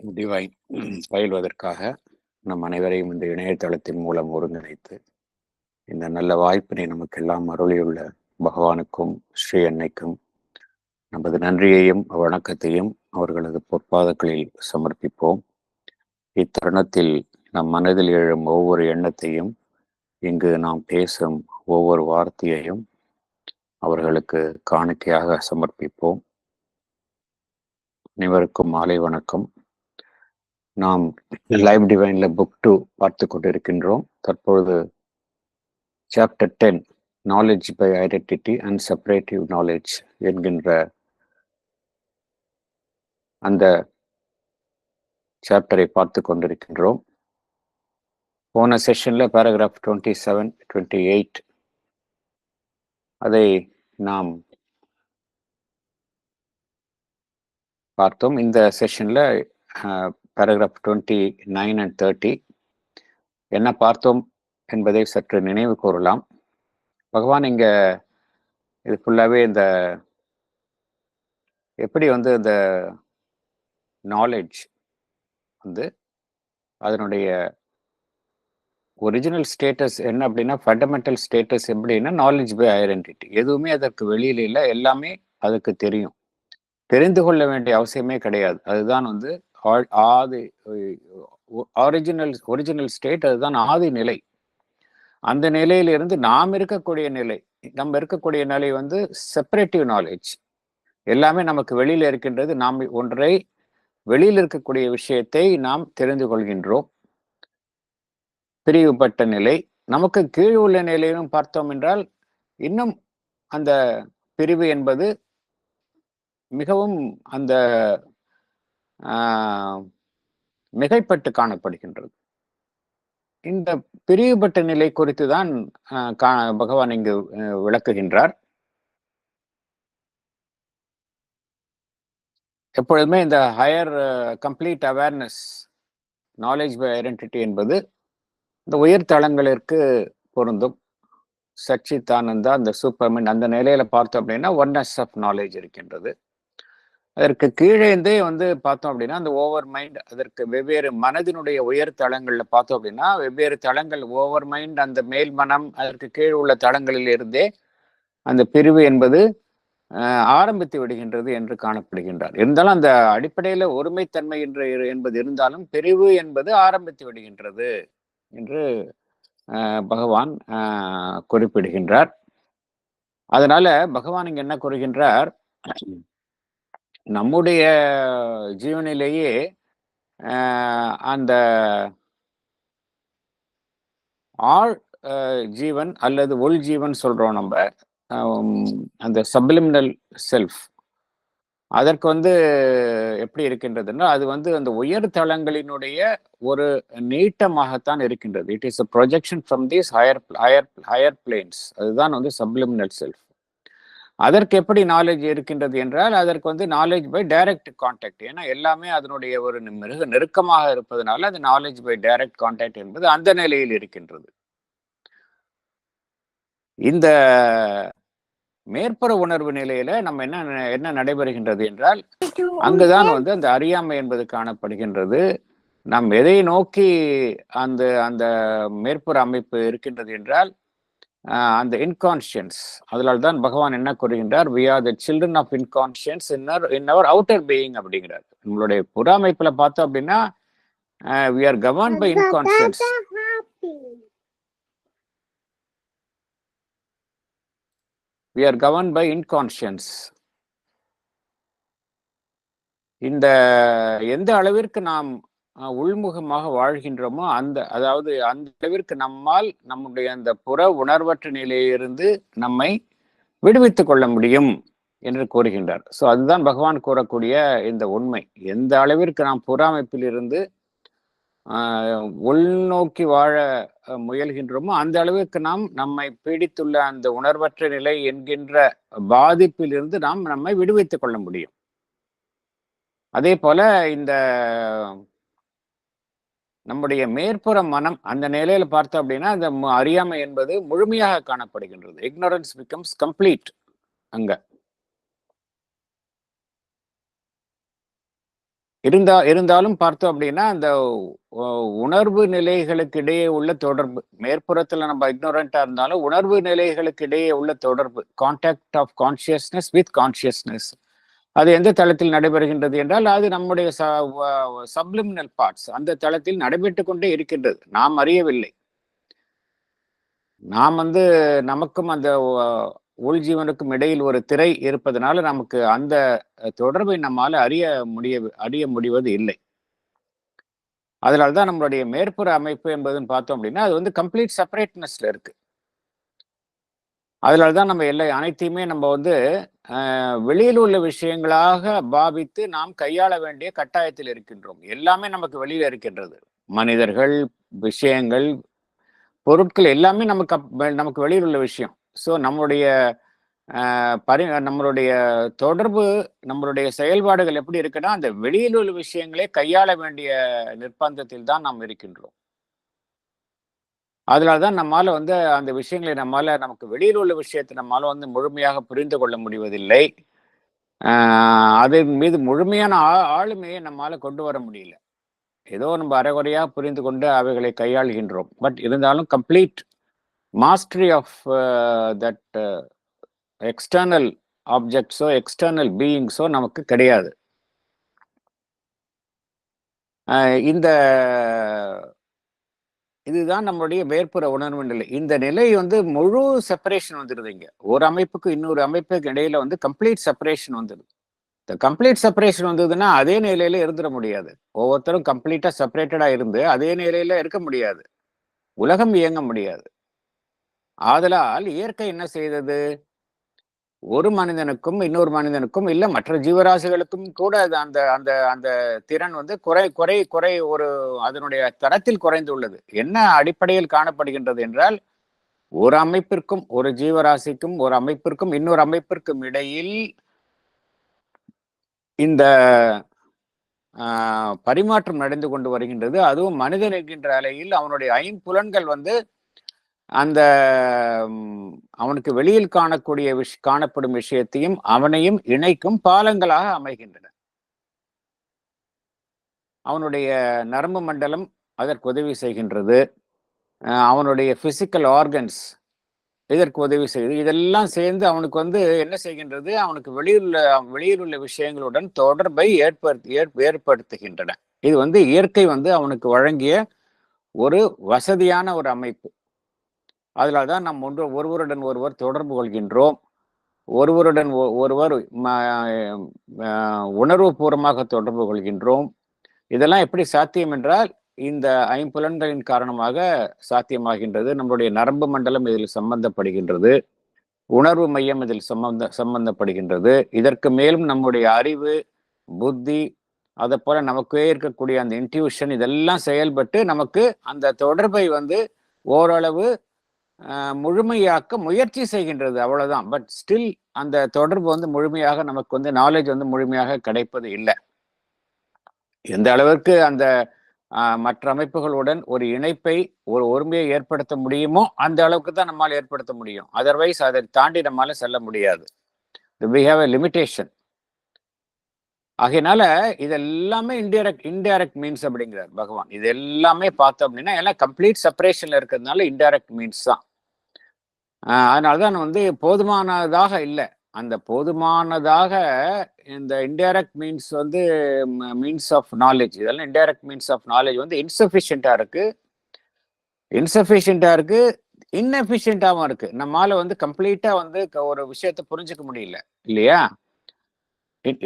முடிவாய் பயில்வதற்காக நம் அனைவரையும் இந்த இணையதளத்தின் மூலம் ஒருங்கிணைத்து இந்த நல்ல வாய்ப்பினை நமக்கெல்லாம் அருளியுள்ள பகவானுக்கும் ஸ்ரீ அன்னைக்கும் நமது நன்றியையும் வணக்கத்தையும் அவர்களது பொற்பாதங்களில் சமர்ப்பிப்போம். இத்தருணத்தில் நம் மனதில் எழும் ஒவ்வொரு எண்ணத்தையும், இங்கு நாம் பேசும் ஒவ்வொரு வார்த்தையையும் அவர்களுக்கு காணிக்கையாக சமர்ப்பிப்போம். அனைவருக்கும் மாலை வணக்கம். நாம் லைவ் டிவைன்ல புக் 2 பார்த்து கொண்டிருக்கின்றோம். தற்பொழுது chapter 10 knowledge by identity and separative knowledge என்கின்ற அந்த சாப்டரை பார்த்து கொண்டிருக்கின்றோம். போன செஷன்ல பேராகிராஃப் 27, 28 அதை நாம் பார்த்தோம். இந்த செஷன்ல பேராகிராஃப் 29 and 30 என்ன பார்த்தோம் என்பதை சற்று நினைவு கூறலாம். பகவான் இங்க இது ஃபுல்லாவே இந்த எப்படி இந்த நாலேஜ் அதனுடைய ஒரிஜினல் ஸ்டேட்டஸ் என்ன அப்படின்னா, ஃபண்டமெண்டல் ஸ்டேட்டஸ் எப்படின்னா நாலேஜ் பை ஐடென்டிட்டி. எதுவுமே அதற்கு வெளியில இல்லை, எல்லாமே அதுக்கு தெரியும். தெரிந்து கொள்ள வேண்டிய அவசியமே கிடையாது. அதுதான் ஆதி ஒரிஜினல் ஸ்டேட். அதுதான் ஆதி நிலை. அந்த நிலையிலிருந்து நாம் இருக்கக்கூடிய நிலை, நம்ம இருக்கக்கூடிய நிலை செப்பரேட்டிவ் நாலேஜ். எல்லாமே நமக்கு வெளியில இருக்கின்றது. நாம் ஒன்றை வெளியில் இருக்கக்கூடிய விஷயத்தை நாம் தெரிந்து கொள்கின்றோம். பிரிவுபட்ட நிலை. நமக்கு கீழ் உள்ள நிலையிலும் பார்த்தோம் என்றால் இன்னும் அந்த பிரிவு என்பது மிகவும் மிகைப்பட்டு காணப்படுகின்றது. இந்த பிரிவுபட்ட நிலை குறித்து தான் பகவான் இங்கு விளக்குகின்றார். எப்பொழுதுமே இந்த higher complete awareness knowledge by identity என்பது இந்த உயர் தளங்களிற்கு பொருந்தும். சச்சித்தானந்தா, அந்த சூப்பர்மன், அந்த நிலையில பார்த்தோம் அப்படின்னா ஒன்னஸ் ஆஃப் நாலேஜ் இருக்கின்றது. அதற்கு கீழே பார்த்தோம் அப்படின்னா அந்த ஓவர் மைண்ட், அதற்கு வெவ்வேறு மனதினுடைய உயர் தளங்கள்ல பார்த்தோம் அப்படின்னா வெவ்வேறு தளங்கள், ஓவர் மைண்ட், அந்த மேல் மனம், அதற்கு கீழ் உள்ள தளங்களில் இருந்தே அந்த பிரிவு என்பது ஆரம்பித்து விடுகின்றது என்று காணப்படுகின்றார். இருந்தாலும் அந்த அடிப்படையில ஒருமைத்தன்மை என்பது இருந்தாலும் பிரிவு என்பது ஆரம்பித்து விடுகின்றது என்று பகவான் குறிப்பிடுகின்றார். அதனால பகவான் இங்க என்ன கூறுகின்றார், நம்முடைய ஜீவனிலேயே அந்த ஆள் ஜீவன் அல்லது உள் ஜீவன் சொல்றோம் நம்ம, அந்த சப்லிமினல் செல்ஃப், அதற்கு எப்படி இருக்கின்றதுன்னா அது அந்த உயர் தளங்களினுடைய ஒரு நீட்டமாகத்தான் இருக்கின்றது. It is a projection from these higher planes. அதுதான் சப்லிமினல் செல்ஃப். அதற்கு எப்படி நாலேஜ் இருக்கின்றது என்றால் அதற்கு நாலேஜ் பை டைரக்ட் கான்டாக்ட். ஏன்னா எல்லாமே அதனுடைய ஒரு மிக நெருக்கமாக இருப்பதனால அது நாலேஜ் பை டைரக்ட் கான்டாக்ட் என்பது அந்த நிலையில் இருக்கின்றது. இந்த மேற்புற உணர்வு நிலையில நம்ம என்ன நடைபெறுகின்றது என்றால் அங்குதான் அந்த அறியாமை என்பது காணப்படுகின்றது. நாம் எதை நோக்கி அந்த மேற்புற அமைப்பு இருக்கின்றது என்றால் அந்த இன்கான்ஷியன்ஸ். அதனால தான் பகவான் என்ன கூறுகின்றார், we are the children of inconscience in our outer being அப்படிங்கிறார். நம்மளுடைய புற அமைப்புல பார்த்தோம் அப்படின்னா we are governed by inconscience. We are governed by inconscience. இந்த எந்த அளவிற்கு நாம் உள்முகமாக வாழ்கின்றோமோ அதாவது அந்த அளவிற்கு நம்மால் நம்முடைய அந்த புற உணர்வற்ற நிலையிலிருந்து நம்மை விடுவித்துக் கொள்ள முடியும் என்று கூறுகின்றார். ஸோ அதுதான் பகவான் கூறக்கூடிய இந்த உண்மை. எந்த அளவிற்கு நாம் புற அமைப்பில் இருந்து உள்நோக்கி வாழ முயல்கின்றோமோ அந்த அளவிற்கு நாம் நம்மை பீடித்துள்ள அந்த உணர்வற்ற நிலை என்கின்ற பாதிப்பில் இருந்து நாம் நம்மை விடுவித்துக் கொள்ள முடியும். அதே போல இந்த நம்முடைய மேற்புற மனம் அந்த நிலையில பார்த்தோம் அப்படின்னா அந்த அறியாமை என்பது முழுமையாக காணப்படுகின்றது. Ignorance becomes complete. அங்க இருந்தாலும் பார்த்தோம் அப்படின்னா அந்த உணர்வு நிலைகளுக்கு இடையே உள்ள தொடர்பு, மேற்புறத்துல நம்ம இக்னோரண்டா இருந்தாலும் உணர்வு நிலைகளுக்கு இடையே உள்ள தொடர்பு, contact of consciousness with consciousness, அது எந்த தளத்தில் நடைபெறுகின்றது என்றால் அது நம்முடைய சப்லிமினல் பார்ட்ஸ், அந்த தளத்தில் நடைபெற்றுக் கொண்டே இருக்கின்றது. நாம் அறியவில்லை. நாம் நமக்கும் அந்த உள்ஜீவனுக்கும் இடையில் ஒரு திரை இருப்பதனால நமக்கு அந்த தொடர்பை நம்மால அறிய முடிவது இல்லை. அதனால்தான் நம்மளுடைய மேற்புற அமைப்பு என்பதுன்னு பார்த்தோம் அப்படின்னா அது கம்ப்ளீட் செப்பரேட்னஸ்ல இருக்கு. அதனால்தான் நம்ம அனைத்தையுமே நம்ம வெளியில் உள்ள விஷயங்களாக பாவித்து நாம் கையாள வேண்டிய கட்டாயத்தில் இருக்கின்றோம். எல்லாமே நமக்கு வெளியில இருக்கின்றது. மனிதர்கள், விஷயங்கள், பொருட்கள் எல்லாமே நமக்கு வெளியில் உள்ள விஷயம். ஸோ நம்மளுடைய நம்மளுடைய தொடர்பு, நம்மளுடைய செயல்பாடுகள் எப்படி இருக்குன்னா அந்த வெளியில் உள்ள விஷயங்களே கையாள வேண்டிய நிர்பந்தத்தில் தான் நாம் இருக்கின்றோம். அதனால்தான் நம்மால அந்த விஷயங்களை நமக்கு வெளியில் உள்ள விஷயத்தை நம்மால முழுமையாக புரிந்து கொள்ள முடிவதில்லை. அதன் மீது முழுமையான ஆளுமையை நம்மால கொண்டு வர முடியல. ஏதோ நம்ம அரைகுறையா புரிந்து கொண்டு அவைகளை கையாளுகின்றோம். பட் இருந்தாலும் complete mastery of that external ஆப்ஜெக்ட்ஸோ எக்ஸ்டர்னல் பீயிங்ஸோ நமக்கு கிடையாது. இதுதான் நம்மளுடைய மேற்புற உணர்வு நிலை. இந்த நிலை முழு செப்பரேஷன் வந்துடுது. இங்க ஒரு அமைப்புக்கு இன்னொரு அமைப்புக்கு இடையில கம்ப்ளீட் செப்பரேஷன் வந்துடுது. இந்த கம்ப்ளீட் செப்பரேஷன் வந்ததுன்னா அதே நிலையில இருந்துட முடியாது. ஒவ்வொருத்தரும் கம்ப்ளீட்டா செப்பரேட்டடா இருந்து அதே நிலையில இருக்க முடியாது. உலகம் இயங்க முடியாது. ஆதலால் இயற்கை என்ன செய்தது? ஒரு மனிதனுக்கும் இன்னொரு மனிதனுக்கும் இல்ல மற்ற ஜீவராசிகளுக்கும் கூட அந்த அந்த அந்த திறன் குறை ஒரு அதனுடைய தரத்தில் குறைந்துள்ளது. என்ன அடிப்படையில் காணப்படுகின்றது என்றால் ஒரு அமைப்பிற்கும் ஒரு ஜீவராசிக்கும் ஒரு அமைப்பிற்கும் இன்னொரு அமைப்பிற்கும் இடையில் இந்த பரிமாற்றம் நடந்து கொண்டு வருகின்றது. அதுவும் மனிதன் என்கின்ற அலையில் அவனுடைய ஐம்புலன்கள் அந்த அவனுக்கு வெளியில் காணப்படும் விஷயத்தையும் அவனையும் இணைக்கும் பாலங்களாக அமைகின்றன. அவனுடைய நரம்பு மண்டலம் அதற்கு உதவி செய்கின்றது. அவனுடைய பிசிக்கல் ஆர்கன்ஸ் இதற்கு உதவி செய்யுது. இதெல்லாம் சேர்ந்து அவனுக்கு என்ன செய்கின்றது? அவனுக்கு வெளியில் உள்ள விஷயங்களுடன் தொடர்பை ஏற்படுத்துகின்றன. இது இயற்கை அவனுக்கு வழங்கிய ஒரு வசதியான ஒரு அமைப்பு. அதனால்தான் நாம் ஒருவருடன் ஒருவர் தொடர்பு கொள்கின்றோம். ஒருவருடன் ஒருவர் உணர்வு பூர்வமாக தொடர்பு கொள்கின்றோம். இதெல்லாம் எப்படி சாத்தியம் என்றால் இந்த ஐம்புலன்களின் காரணமாக சாத்தியமாகின்றது. நம்மளுடைய நரம்பு மண்டலம் இதில் சம்பந்தப்படுகின்றது. உணர்வு மையம் இதில் சம்பந்தப்படுகின்றது. இதற்கு மேலும் நம்முடைய அறிவு, புத்தி, அதை போல நமக்கே இருக்கக்கூடிய அந்த இன்ட்யூஷன் இதெல்லாம் செயல்பட்டு நமக்கு அந்த தொடர்பை ஓரளவு முழுமையாக்க முயற்சி செய்கின்றது. அவ்வளவுதான். பட் ஸ்டில் அந்த தொடர்பு முழுமையாக நமக்கு நாலேஜ் முழுமையாக கிடைப்பது இல்லை. எந்த அளவிற்கு அந்த மற்ற அமைப்புகளுடன் ஒரு இணைப்பை ஒரு ஒருமையை ஏற்படுத்த முடியுமோ அந்த அளவுக்கு தான் நம்மால் ஏற்படுத்த முடியும். அதர்வைஸ் அதை தாண்டி நம்மால செல்ல முடியாது. we have a limitation. ஆகையினால இதெல்லாமே இன்டைரக்ட் மீன்ஸ் அப்படிங்கிறார் பகவான். இது எல்லாமே பார்த்தோம் அப்படின்னா எல்லாம் கம்ப்ளீட் செப்பரேஷன்ல இருக்கிறதுனால இன்டைரக்ட் மீன்ஸ் தான். அதனாலதான் போதுமானதாக இல்லை. அந்த போதுமானதாக இந்த indirect means means of knowledge, இதெல்லாம் இன்டைரக்ட் மீன்ஸ் ஆஃப் நாலேஜ் இன்சஃபிஷியண்டா இருக்கு, இன்எஃபிஷியண்டாவும் இருக்கு. நம்மால கம்ப்ளீட்டா ஒரு விஷயத்தை புரிஞ்சுக்க முடியல இல்லையா?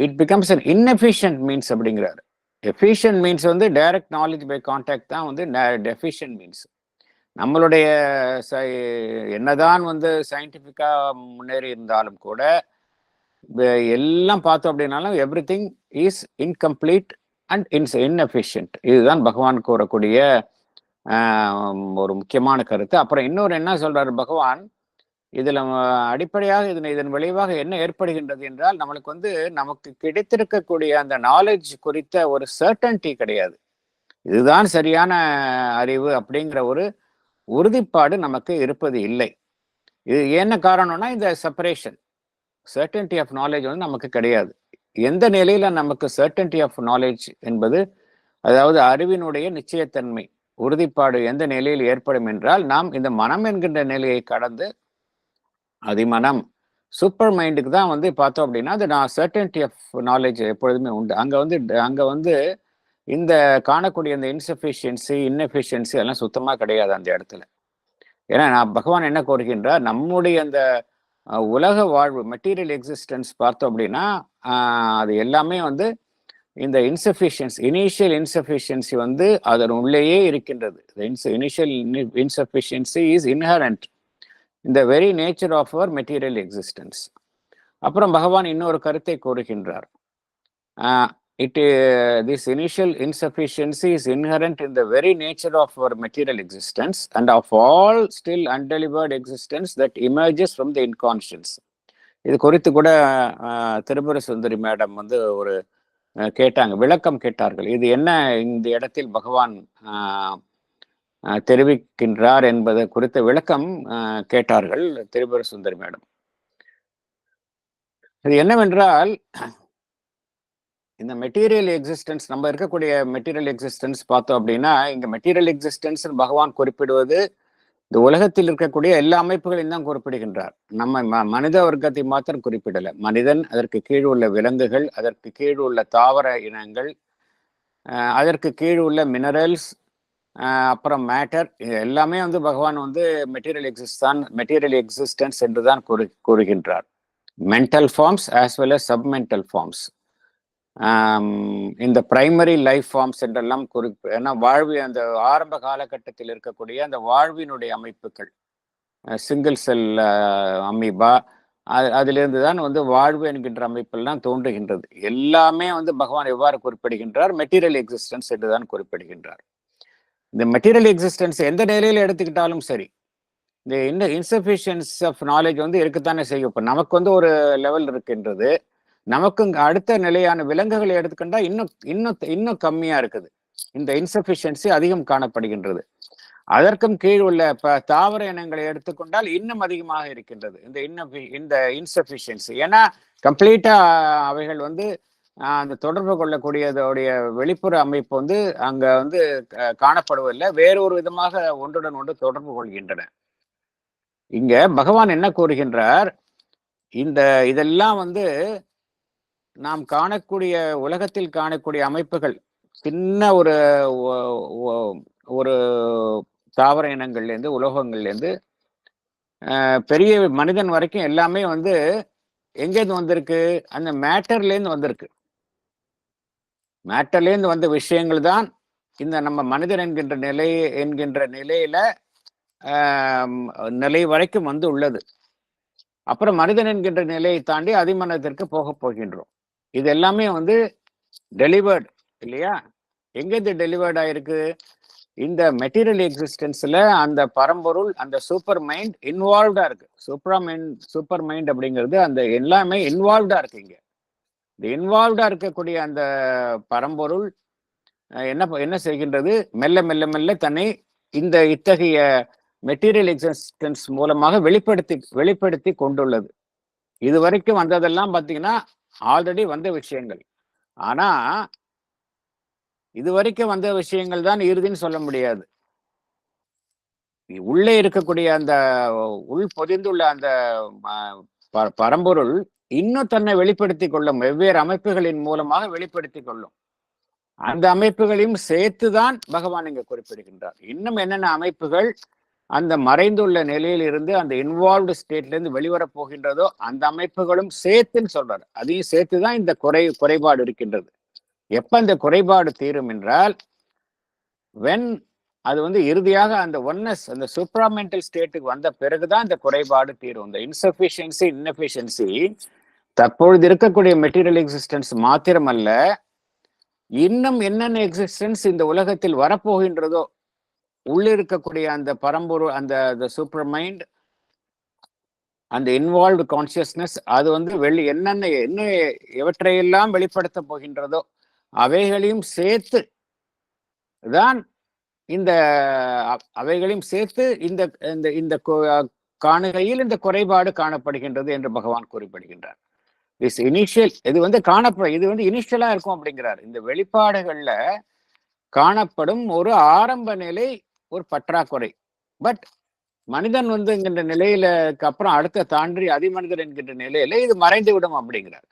It becomes an inefficient means அப்படிங்கிறாரு. Efficient means direct knowledge by contact தான் எஃபிஷியன்ட் மீன்ஸ். நம்மளுடைய என்னதான் சயின்டிஃபிக்கா முன்னேறி இருந்தாலும் கூட எல்லாம் பார்த்தோம் அப்படின்னாலும் every thing is incomplete and inefficient. இதுதான் பகவான் கூறக்கூடிய ஒரு முக்கியமான கருத்து. அப்புறம் இன்னொரு என்ன சொல்றாரு பகவான், இதுல அடிப்படையாக இதன் விளைவாக என்ன ஏற்படுகின்றது என்றால் நம்மளுக்கு நமக்கு கிடைத்திருக்கக்கூடிய அந்த நாலேஜ் குறித்த ஒரு சர்டன்டி கிடையாது. இதுதான் சரியான அறிவு அப்படிங்கிற ஒரு உறுதிப்பாடு நமக்கு இருப்பது இல்லை. இது என்ன காரணம்னா இந்த செப்பரேஷன், சர்டன்டி ஆஃப் நாலேஜ் நமக்கு கிடையாது. எந்த நிலையில நமக்கு சர்டன்டி ஆஃப் நாலேஜ் என்பது, அதாவது அறிவினுடைய நிச்சயத்தன்மை, உறுதிப்பாடு எந்த நிலையில் ஏற்படும் என்றால், நாம் இந்த மனம் என்கின்ற நிலையை கடந்து அதிமனம் சூப்பர் மைண்டுக்கு தான் வந்து பார்த்தோம் அப்படின்னா, அது நான் சர்டன்டி ஆஃப் நாலேஜ் எப்பொழுதுமே உண்டு. அங்க வந்து இந்த காணக்கூடிய இந்த இன்சஃபிஷியன்சி, இன்னெஃபிஷியன்சி எல்லாம் சுத்தமா கிடையாது அந்த இடத்துல. ஏன்னா பகவான் என்ன கோருகின்றார், நம்முடைய அந்த உலக வாழ்வு மெட்டீரியல் எக்ஸிஸ்டன்ஸ் பார்த்தோம் அப்படின்னா, அது எல்லாமே வந்து இந்த இனிஷியல் இன்சஃபிஷியன்சி வந்து அதன் உள்ளேயே இருக்கின்றது. இனிஷியல் இன்சஃபிஷியன்சி இஸ் இன்ஹரண்ட் இந்த very nature of our material existence. அப்புறம் பகவான் இன்னொரு கருத்தை கூறுகின்றார். This initial insufficiency is inherent in the very nature of our material existence and of all still undelivered existence that emerges from the inconscience. இது குறித்து கூட Tripura Sundari madam வந்து ஒரு கேட்டாங்க, விளக்கம் கேட்டார்கள். இது என்ன இந்த இடத்தில் பகவான் தெரிவிக்கின்றார் என்பது குறித்த விளக்கம் கேட்டார்கள் திரிபுர சுந்தரி மேடம். இது என்னவென்றால், இந்த மெட்டீரியல் எக்ஸிஸ்டன்ஸ், நம்ம இருக்கக்கூடிய மெட்டீரியல் எக்ஸிஸ்டன்ஸ் பார்த்தோம் அப்படின்னா, இங்க மெட்டீரியல் எக்ஸிஸ்டன்ஸ் பகவான் குறிப்பிடுவது இந்த உலகத்தில் இருக்கக்கூடிய எல்லா அமைப்புகளையும் தான் குறிப்பிடுகின்றார். நம்ம மனித வர்க்கத்தை மாத்திரம் குறிப்பிடல. மனிதன், அதற்கு கீழ் உள்ள விலங்குகள், அதற்கு கீழ் உள்ள தாவர இனங்கள், அதற்கு கீழ் உள்ள மினரல்ஸ், அப்புறம் மேட்டர், எல்லாமே வந்து பகவான் வந்து மெட்டீரியல் எக்ஸிஸ்டன்ஸ் என்று தான் கூறுகின்றார். Mental forms as well as submental forms, இந்த பிரைமரி லைஃப் ஃபார்ம்ஸ் என்றெல்லாம் ஏன்னா அந்த ஆரம்ப காலகட்டத்தில் இருக்கக்கூடிய அந்த வாழ்வினுடைய அமைப்புகள், சிங்கிள் செல் அமீபா, அதிலிருந்து தான் வந்து வாழ்வு என்கின்ற அமைப்பெல்லாம் தோன்றுகின்றது. எல்லாமே வந்து பகவான் எவ்வாறு குறிப்பிடுகின்றார், மெட்டீரியல் எக்ஸிஸ்டன்ஸ் என்று தான் குறிப்பிடுகின்றார். இந்த மெட்டீரியல் எக்ஸிஸ்டன்ஸ் எந்த நிலையில எடுத்துக்கிட்டாலும் சரி, இந்த இன்சஃபிஷியன்ஸ் ஆஃப் நாலேஜ் வந்து இருக்கத்தானே செய்யும். இப்போ நமக்கு வந்து ஒரு லெவல் இருக்கின்றது, நமக்கு அடுத்த நிலையான விலங்குகளை எடுத்துக்கிட்டா இன்னும் கம்மியா இருக்குது. இந்த இன்சஃபிஷியன்சி அதிகம் காணப்படுகின்றது. அதற்கும் கீழ் உள்ள தாவர இனங்களை எடுத்துக்கொண்டால் இன்னும் அதிகமாக இருக்கின்றது இந்த இன்சஃபிஷியன்சி. ஏன்னா கம்ப்ளீட்டா அவைகள் வந்து அந்த தொடர்பு கொள்ளக்கூடியதோடைய வெளிப்புற அமைப்பு வந்து அங்க வந்து காணப்படுவதில்லை, வேறொரு விதமாக ஒன்றுடன் ஒன்று தொடர்பு கொள்கின்றன. இங்க பகவான் என்ன கூறுகின்றார், இதெல்லாம் வந்து நாம் காணக்கூடிய உலகத்தில் காணக்கூடிய அமைப்புகள், சின்ன ஒரு தாவர இனங்கள்லேருந்து, உலோகங்கள்லேருந்து பெரிய மனிதன் வரைக்கும் எல்லாமே வந்து எங்கேருந்து வந்திருக்கு, அந்த மேட்டர்லேருந்து வந்திருக்கு. மேட்டர்லேருந்து வந்த விஷயங்கள் தான் இந்த நம்ம மனிதன் என்கின்ற நிலையில நிலை வரைக்கும் வந்து உள்ளது. அப்புறம் மனிதன் என்கின்ற நிலையை தாண்டி அதிமனத்திற்கு போகின்றோம். இது எல்லாமே வந்து டெலிவர்டு இல்லையா? எங்கேருந்து டெலிவர்ட் ஆயிருக்கு, இந்த மெட்டீரியல் எக்ஸிஸ்டன்ஸ்ல அந்த பரம்பொருள், அந்த சூப்பர் மைண்ட் இன்வால்வ்டா இருக்கு. சூப்பர் மைண்ட் அப்படிங்கிறது அந்த எல்லாமே இன்வால்வ்டா இருக்கு. இங்க இந்த இன்வால்வ்டா இருக்கக்கூடிய அந்த பரம்பொருள் என்ன செய்கின்றது, மெல்ல மெல்ல மெல்ல தன்னை இத்தகைய மெட்டீரியல் எக்ஸிஸ்டன்ஸ் மூலமாக வெளிப்படுத்தி கொண்டுள்ளது. இது வரைக்கும் வந்ததெல்லாம் பாத்தீங்கன்னா ஆல்ரெடி வந்த விஷயங்கள். ஆனா இது வரைக்கும் வந்த விஷயங்கள் தான் இறுதின்னு சொல்ல முடியாது. உள்ளே இருக்கக்கூடிய அந்த பொதிந்துள்ள அந்த பரம்பொருள் இன்னும் தன்னை வெளிப்படுத்தி கொள்ளும், வெவ்வேறு அமைப்புகளின் மூலமாக வெளிப்படுத்தி கொள்ளும். அந்த அமைப்புகளையும் சேர்த்துதான் பகவான் இங்க குறிப்பிடுகின்றார். இன்னும் என்னென்ன அமைப்புகள் அந்த மறைந்துள்ள நிலையில் இருந்து அந்த இன்வால்வ்டு ஸ்டேட்ல இருந்து வெளிவரப் போகின்றதோ அந்த அமைப்புகளும் சேர்த்துன்னு சொல்றாரு. அதையும் சேர்த்துதான் இந்த குறைபாடு இருக்கின்றது. எப்ப இந்த குறைபாடு தீரும் என்றால், அது வந்து இறுதியாக அந்த ஒன்னஸ், அந்த சூப்ராமெண்டல் ஸ்டேட்டுக்கு வந்த பிறகுதான் இந்த குறைபாடு தீரும். இந்த இன்சஃபிஷியன்சி, இன்னெஃபிஷியன்சி தற்பொழுது இருக்கக்கூடிய மெட்டீரியல் எக்ஸிஸ்டன்ஸ் மாத்திரமல்ல, இன்னும் என்னென்ன எக்ஸிஸ்டன்ஸ் இந்த உலகத்தில் வரப்போகின்றதோ, உள்ளிருக்கக்கூடிய அந்த பரம்பொருள், அந்த சூப்பர் மைண்ட், அந்த இன்வால்வ்டு கான்சியஸ்னஸ், அது வந்து என்ன எவற்றையெல்லாம் வெளிப்படுத்த போகின்றதோ அவைகளையும் சேர்த்து தான் அவைகளையும் சேர்த்து இந்த காணுகையில் இந்த குறைபாடு காணப்படுகின்றது என்று பகவான் குறிப்பிடுகின்றார். திஸ் இனிஷியல் இது வந்து இது வந்து இனிஷியலா இருக்கும் அப்படிங்கிறார். இந்த வெளிப்பாடுகள்ல காணப்படும் ஒரு ஆரம்ப நிலை ஒரு பற்றாக்குறை. பட் மனிதன் வந்து என்கின்ற நிலையிலக்கு அப்புறம் அடுத்த தாண்டி அதிமனிதன் என்கின்ற நிலையில இது மறைந்து விடும் அப்படிங்கிறார்.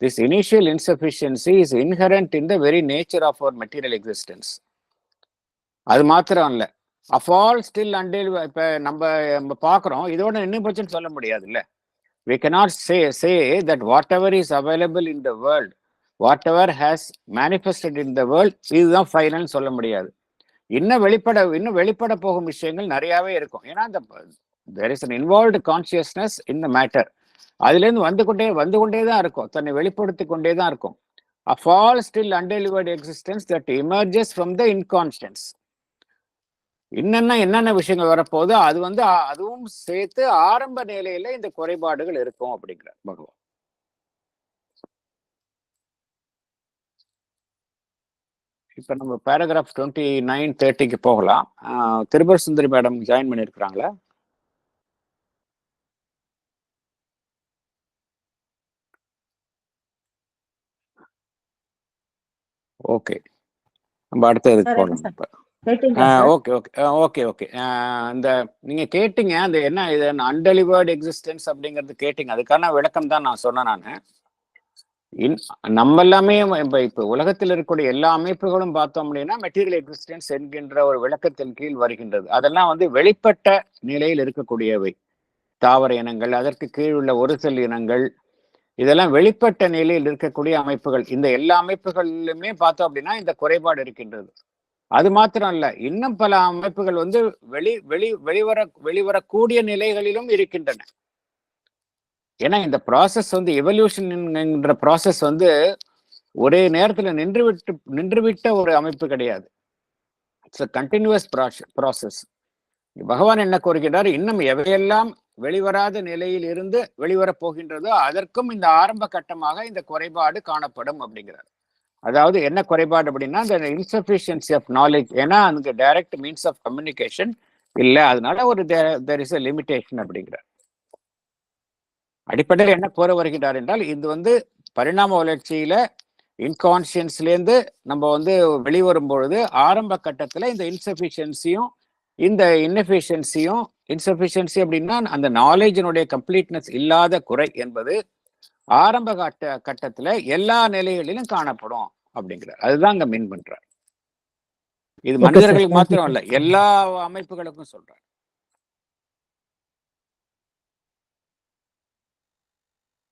This initial insufficiency is inherent in the very nature of our material existence. அது மாத்திரம் இல்ல, of all still until இப்ப நம்ம பாக்குறோம், இதோட இன்னும் பட்சம் சொல்ல முடியாது இல்ல. We cannot say that whatever is available in the world, whatever has manifested in the world, இதுதான் ஃபைனல் சொல்ல முடியாது. இன்னும் வெளிப்பட போகும் விஷயங்கள் நிறையவே இருக்கும். ஏன்னா அந்த there is an involved consciousness in the matter. அதுல இருந்து வந்து கொண்டே தான் இருக்கும், தன்னை வெளிப்படுத்திக் கொண்டே தான் இருக்கும். Of all still undelivered existence that emerges from the inconscience. என்னென்ன விஷயங்கள் வரப்போகுது, அது வந்து அதுவும் சேர்த்து ஆரம்ப நிலையில இந்த குறைபாடுகள் இருக்கும் அப்படிங்கிறார் பகவான். இப்ப நம்ம பேராகிராஃப் 29, 30க்கு போகலாம். திருபுர சுந்தரி மேடம் ஜாயின் பண்ணிருக்கிறாங்களா? ஓகே, நம்ம அடுத்த இதுக்கு போகலாம். ஓகே. இந்த நீங்க கேட்டீங்க அந்த என்ன இது அன்டெலிவர்டு எக்ஸிஸ்டன்ஸ் அப்படிங்கிறது கேட்டீங்க. அதுக்கான விளக்கம் தான் நான் சொன்னேன். நானு நம்ம எல்லாமே இப்ப உலகத்தில் இருக்கக்கூடிய எல்லா அமைப்புகளும் பார்த்தோம் அப்படின்னா மெட்டீரியல் எக்ஸிஸ்டன்ஸ் என்கின்ற ஒரு விளக்கத்தின் கீழ் வருகின்றது. அதெல்லாம் வந்து வெளிப்பட்ட நிலையில் இருக்கக்கூடியவை. தாவர இனங்கள், அதற்கு கீழ் உள்ள ஒரு செல் இனங்கள், இதெல்லாம் வெளிப்பட்ட நிலையில் இருக்கக்கூடிய அமைப்புகள். இந்த எல்லா அமைப்புகளிலுமே பார்த்தோம் அப்படின்னா இந்த குறைபாடு இருக்கின்றது. அது மாத்திரம் இல்ல, இன்னும் பல அமைப்புகள் வந்து வெளிவரக்கூடிய நிலைகளிலும் இருக்கின்றன. ஏன்னா இந்த ப்ராசஸ் வந்து எவல்யூஷன் என்கிற ப்ராசஸ் வந்து ஒரே நேரத்துல நின்றுவிட்ட ஒரு அமைப்பு கிடையாது. It's a continuous process. பகவான் என்ன கூறுகிறார், இன்னும் எவையெல்லாம் வெளிவராத நிலையில் இருந்து வெளிவரப் போகின்றதோ அதற்கும் இந்த ஆரம்ப கட்டமாக இந்த குறைபாடு காணப்படும் அப்படிங்கிறார். அதாவது என்ன குறைபாடு அப்படின்னா, இந்த இன்சஃபிஷியன்சி ஆஃப் நாலேஜ். ஏன்னா அதுக்கு டைரக்ட் மீன்ஸ் ஆஃப் கம்யூனிகேஷன் இல்லை, அதனால ஒரு தேர் இஸ் a லிமிடேஷன் அப்படிங்கிறார். அடிப்படையில் என்ன கூற வருகிறார் என்றால், இது வந்து பரிணாம வளர்ச்சியில இன்கான்சியன்ஸ்லேருந்து நம்ம வந்து வெளிவரும் பொழுது ஆரம்ப கட்டத்தில் இந்த இன்சஃபிஷியன்சியும் இந்த இன்எஃபிஷியன்சியும், இன்சஃபிஷியன்சி அப்படின்னா அந்த நாலேஜினுடைய கம்ப்ளீட்னஸ் இல்லாத குறை என்பது ஆரம்ப கட்டத்துல எல்லா நிலைகளிலும் காணப்படும் அப்படிங்கிறார். அதுதான் அங்க மீன் பண்றார். இது மனிதர்களுக்கு மாத்திரம் இல்ல, எல்லா அமைப்புகளுக்கும் சொல்றார்.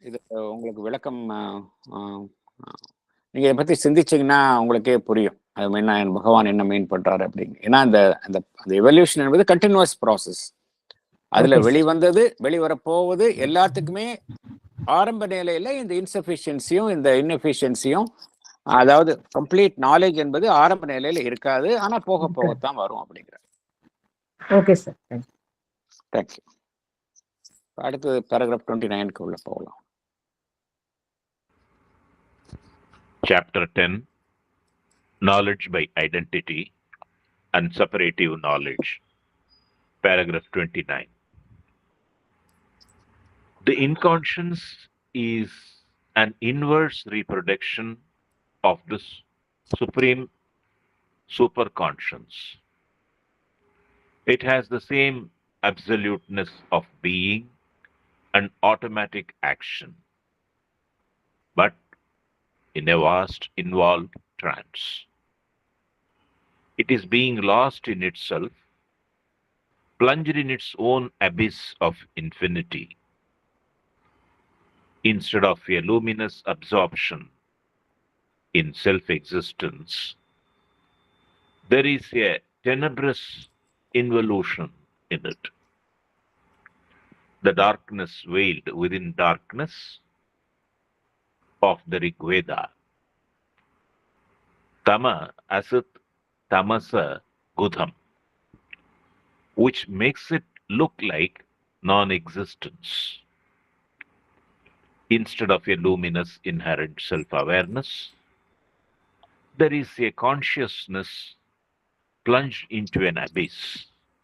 இது உங்களுக்கு விளக்கம் நீங்க இதை பத்தி சிந்திச்சீங்கன்னா உங்களுக்கே புரியும் அது என்ன பகவான் என்ன மீன் பண்றாரு அப்படின்னு. ஏன்னா அந்த எவல்யூஷன் என்பது கண்டினியூஸ் ப்ராசஸ். அதுல வெளிவரப்போவது எல்லாத்துக்குமே ஆரம்ப நிலையில இந்த இன்சஃபிஷியன்சியும் இந்த இன்எஃபிஷியன்சியும், அதாவது கம்ப்ளீட் நாலேஜ் என்பது ஆரம்ப நிலையில இருக்காது, ஆனா போகத்தான் வரும் அப்படிங்கிற. Okay sir, thank you. அடுத்து பேராகிராஃப் 29க்கு உள்ள போகலாம். Chapter 10, Knowledge by Identity and Separative Knowledge. Paragraph 29. The inconscious is an inverse reproduction of the supreme superconscious. It has the same absoluteness of being and automatic action, but in a vast involved trance. It is being lost in itself, plunged in its own abyss of infinity, instead of a luminous absorption in self-existence. There is a tenebrous involution in it. The darkness veiled within darkness of the Rig Veda. Tama asat tamasa gudham, which makes it look like non-existence. Instead of a luminous inherent self-awareness, there is a consciousness plunged into an abyss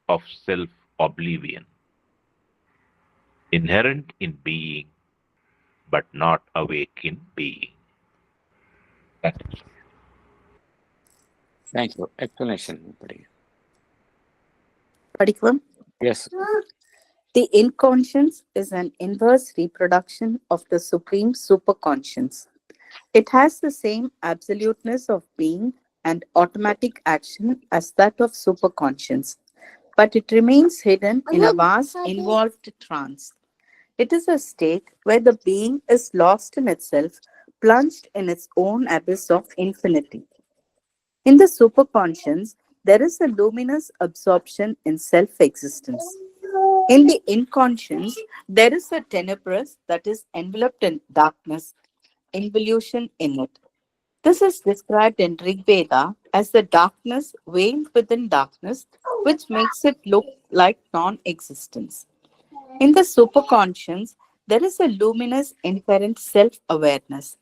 of self-oblivion. Inherent in being, but not awake in being. Thank you. Explanation. Padikvam? Yes. The inconscious is an inverse reproduction of the supreme superconscious. It has the same absoluteness of being and automatic action as that of superconscious, but it remains hidden in a vast involved trance. It is a state where the being is lost in itself, plunged in its own abyss of infinity. In the superconscious, there is a luminous absorption in self existence. In the inconscious, there is a tenebrous that is enveloped in darkness, involution in it. This is described in Rig Veda as the darkness veiled within darkness, which makes it look like non existence. In the superconscious, there is a luminous inherent self awareness.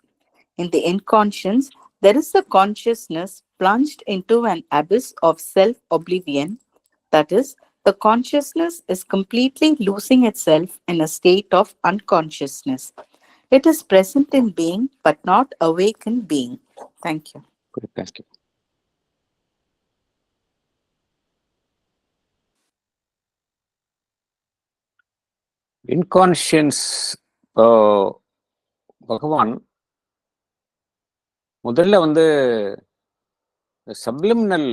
In the inconscious, there is a consciousness plunged into an abyss of self oblivion. That is, the consciousness is completely losing itself in a state of unconsciousness. It is present in being, but not awake in being. Thank you. Good. Thank you. Inconscience. பகவான் முதல்ல வந்து subliminal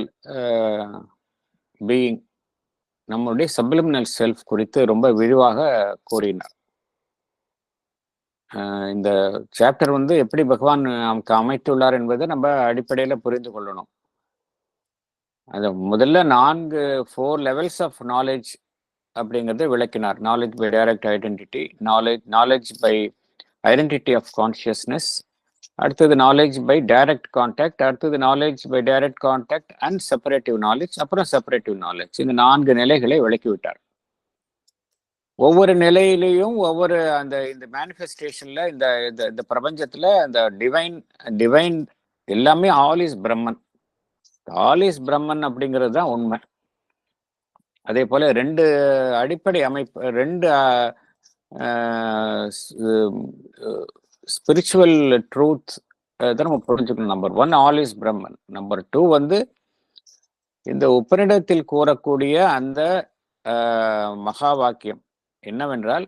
being, நம்முடைய subliminal self குறித்து ரொம்ப விரிவாக கூறினார். இந்த chapter வந்து எப்படி பகவான் நமக்கு அமைத்துள்ளார் என்பதை நம்ம அடிப்படையில் புரிந்து கொள்ளணும். அது முதல்ல 4 லெவல்ஸ் ஆஃப் நாலேஜ் அப்படிங்கிறத விளக்கினார். Knowledge by direct identity, knowledge by identity of consciousness, அடுத்தது நாலேஜ் பை டைரக்ட் கான்டாக்ட், அடுத்தது knowledge by direct contact and separative knowledge, அப்புறம் செப்பரேட்டிவ் நாலேஜ். இந்த 4 நிலைகளை விளக்கிவிட்டார். ஒவ்வொரு நிலையிலையும் ஒவ்வொரு இந்த மேனிஃபெஸ்டேஷன்ல இந்த பிரபஞ்சத்துல அந்த டிவைன் எல்லாமே all is Brahman. All is Brahman அப்படிங்கிறது தான் உண்மை. அதே போல 2 அடிப்படை அமைப்பு, 2 ஸ்பிரிச்சுவல் ட்ரூத் தான் நம்ம புரிஞ்சுக்கணும். Number 1 all is Brahman. Number 2 வந்து இந்த உபநிடத்தில் கூறக்கூடிய அந்த மகா வாக்கியம் என்னவென்றால்,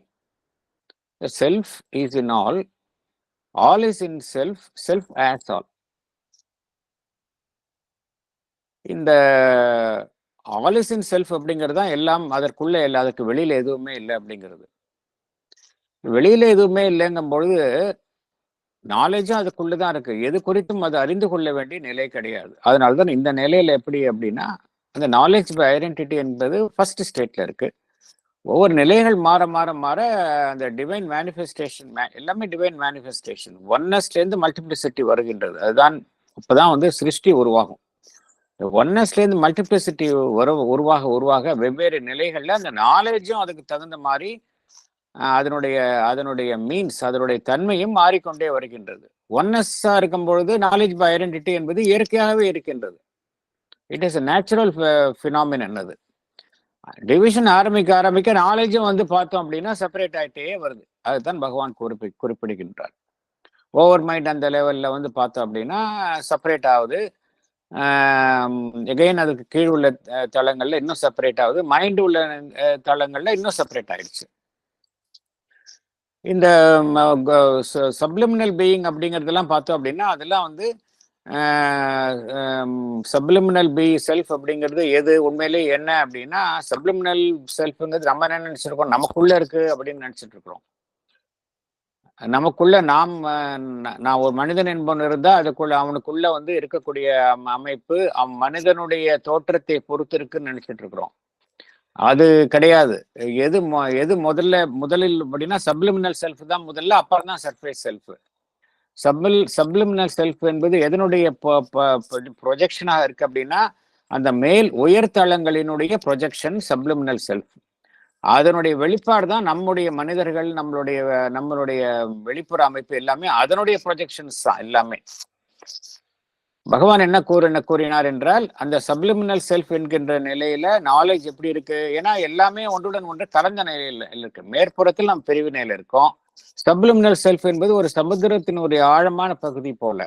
self is in all is in self, self as all. இந்த ஆல் இஸ் இன் செல்ஃப் அப்படிங்கிறது தான் எல்லாம், அதற்குள்ள இல்லை, அதற்கு வெளியில எதுவுமே இல்லை அப்படிங்கிறது. வெளியில எதுவுமே இல்லைங்கும் பொழுது நாலேஜும் அதுக்குள்ளதான் இருக்கு. எது குறித்தும் அது அறிந்து கொள்ள வேண்டிய நிலை கிடையாது. அதனால்தான் இந்த நிலையில எப்படி அப்படின்னா, அந்த நாலேஜ் பை ஐடென்டிட்டி என்பது ஃபர்ஸ்ட் ஸ்டேட்ல இருக்கு. ஒவ்வொரு நிலைகள் மாற மாற மாற அந்த டிவைன் மேனிஃபெஸ்டேஷன் எல்லாமே டிவைன் மேனிஃபெஸ்டேஷன் ஒன்னஸ்லேருந்து மல்டிப்ளிசிட்டி வருகின்றது. அதுதான் இப்பதான் வந்து சிருஷ்டி உருவாகும். ஒன்னஸ்லேருந்து மல்டிப்ளிசிட்டி உருவாக வெவ்வேறு நிலைகள்ல அந்த நாலேஜும் அதுக்கு தகுந்த மாதிரி அதனுடைய மீன்ஸ், அதனுடைய தன்மையும் மாறிக்கொண்டே வருகின்றது. ஒன்னஸ்ஸா இருக்கும் பொழுது நாலேஜ் பை ஐடென்டிட்டி என்பது இயற்கையாகவே இருக்கின்றது. It is a natural phenomenon. அது டிவிஷன் ஆரம்பிக்க நாலேஜும் வந்து பார்த்தோம் அப்படின்னா செப்பரேட் ஆகிட்டே வருது. அதுதான் பகவான் குறிப்பிடுகின்றார். ஓவர் மைண்ட் அந்த லெவல்ல வந்து பார்த்தோம் அப்படின்னா செப்பரேட் ஆகுது. எகைன் அதுக்கு கீழ் உள்ள தளங்கள்ல இன்னும் செப்பரேட் ஆகுது. மைண்ட் உள்ள தளங்கள்ல இன்னும் செப்பரேட் ஆயிடுச்சு. இந்த சப்ளிமினல் பீயிங் அப்படிங்கிறதெல்லாம் பார்த்தோம் அப்படின்னா அதெல்லாம் வந்து சப்ளிமினல் பி செல்ஃப் அப்படிங்கிறது எது உண்மையிலேயே என்ன அப்படின்னா, சப்ளிமினல் செல்ஃப்ங்கிறது நம்ம என்ன நினைச்சிருக்கோம், நமக்குள்ள இருக்கு அப்படின்னு நினைச்சிட்டு இருக்கிறோம். நமக்குள்ள நான் ஒரு மனிதன் என்பவன் இருந்தா அதுக்குள்ள அவனுக்குள்ள வந்து இருக்கக்கூடிய அமைப்பு மனிதனுடைய தோற்றத்தை பொறுத்து இருக்குன்னு நினைச்சிட்டு இருக்கிறோம். அது கிடையாது. எது முதலில் அப்படின்னா சப்ளிமினல் செல்ஃப் தான் முதல்ல, அப்புறம் தான் சர்ஃபேஸ் செல்ஃப். சப்ளிமினல் செல்ஃப் என்பது எதனுடைய ப்ரொஜெக்ஷனாக இருக்கு அப்படின்னா, அந்த மேல் உயர்தளங்களினுடைய ப்ரொஜெக்ஷன் சப்ளிமினல் செல்ஃப். அதனுடைய வெளிப்பாடு தான் நம்முடைய மனிதர்கள், நம்மளுடைய வெளிப்புற அமைப்பு எல்லாமே அதனுடைய ப்ரொஜெக்ஷன்ஸ் தான் எல்லாமே. பகவான் என்ன கூறினார் என்றால், அந்த சப்ளிமினல் செல்ஃப் என்கின்ற நிலையில நாலேஜ் எப்படி இருக்கு, ஏன்னா எல்லாமே ஒன்றுடன் ஒன்று கலந்த நிலையில இருக்கு. மேற்புறத்தில் நாம் பிரிவு நிலையில இருக்கோம், சப்லிமினல் செல்ஃப் என்பது ஒரு சமுத்திரத்தினுடைய ஆழமான பகுதி போல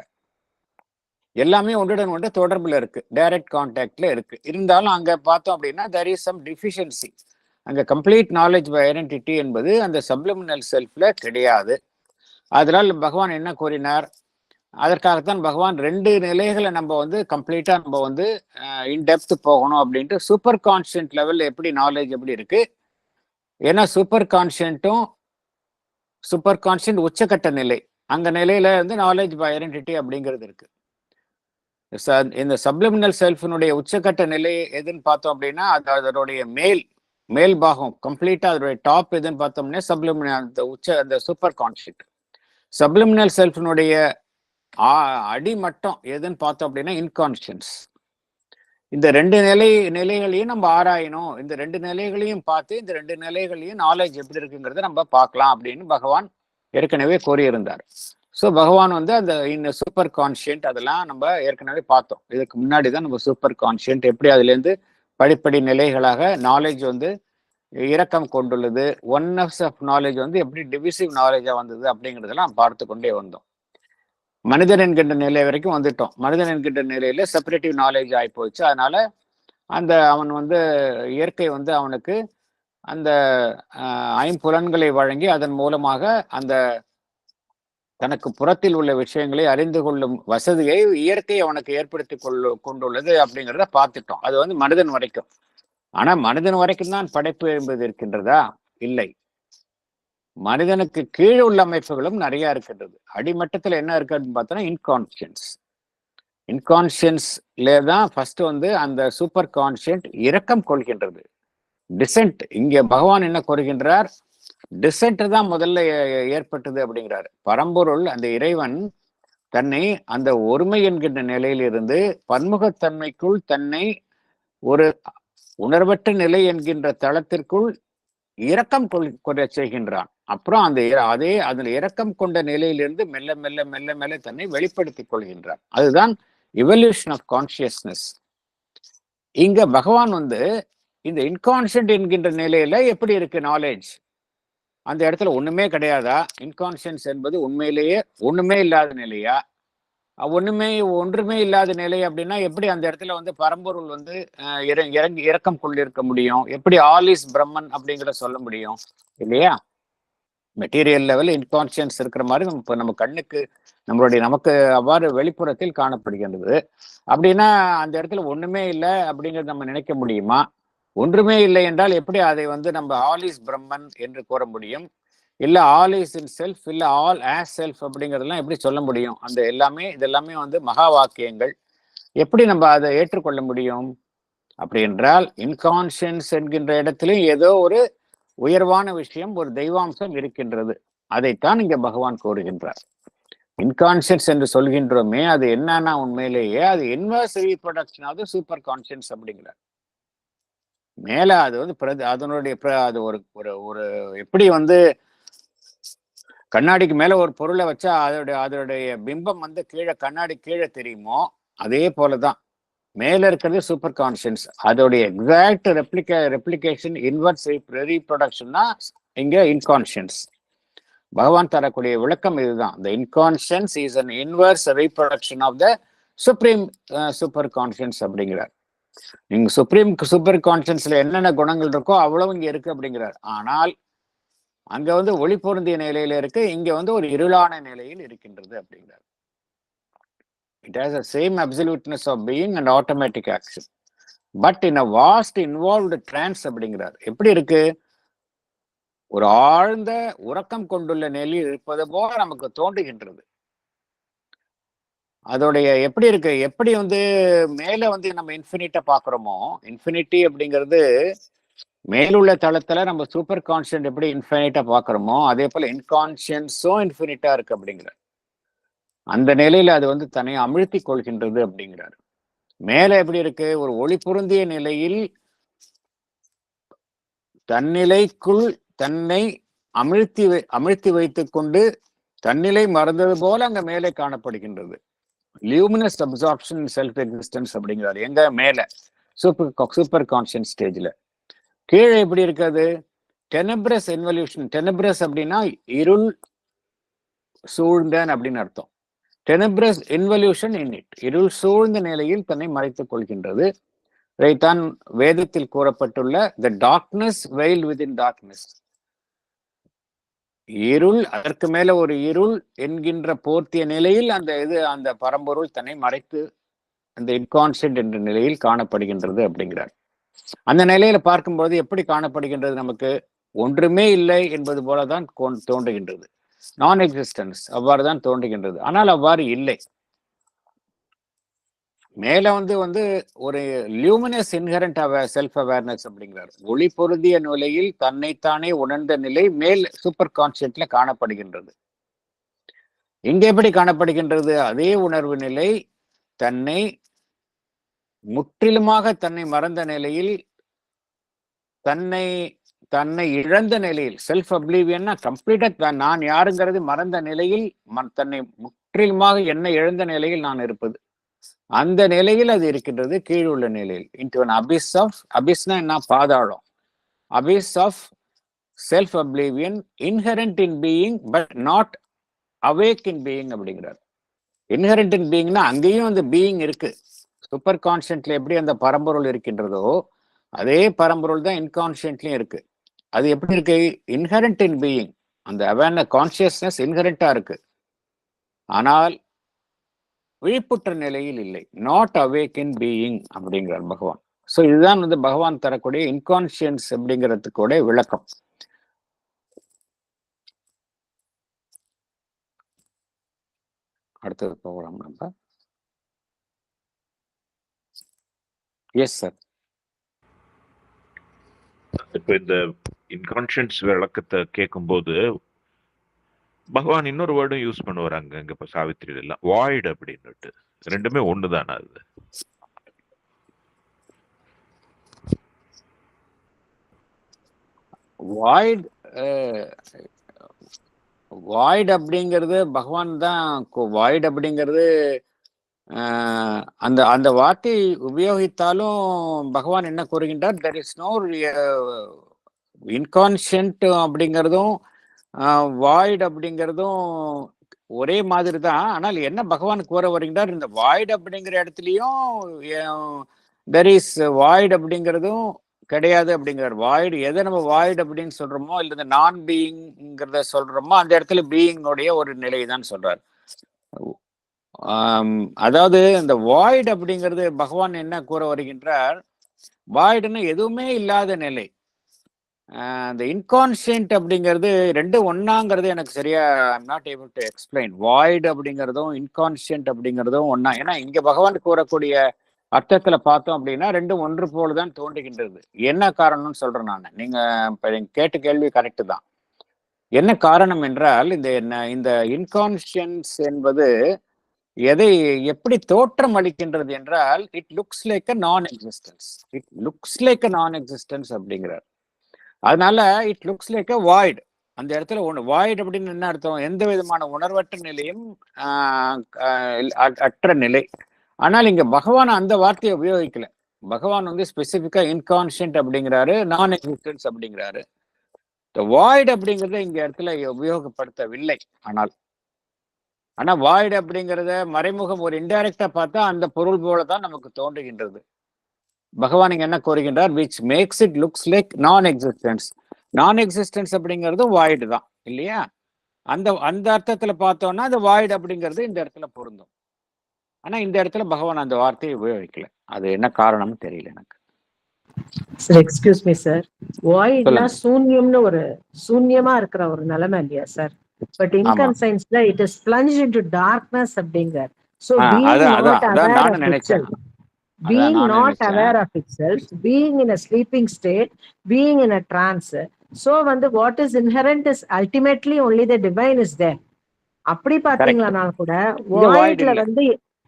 எல்லாமே ஒன்றுடன் ஒன்று தொடர்புல இருக்கு, டைரக்ட் கான்டாக்ட்ல இருக்கு. இருந்தாலும் அங்க பார்த்தோம் அப்படின்னா there is some deficiency. அங்க கம்ப்ளீட் நாலேஜ் பை ஐடென்டிட்டி என்பது அந்த சப்லிமினல் செல்ஃப்ல கிடையாது. அதனால் பகவான் என்ன கூறினார்? அதற்காகத்தான் பகவான் 2 நிலைகளை நம்ம வந்து கம்ப்ளீட்டா நம்ம வந்து இன்டெப்த் போகணும் அப்படின்ட்டு சூப்பர் கான்ஷியன்ட் லெவல் எப்படி நாலேஜ் எப்படி இருக்கு. ஏன்னா சூப்பர் கான்ஷியன்ட் உச்சக்கட்ட நிலை, அந்த நிலையில வந்து நாலேஜ் பை ஐடென்டிட்டி அப்படிங்கிறது இருக்கு. இந்த சப்லிமினல் செல்ஃபினுடைய உச்சக்கட்ட நிலை எதுன்னு பார்த்தோம் அப்படின்னா அது அதனுடைய மேல் பாகம் கம்ப்ளீட்டா அதோடைய டாப் எதுன்னு பார்த்தோம்னா சப்லிமினல் அந்த சூப்பர் கான்ஷியன்ட். சப்லிமினல் செல்ஃபினுடைய அடிமட்டம் எதுன்னு பார்த்தோம் அப்படின்னா இன்கான்ஷியன்ஸ். இந்த 2 நிலைகளையும் நம்ம ஆராயணும். இந்த 2 நிலைகளையும் பார்த்து இந்த 2 நிலைகளையும் நாலேஜ் எப்படி இருக்குங்கிறத நம்ம பார்க்கலாம் அப்படின்னு பகவான் ஏற்கனவே கூறியிருந்தார். ஸோ பகவான் வந்து அந்த இந்த சூப்பர் கான்ஷியன்ட் அதெல்லாம் நம்ம ஏற்கனவே பார்த்தோம். இதுக்கு முன்னாடி தான் நம்ம சூப்பர் கான்ஷியன்ட் எப்படி அதுலேருந்து படிப்படி நிலைகளாக நாலேஜ் வந்து இறக்கம் கொண்டுள்ளது, ஒன்னஸ் ஆஃப் நாலேஜ் வந்து எப்படி டிவிசிவ் நாலேஜா வந்தது அப்படிங்கிறதெல்லாம் பார்த்து கொண்டே வந்தோம். மனிதன் என்கின்ற நிலை வரைக்கும் வந்துட்டோம். மனிதன் என்கின்ற நிலையில செப்பரேட்டிவ் நாலேஜ் ஆகி போச்சு. அதனால அவன் வந்து இயற்கை வந்து அவனுக்கு அந்த 5 புலன்களை வழங்கி அதன் மூலமாக அந்த தனக்கு புறத்தில் உள்ள விஷயங்களை அறிந்து கொள்ளும் வசதியை இயற்கை அவனுக்கு ஏற்படுத்தி கொண்டுள்ளது அப்படிங்கிறத பார்த்துட்டோம். அது வந்து மனிதன் வரைக்கும். ஆனா மனிதன் வரைக்கும் தான் படைப்பு என்பது இருக்கின்றதா? இல்லை. மனிதனுக்கு கீழே உள்ள அமைப்புகளும் நிறைய இருக்கின்றது. அடிமட்டத்துல என்ன இருக்குன்னு பார்த்தோன்னா இன்கான்ஷியன்ஸ்ல தான் ஃபர்ஸ்ட் வந்து அந்த சூப்பர் கான்ஷியன்ட் இரக்கம் கொள்கின்றது. டிசென்ட், இங்க பகவான் என்ன கூறுகின்றார்? டிசென்ட் தான் முதல்ல ஏற்பட்டது அப்படிங்கிறார். பரம்பொருள் அந்த இறைவன் தன்னை அந்த ஒருமை என்கின்ற நிலையிலிருந்து பன்முகத்தன்மைக்குள் தன்னை ஒரு உணர்வற்ற நிலை என்கின்ற தளத்திற்குள் இரக்கம் கொள்ள செய்கின்றான். அப்புறம் அதில் இரக்கம் கொண்ட நிலையிலிருந்து மெல்ல மெல்ல மெல்ல மெல்ல தன்னை வெளிப்படுத்திக் கொள்கின்றான். அதுதான் இவல்யூஷன் ஆஃப் கான்சியஸ்னஸ். இங்க பகவான் வந்து இந்த இன்கான்ஷியன்ட் என்கின்ற நிலையில எப்படி இருக்கு நாலேஜ்? அந்த இடத்துல ஒண்ணுமே கிடையாதா? இன்கான்ஷியன்ஸ் என்பது உண்மையிலேயே ஒண்ணுமே இல்லாத நிலையா? ஒன்றுமே இல்லாத நிலை அப்படின்னா எப்படி அந்த இடத்துல வந்து பரம்பொருள் வந்து இரக்கம் கொண்டிருக்க முடியும்? எப்படி ஆல் இஸ் பிரம்மன் அப்படிங்கிற சொல்ல முடியும்? இல்லையா? மெட்டீரியல் லெவல் இன்கான்ஷியன்ஸ் இருக்கிற மாதிரி நம்ம கண்ணுக்கு நமக்கு அவ்வாறு வெளிப்புறத்தில் காணப்படுகின்றது. அப்படின்னா அந்த இடத்துல ஒண்ணுமே இல்லை அப்படிங்கிறது நம்ம நினைக்க முடியுமா? ஒன்றுமே இல்லை என்றால் எப்படி அதை வந்து நம்ம ஆல் இஸ் பிரம்மன் என்று கூற முடியும்? இல்ல ஆல் இஸ் இன் செல்ஃப், இல்ல ஆல் ஆஸ் செல்ஃப் அப்படிங்கிறதெல்லாம் எப்படி சொல்ல முடியும்? இதெல்லாமே வந்து மகா வாக்கியங்கள். எப்படி நம்ம அதை ஏற்றுக்கொள்ள முடியும்? அப்படி என்றால் இன்கான்ஷியன்ஸ் என்கின்ற இடத்திலும் ஏதோ ஒரு உயர்வான விஷயம், ஒரு தெய்வாம்சம் இருக்கின்றது. அதைத்தான் இங்க பகவான் கூறுகின்றார். இன்கான்ஷியன்ஸ் என்று சொல்கின்றோமே, அது என்னன்னா உண்மையிலேயே அது inverse reproduction of the super conscience அப்படிங்கிறார். மேல அது வந்து அதனுடைய அது ஒரு எப்படி வந்து கண்ணாடிக்கு மேல ஒரு பொருளை வச்சா அதோடைய பிம்பம் வந்து கண்ணாடி கீழே தெரியுமோ, அதே போலதான் மேல இருக்கிறது சூப்பர் கான்ஷியன்ஸ். அதோடைய எக்ஸாக்ட் ரெப்ளிகேஷன் இன்வர்ஸ் ரீப்ரொடக்ஷன்னா இங்க இன்கான்ஷியன்ஸ். பகவான் தரக்கூடிய விளக்கம் இதுதான். The inconscience is an inverse reproduction of the supreme super conscience அப்படிங்கிறார். நீங்க சூப்பர் கான்ஷியன்ஸ்ல என்னென்ன குணங்கள் இருக்கோ அவ்வளவு இங்க இருக்கு அப்படிங்கிறார். ஆனால் அங்க வந்து ஒளி பொருந்திய நிலையில இருக்கு, இங்க வந்து ஒரு இருளான நிலையில் இருக்கின்றது அப்படிங்கிறார். It has the same absoluteness of being and automatic action, but in a vast involved trance அப்படிங்கிறார். எப்படி இருக்கு? ஒரு ஆழ்ந்த உறக்கம் கொண்டுள்ள நிலையில் இருப்பது போல நமக்கு தோன்றுகின்றது. அதோடைய எப்படி இருக்கு? எப்படி வந்து மேல வந்து நம்ம இன்ஃபினிட்டா பாக்குறோமோ, இன்ஃபினிட்டி அப்படிங்கிறது மேலுள்ள தளத்துல நம்ம சூப்பர் கான்ஷியன்ட் எப்படி இன்ஃபினிட்டா பாக்குறோமோ அதே போல இன்கான்ஷியன்ஸும் இன்ஃபினிட்டா இருக்கு அப்படிங்கிறார். அந்த நிலையில அது வந்து தன்னை அமிழ்த்தி கொள்கின்றது அப்படிங்கிறார். மேல எப்படி இருக்கு? ஒரு ஒளி பொருந்திய நிலையில் தன்னிலைக்குள் தன்னை அமிழ்த்தி வைத்துக் கொண்டு தன்னிலை மறந்தது போல அங்க மேலே காணப்படுகின்றது. லியூமினஸ் அப்சார்ப்ஷன் செல்ஃப் எக்ஸிஸ்டன்ஸ் அப்படிங்கிறாரு. எங்க மேல சூப்பர் கான்ஷியன்ஸ் ஸ்டேஜ்ல. கீழே எப்படி இருக்காது? டெனப்ரஸ் இன்வல்யூஷன். டெனப்ரஸ் அப்படின்னா இருள் சூழ்ந்தன் அப்படின்னு அர்த்தம். டெனப்ரஸ் இன்வல்யூஷன் இன் இட், இருள் சூழ்ந்த நிலையில் தன்னை மறைத்துக் கொள்கின்றது. இதைத்தான் வேதத்தில் கூறப்பட்டுள்ள த டார்க்னஸ் வெயில் வித்இன் டார்க்னஸ், இருள் அதற்கு மேல ஒரு இருள் என்கின்ற போர்த்திய நிலையில் அந்த பரம்பொருள் தன்னை மறைத்து அந்த இன்கான்சியன்ட் என்ற நிலையில் காணப்படுகின்றது அப்படிங்கிறார். அந்த நிலையில பார்க்கும்போது எப்படி காணப்படுகின்றது? நமக்கு ஒன்றுமே இல்லை என்பது போலதான் தோன்றுகின்றது. நான் எக்ஸிஸ்டன்ஸ் அவ்வாறுதான் தோன்றுகின்றது. ஆனால் அவ்வாறு இல்லை. மேல வந்து ஒரு லியூமினஸ் இன்ஹரண்ட் செல்ஃப் அவேர்னஸ் அப்படிங்கிறார். ஒளி பொருந்திய நிலையில் தன்னைத்தானே உணர்ந்த நிலை மேல் சூப்பர் கான்சியன்ட்ல காணப்படுகின்றது. இங்க எப்படி காணப்படுகின்றது? அதே உணர்வு நிலை தன்னை முற்றிலுமாக தன்னை மறந்த நிலையில், தன்னை தன்னை இழந்த நிலையில், செல்ஃப் அப்ளீவியன்னா கம்ப்ளீட்டா நான் யாருங்கிறது மறந்த நிலையில், தன்னை முற்றிலுமாக என்னை இழந்த நிலையில் நான் இருப்பது, அந்த நிலையில் அது இருக்கின்றது. கீழுள்ள நிலையில் இன்டு an abyss of, abyssனா என்ன? பாதாளம். abyss of self oblivion inherent in being but not awake in being அப்படிங்கிறார். inherent in beingனா அங்கேயும் அந்த பீயிங் இருக்கு. சூப்பர் கான்சியன்ட்ல எப்படி அந்த பரம்பொருள் இருக்கின்றதோ அதே பரம்பொருள் தான் இன்கான்சியன்ட்லயும் இருக்கு. அது எப்படி இருக்கு? இன்ஹரண்ட் இன் பீயிங், அந்த அவேர்னஸ் கான்சியஸ்னஸ் இன்ஹரண்டா இருக்கு, ஆனால் விழிப்புற்ற நிலையில் இல்லை. நாட் அவேக் இன் பீயிங் அப்படிங்கிறார் பகவான். ஸோ இதுதான் வந்து பகவான் தரக்கூடிய இன்கான்சியன்ஸ் அப்படிங்கிறதுக்கூட விளக்கம். அடுத்தது போகலாம் நம்ம. Yes sir. இப்போ இந்த இன்கான்ஷியன்ஸ் விளக்கத்தை கேட்கும்போது பகவான் இன்னொரு வேர்டும் யூஸ் பண்ணுவார் அங்க இப்ப சாவித்திரியில எல்லாம், வாய்டு அப்படின்னுட்டு. ரெண்டுமே ஒண்ணுதானா? அது வாய்ட் வாய்ட் அப்படிங்கிறது பகவான் தான். வாய்ட் அப்படிங்கிறது அந்த அந்த வார்த்தை உபயோகித்தாலும் பகவான் என்ன கூறுகின்றார்? தெர் இஸ் நோ இன்கான்ஷியன்ட் அப்படிங்கிறதும் வாய்ட் அப்படிங்கிறதும் ஒரே மாதிரி தான். ஆனால் என்ன பகவான் கூற வருகின்றார்? இந்த வாய்ட் அப்படிங்கிற இடத்துலையும் தெர் இஸ் வாய்ட் அப்படிங்கிறதும் கிடையாது அப்படிங்கிறார். வாய்டு எதை நம்ம வாய்டு அப்படின்னு சொல்றோமோ, இல்லை இந்த நான் பீயிங்கிறத சொல்றோமோ, அந்த இடத்துல பீயிங்கோடைய ஒரு நிலை தான் சொல்றார். அதாவது இந்த வாய்டு அப்படிங்கிறது பகவான் என்ன கூற வருகின்றார்? வாய்டுன்னு எதுவுமே இல்லாத நிலை. இந்த இன்கான்சியன்ட் அப்படிங்கிறது ரெண்டும் ஒன்னாங்கிறது எனக்கு சரியா I'm not able to explain. Void அப்படிங்கிறதும் இன்கான்சியன்ட் அப்படிங்கிறதும் ஒன்னா. ஏன்னா இங்க பகவான் கூறக்கூடிய அர்த்தத்துல பார்த்தோம் அப்படின்னா ரெண்டும் ஒன்று போலதான் தோன்றுகின்றது. என்ன காரணம்னு சொல்றேன் நான். நீங்க கேட்ட கேள்வி கரெக்டு தான். என்ன காரணம் என்றால் இந்த இன்கான்சியன்ஸ் என்பது எதை எப்படி தோற்றம் அளிக்கின்றது என்றால், இட் லுக்ஸ் லைக் அ நான் எக்ஸிஸ்டன்ஸ். இட் லுக்ஸ் லைக் அ நான் எக்ஸிஸ்டன்ஸ் அப்படிங்கிறார். அதனால it looks like a void. அந்த இடத்துல வாய்டு அப்படின்னு என்ன அர்த்தம்? எந்த விதமான உணர்வற்ற நிலையும் அற்ற நிலை. ஆனால் இங்க பகவான் அந்த வார்த்தையை உபயோகிக்கல. பகவான் வந்து ஸ்பெசிபிக்கா இன்கான்சியன்ட் அப்படிங்கிறாரு, நான் எக்ஸிஸ்டன்ஸ் அப்படிங்கிறாரு. வாய்டு அப்படிங்கிறத இங்க இடத்துல உபயோகப்படுத்தவில்லை. ஆனா வாய்டு அப்படிங்கிறத மறைமுகம் ஒரு இன்டைரக்டா பார்த்தா அந்த பொருள் போலதான் நமக்கு தோன்றுகின்றது. பகவான் இங்க என்ன கூறுகின்றார்? Which makes it looks like நான் எக்ஸிஸ்டன்ஸ். நான் எக்ஸிஸ்டன்ஸ் அப்படிங்கிறது வாய்டு தான் இல்லையா? அந்த அர்த்தத்துல பார்த்தோம்னா அந்த வாய்டு அப்படிங்கிறது இந்த இடத்துல பொருந்தும். ஆனா இந்த இடத்துல பகவான் அந்த வார்த்தையை உபயோகிக்கல. அது என்ன காரணம்னு தெரியல எனக்கு. சார் எக்ஸ்கியூஸ் மீ சார், வாய்ட்னா சூன்யம்னு ஒரு சூன்யமா இருக்கிற ஒரு நிலைமை இல்லையா சார்? பட் இன்கான்சியன்ஸ்ல it is plunge into darkness அப்படிங்கிறார். So being not aware of itself, being not aware of itself, being in a sleeping state, being in a trance. So what is inherent is ultimately only the divine is there. அப்படி பாத்தீங்களா கூட வாய்ட்ல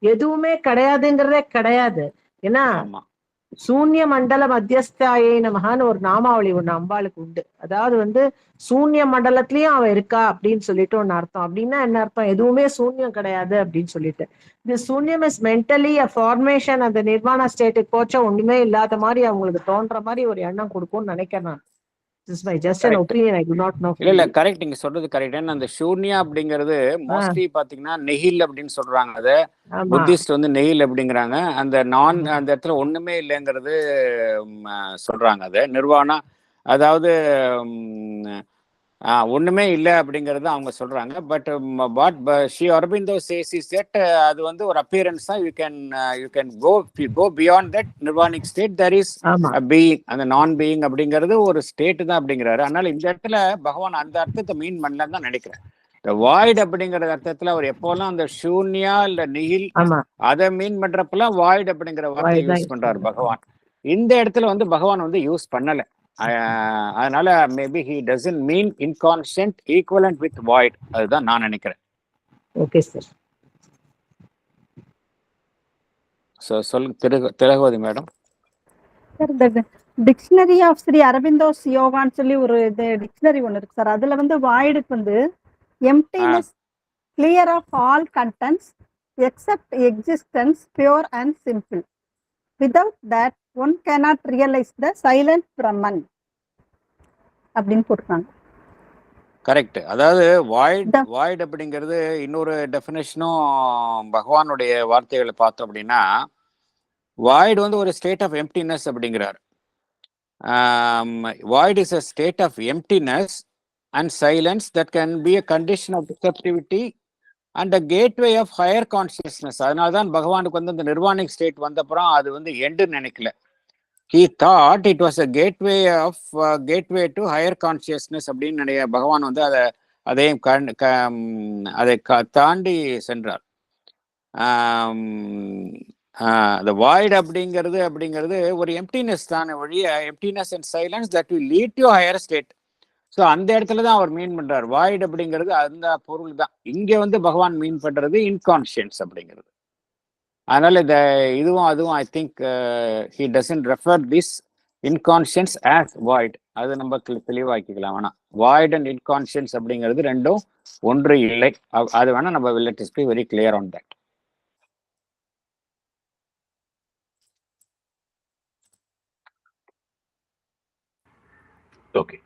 எதுவுமே கிடையாதுங்கிறதே கிடையாது. ஏன்னா சூன்ய மண்டல மத்தியஸ்தாயே நமகான்னு ஒரு நாமாவளி ஒண்ணு அம்பாளுக்கு உண்டு. அதாவது சூன்ய மண்டலத்திலயும் அவ இருக்கா அப்படின்னு சொல்லிட்டு ஒன்னு அர்த்தம். அப்படின்னா என்ன அர்த்தம்? எதுவுமே சூன்யம் கிடையாது அப்படின்னு சொல்லிட்டு. இந்த சூன்யம் இஸ் மென்டலி அ ஃபார்மேஷன். அந்த நிர்வாண ஸ்டேட்டுக்கு போச்சா ஒண்ணுமே இல்லாத மாதிரி அவங்களுக்கு தோன்ற மாதிரி ஒரு எண்ணம் கொடுக்கும்னு நினைக்கிறேன் நான். This is my just an Correct. opinion. I do not know. இல்ல கரெக்ட், நீங்க சொல்றது கரெக்ட். ஏன்னா அந்த சூன்யா அப்படிங்கிறது மோஸ்ட்லி பாத்தீங்கன்னா நெஹில் அப்படின்னு சொல்றாங்க. அது ஆமா புத்திஸ்ட் வந்து நெஹில் அப்படிங்கிறாங்க. அந்த அந்த இடத்துல ஒண்ணுமே இல்லைங்கிறது சொல்றாங்க. அது நிர்வாணா, அதாவது ஒண்ணுமே இல்லை அப்படிங்கறது அவங்க சொல்றாங்க. But what Sri Aurobindo says is that அது வந்து ஒரு அப்பியரன்ஸ் தான். You can go beyond that nirvanic state. There is ஆமா பீயிங், அந்த நான் பீயிங் அப்படிங்கிறது ஒரு ஸ்டேட் தான் அப்படிங்கிறாரு. அதனால இந்த இடத்துல பகவான் அந்த அர்த்தத்தை மீன் பண்ணலன்னு தான் நினைக்கிறேன். இந்த வாய்ட் அப்படிங்கிற அர்த்தத்துல அவர் எப்போல்லாம் அந்த சூன்யா இல்ல நிகில் ஆமா அதை மீன் பண்றப்பெல்லாம் வாய்ட் அப்படிங்கிற வார்த்தை Void தான் யூஸ் use பண்றாரு பண்றாரு. பகவான். இந்த இடத்துல வந்து பகவான் வந்து யூஸ் பண்ணல. அதனால maybe he doesn't mean inconscient equivalent with void. அதுதான் நான் நினைக்கிறேன். Okay sir. Thilagavathi madam. Sir, இந்த டிக்ஷனரி ஆஃப் ஸ்ரீ அரபிந்தோஸ் யோகான்னு சொல்லி ஒரு டிக்ஷனரி ஒன்று இருக்கு சார். அதுல வந்து வாய்டுக்கு வந்து emptiness, clear of all contents except existence, pure and simple. Without that one cannot realise the silent Brahman அப்படின்னு போட்டிருக்காங்க. கரெக்ட். அதாவது வாய்ட் அப்படிங்கிறது இன்னொரு டெஃபினேஷனும் பகவானுடைய வார்த்தைகளை பார்த்தோம் அப்படின்னா, வாய்டு வந்து ஒரு ஸ்டேட் ஆஃப் எம்டினஸ் அப்படிங்கிறார். Void is a state of emptiness and silence that can be a condition of receptivity and a gateway of higher consciousness. அதனால தான் பகவானுக்கு வந்து அந்த நிர்வாணிக் ஸ்டேட் வந்தப்புறம் அது வந்து எண்டுன்னு நினைக்கல. He thought it was a gateway to higher consciousness அப்படின்னு பகவான் வந்து அதையும் அதை தாண்டி சென்றார். the void அப்படிங்கிறது ஒரு எம்டினஸ் தானே ஒழிய, emptiness and silence that will lead to higher state. So அந்த இடத்துல தான் அவர் மீன் பண்றார். வாய்ட் அப்படிங்கிறது அந்த பொருள் தான். இங்க வந்து பகவான் மீன் பண்றது இன்கான்ஷியன்ஸ் அப்படிங்கிறது. அதனால இதுவும் அதுவும் I think he doesn't refer this inconscience as void. அது நம்ம தெளிவாக்கிக்கலாம். வேணா வாய்ட் அண்ட் இன்கான்ஷியன்ஸ் அப்படிங்கிறது ரெண்டும் ஒன்று இல்லை. அது வேணா நம்ம let us be very clear on that. Okay,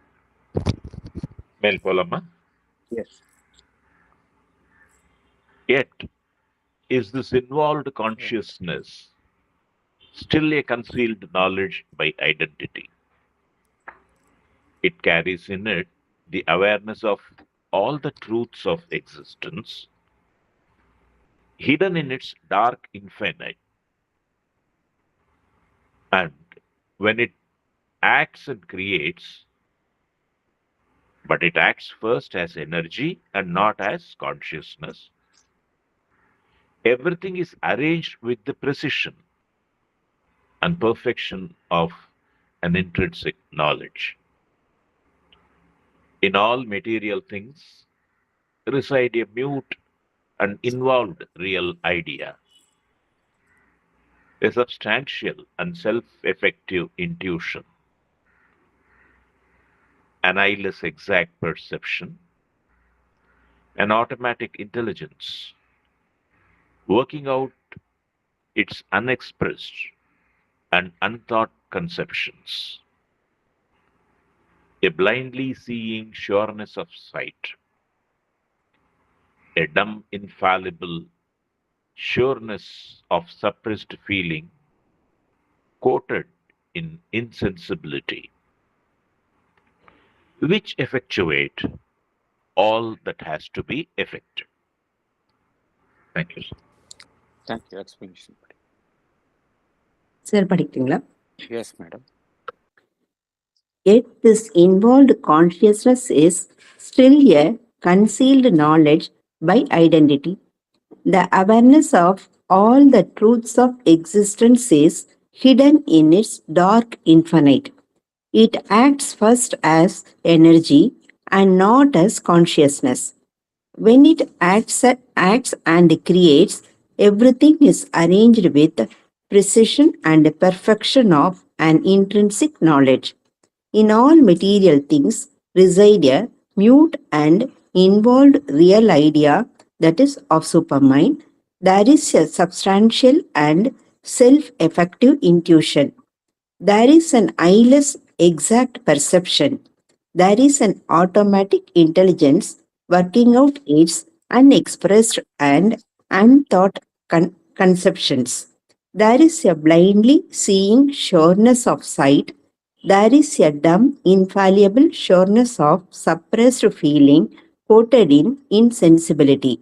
மேல் போலாமா? S. Yet, is this involved consciousness still a concealed knowledge by identity? It carries in it the awareness of all the truths of existence, hidden in its dark infinite. And when it acts and creates, but it acts first as energy and not as consciousness, everything is arranged with the precision and perfection of an intrinsic knowledge. In all material things reside a mute and involved real idea, a substantial and self-effective intuition, an eyeless exact perception, an automatic intelligence, working out its unexpressed and unthought conceptions, a blindly seeing sureness of sight, a dumb infallible sureness of suppressed feeling, coated in insensibility, which effectuate all that has to be effected. Thank you, sir. Thank you. Explanation. Sir படிக்கிறீங்களா? Yes, madam. Yet this involved consciousness is still a concealed knowledge by identity. The awareness of all the truths of existence is hidden in its dark infinite. It acts first as energy and not as consciousness. When it acts and creates, everything is arranged with precision and perfection of an intrinsic knowledge. In all material things reside a mute and involved real idea, that is of supermind. There is a substantial and self-effective intuition. There is an eyeless exact perception, there is an automatic intelligence working out its unexpressed and unthought conceptions. There is a blindly seeing sureness of sight. There is a dumb, infallible sureness of suppressed feeling coated in insensibility.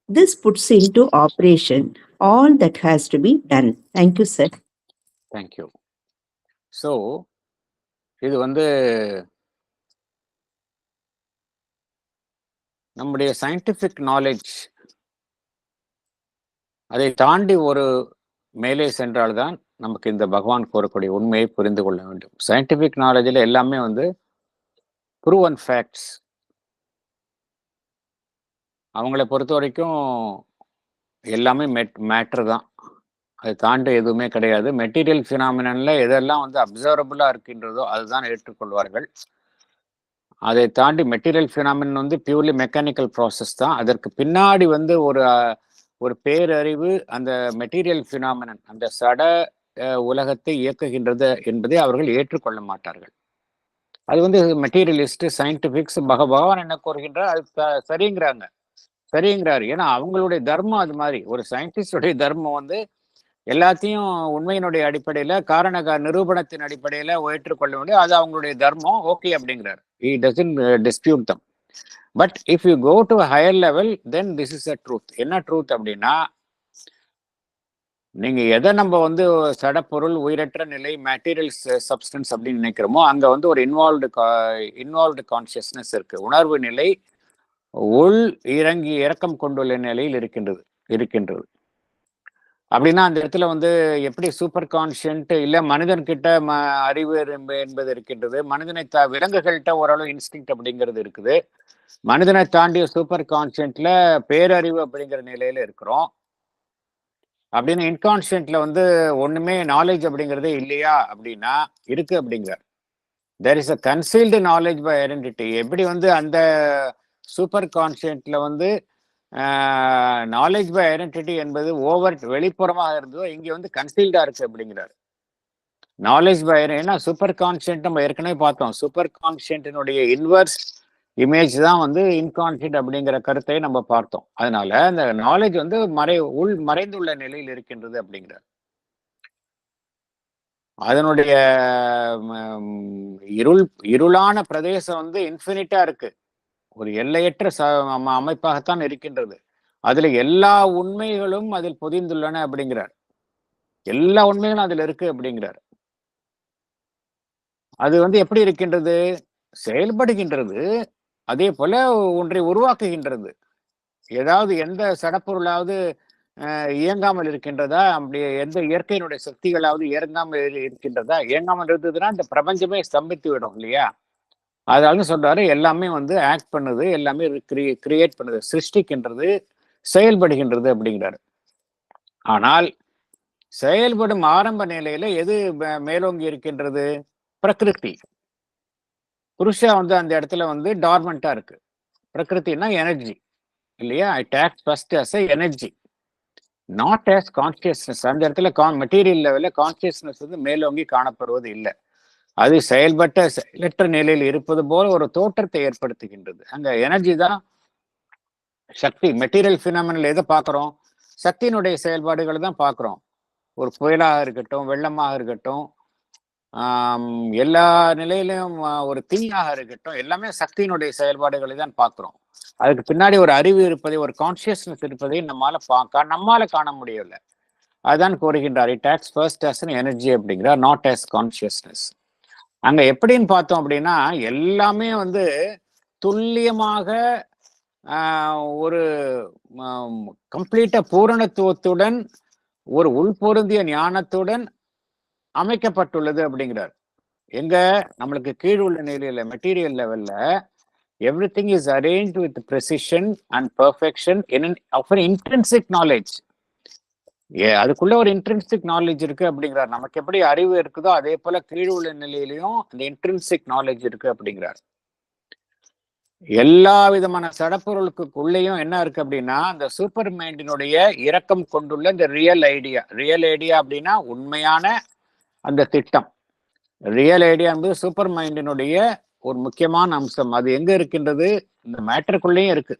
This puts into operation all that has to be done. Thank you, sir. Thank you. So, இது வந்து நம்முடைய scientific knowledge அதை தாண்டி ஒரு மேலே சென்றால்தான் நமக்கு இந்த பகவான் கூறக்கூடிய உண்மையை புரிந்து கொள்ள வேண்டும். சயின்டிஃபிக் நாலேஜில் எல்லாமே வந்து ப்ரூவன் ஃபேக்ட்ஸ். அவங்களை பொறுத்த வரைக்கும் எல்லாமே மேட்ரு தான். அதை தாண்டி எதுவுமே கிடையாது. மெட்டீரியல் ஃபினாமினன்ல எதெல்லாம் வந்து அப்சர்வபுளா இருக்கின்றதோ அதுதான் ஏற்றுக்கொள்வார்கள். அதை தாண்டி மெட்டீரியல் ஃபினாமினன் வந்து பியூர்லி மெக்கானிக்கல் ப்ராசஸ் தான். அதற்கு பின்னாடி வந்து ஒரு பேரறிவு அந்த மெட்டீரியல் ஃபினாமினன் அந்த சட உலகத்தை இயக்குகின்றது என்பதை அவர்கள் ஏற்றுக்கொள்ள மாட்டார்கள். அது வந்து மெட்டீரியலிஸ்ட் சயின்டிபிக்ஸ் பகவான் என்ன கூறுகின்றார் அது சரிங்கிறாரு. ஏன்னா அவங்களுடைய தர்மம் அது மாதிரி. ஒரு சயின்டிஸ்டுடைய தர்மம் வந்து எல்லாத்தையும் உண்மையினுடைய அடிப்படையில காரண நிரூபணத்தின் அடிப்படையில ஏற்றுக்கொள்ள முடியும். அது அவங்களுடைய தர்மம். ஓகே அப்படிங்கிறார். He doesn't dispute them. But if you go to a higher level, then this is a truth. என்ன ட்ரூத் அப்படின்னா, நீங்க எதை நம்ம வந்து சடப்பொருள் உயிரற்ற நிலை மெட்டீரியல் சப்ஸ்டன்ஸ் அப்படின்னு நினைக்கிறோமோ அங்க வந்து ஒரு இன்வால்வ்டு கான்சியஸ்னஸ் இருக்கு. உணர்வு நிலை உள் இறக்கம் கொண்டுள்ள நிலையில் இருக்கின்றது. அப்படின்னா அந்த இடத்துல வந்து எப்படி சூப்பர் கான்ஷியன்ட் இல்ல மனிதன் கிட்ட அறிவு என்பது இருக்கின்றது. மனிதனை விலங்குகள்கிட்ட ஓரளவு இன்ஸ்டிங்க்ட் அப்படிங்கிறது இருக்குது. மனிதனை தாண்டிய சூப்பர் கான்ஷியன்ட்ல பேரறிவு அப்படிங்கிற நிலையில இருக்கிறோம். அப்படின்னு இன்கான்ஷியன்ட்ல வந்து ஒண்ணுமே நாலேஜ் அப்படிங்கிறதே இல்லையா அப்படின்னா இருக்கு அப்படிங்கிறார். There is a concealed knowledge by identity. எப்படி வந்து அந்த சூப்பர் கான்ஷியன்ட்ல வந்து நாலேஜ் பை ஐடென்டிட்டி என்பது ஓவர் வெளிப்புறமாக இருந்ததோ இங்க வந்து கன்சீல்டா இருக்கு அப்படிங்கிறார். நாலேஜ் பை ஏன்னா சூப்பர் கான்ஷியன்ட் நம்ம ஏற்கனவே பார்த்தோம். சூப்பர் கான்ஷியன்டினுடைய இன்வர்ஸ் இமேஜ் தான் வந்து இன்கான்ஷியன்ட் அப்படிங்கிற கருத்தை நம்ம பார்த்தோம். அதனால அந்த நாலேஜ் வந்து மறைந்துள்ள நிலையில் இருக்கின்றது அப்படிங்கிறார். அதனுடைய இருளான பிரதேசம் வந்து இன்ஃபினிட்டா இருக்கு. ஒரு எல்லையற்ற அமைப்பாகத்தான் இருக்கின்றது. அதுல எல்லா உண்மைகளும் அதில் பொதிந்துள்ளன அப்படிங்கிறார். எல்லா உண்மைகளும் அதுல இருக்கு அப்படிங்கிறார். அது வந்து எப்படி இருக்கின்றது? செயல்படுகின்றது. அதே போல ஒன்றை உருவாக்குகின்றது. ஏதாவது எந்த சடப்பொருளாவது இயங்காமல் இருக்கின்றதா? அப்படி எந்த இயற்கையினுடைய சக்திகளாவது இயங்காமல் இருக்கின்றதா? இயங்காமல் இருந்ததுன்னா இந்த பிரபஞ்சமே ஸ்தம்பித்து விடும் இல்லையா? அதாவது சொல்றாரு எல்லாமே வந்து ஆக்ட் பண்ணுது, எல்லாமே கிரியேட் பண்ணுது, சிருஷ்டிக்கின்றது, செயல்படுகின்றது அப்படிங்கிறாரு. ஆனால் செயல்படும் ஆரம்ப நிலையில எது மேலோங்கி இருக்கின்றது? பிரகிருதி. புருஷா வந்து அந்த இடத்துல வந்து டார்மெண்டா இருக்கு. பிரகிருத்தினா எனர்ஜி இல்லையா? It act first as energy, not as consciousness. அந்த இடத்துல மெட்டீரியல் லெவல்ல கான்சியஸ்னஸ் வந்து மேலோங்கி காணப்படுவது இல்லை. அது செயலற்ற நிலையில் இருப்பது போல ஒரு தோற்றத்தை ஏற்படுத்துகின்றது. அங்க எனர்ஜி தான் சக்தி. மெட்டீரியல் பினாமினல் எதை பார்க்கிறோம்? சக்தியினுடைய செயல்பாடுகளை தான் பார்க்கிறோம். ஒரு புயலாக இருக்கட்டும், வெள்ளமாக இருக்கட்டும், எல்லா நிலையிலும் ஒரு தீயாக இருக்கட்டும், எல்லாமே சக்தியினுடைய செயல்பாடுகளை தான் பார்க்கிறோம். அதுக்கு பின்னாடி ஒரு அறிவு இருப்பதை, ஒரு கான்சியஸ்னஸ் இருப்பதை நம்மால காண முடியல. அதுதான் கூறுகின்றார். It acts first as an energy அப்படிங்கிறார், நாட் ஆஸ் கான்சியஸ்னஸ். அங்க எப்படின்னு பார்த்தோம் அப்படின்னா எல்லாமே வந்து துல்லியமாக ஒரு கம்ப்ளீட்டா பூரணத்துவத்துடன் ஒரு உள்பொருந்திய ஞானத்துடன் அமைக்கப்பட்டுள்ளது அப்படிங்கிறார். எங்க நம்மளுக்கு கீழ் உள்ள நிலையில மெட்டீரியல் லெவல்ல everything is arranged with precision and perfection in an intrinsic knowledge. அதுக்குள்ள ஒரு இன்ட்ரின்சிக் நாலேஜ் இருக்கு அப்படிங்கிறார். நமக்கு எப்படி அறிவு இருக்குதோ அதே போல கீழ் உள்ள நிலையிலையும் அந்த இன்ட்ரின்சிக் நாலேஜ் இருக்கு அப்படிங்கிறார். எல்லா விதமான சடப்பொருளுக்கு உள்ளேயும் என்ன இருக்கு அப்படின்னா அந்த சூப்பர் மைண்டினுடைய இரக்கம் கொண்டுள்ள இந்த ரியல் ஐடியா அப்படின்னா உண்மையான அந்த திட்டம். ரியல் ஐடியா என்பது சூப்பர் மைண்டினுடைய ஒரு முக்கியமான அம்சம். அது எங்க இருக்கின்றது? இந்த மேட்டருக்குள்ளேயும் இருக்கு.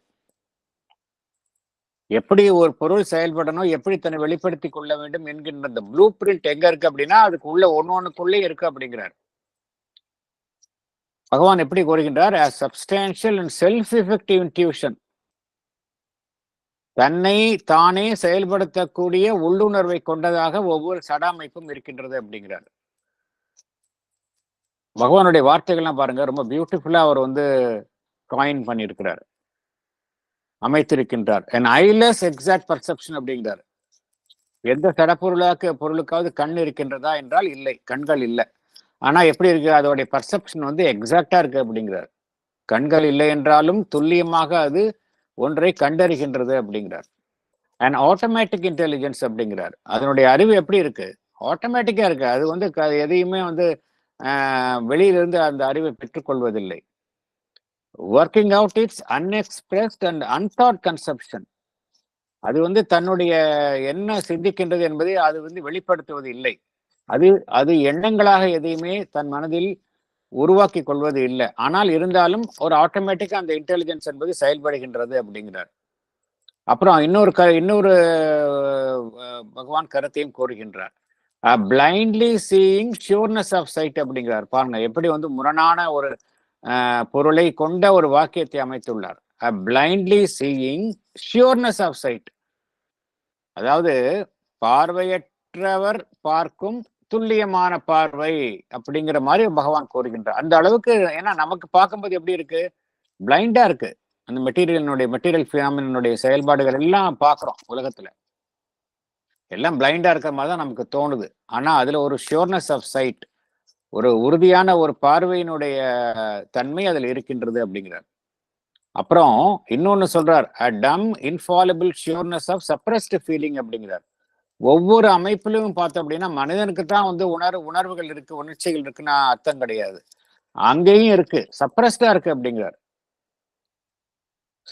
எப்படி ஒரு பொருள் செயல்படணும், எப்படி தன்னை வெளிப்படுத்திக் கொள்ள வேண்டும் என்கின்ற இந்த ப்ளூ பிரிண்ட் எங்க இருக்கு அப்படின்னா அதுக்கு உள்ள ஒன்னொன்னுக்குள்ளே இருக்கு அப்படிங்கிறார். பகவான் எப்படி கூறுகின்றார்? as substantial and self-effective intuition, தன்னை தானே செயல்படுத்தக்கூடிய உள்ளுணர்வை கொண்டதாக ஒவ்வொரு சட அமைப்பும் இருக்கின்றது அப்படிங்கிறார். பகவானுடைய வார்த்தைகள்லாம் பாருங்க, ரொம்ப பியூட்டிஃபுல்லா அவர் வந்து காயின் பண்ணியிருக்கிறார், அமைத்திருக்கின்றார். an eyeless exact perception அப்படிங்கிறார். எந்த பொருளுக்காவது கண் இருக்கின்றதா என்றால் இல்லை, கண்கள் இல்லை. ஆனா எப்படி இருக்கு? அதோடைய பர்செப்ஷன் வந்து எக்ஸாக்டா இருக்கு அப்படிங்கிறார். கண்கள் இல்லை என்றாலும் துல்லியமாக அது ஒன்றை கண்டறிகின்றது அப்படிங்கிறார். அண்ட் ஆட்டோமேட்டிக் இன்டெலிஜென்ஸ் அப்படிங்கிறார். அதனுடைய அறிவு எப்படி இருக்கு? ஆட்டோமேட்டிக்கா இருக்கு. அது வந்து எதையுமே வந்து வெளியிலிருந்து அந்த அறிவை பெற்றுக்கொள்வதில்லை. Working out its unexpressed and unthought conception, அது வந்து தன்னுடைய என்ன சிந்திக்கின்றது என்பதை அது வந்து வெளிப்படுத்துவது இல்லை. அது எண்ணங்களாக எதையுமே தன் மனதில் உருவாக்கி கொள்வது இல்லை. ஆனால் இருந்தாலும் ஒரு ஆட்டோமேட்டிக்கா அந்த இன்டெலிஜென்ஸ் என்பது செயல்படுகின்றது அப்படிங்கிறார். அப்புறம் இன்னொரு பகவான் கருத்தையும் கூறுகின்றார். பிளைண்ட்லி சீயிங் ஷியூர்னஸ் ஆஃப் சைட் அப்படிங்கிறார். பாருங்க எப்படி வந்து முரணான ஒரு பொருளை கொண்ட ஒரு வாக்கியத்தை அமைத்துள்ளார். பிளைண்ட்லி சீயிங் ஷியூர்னஸ் ஆஃப் சைட், அதாவது பார்வையற்றவர் பார்க்கும் துல்லியமான பார்வை அப்படிங்கிற மாதிரி பகவான் கூறுகின்றார். அந்த அளவுக்கு, ஏன்னா நமக்கு பார்க்கும்போது எப்படி இருக்கு? பிளைண்டா இருக்கு. அந்த மெட்டீரியல் பினாமினுடைய செயல்பாடுகள் எல்லாம் பார்க்குறோம் உலகத்துல, எல்லாம் பிளைண்டா இருக்கிற மாதிரி தான் நமக்கு தோணுது. ஆனா அதுல ஒரு ஷியூர்னஸ் ஆஃப் சைட், ஒரு உறுதியான ஒரு பார்வையினுடைய தன்மை அதுல இருக்கின்றது அப்படிங்கிறார். அப்புறம் இன்னொன்னு சொல்றார், a dumb infallible sureness of suppressed feeling அப்படிங்கிறார். ஒவ்வொரு அமைப்பிலும் பார்த்தோம் அப்படின்னா மனிதனுக்கு தான் வந்து உணர்வுகள் இருக்கு, உணர்ச்சிகள் இருக்குன்னா அர்த்தம் கிடையாது. அங்கேயும் இருக்கு, சப்ரஸ்டா இருக்கு அப்படிங்கிறார்.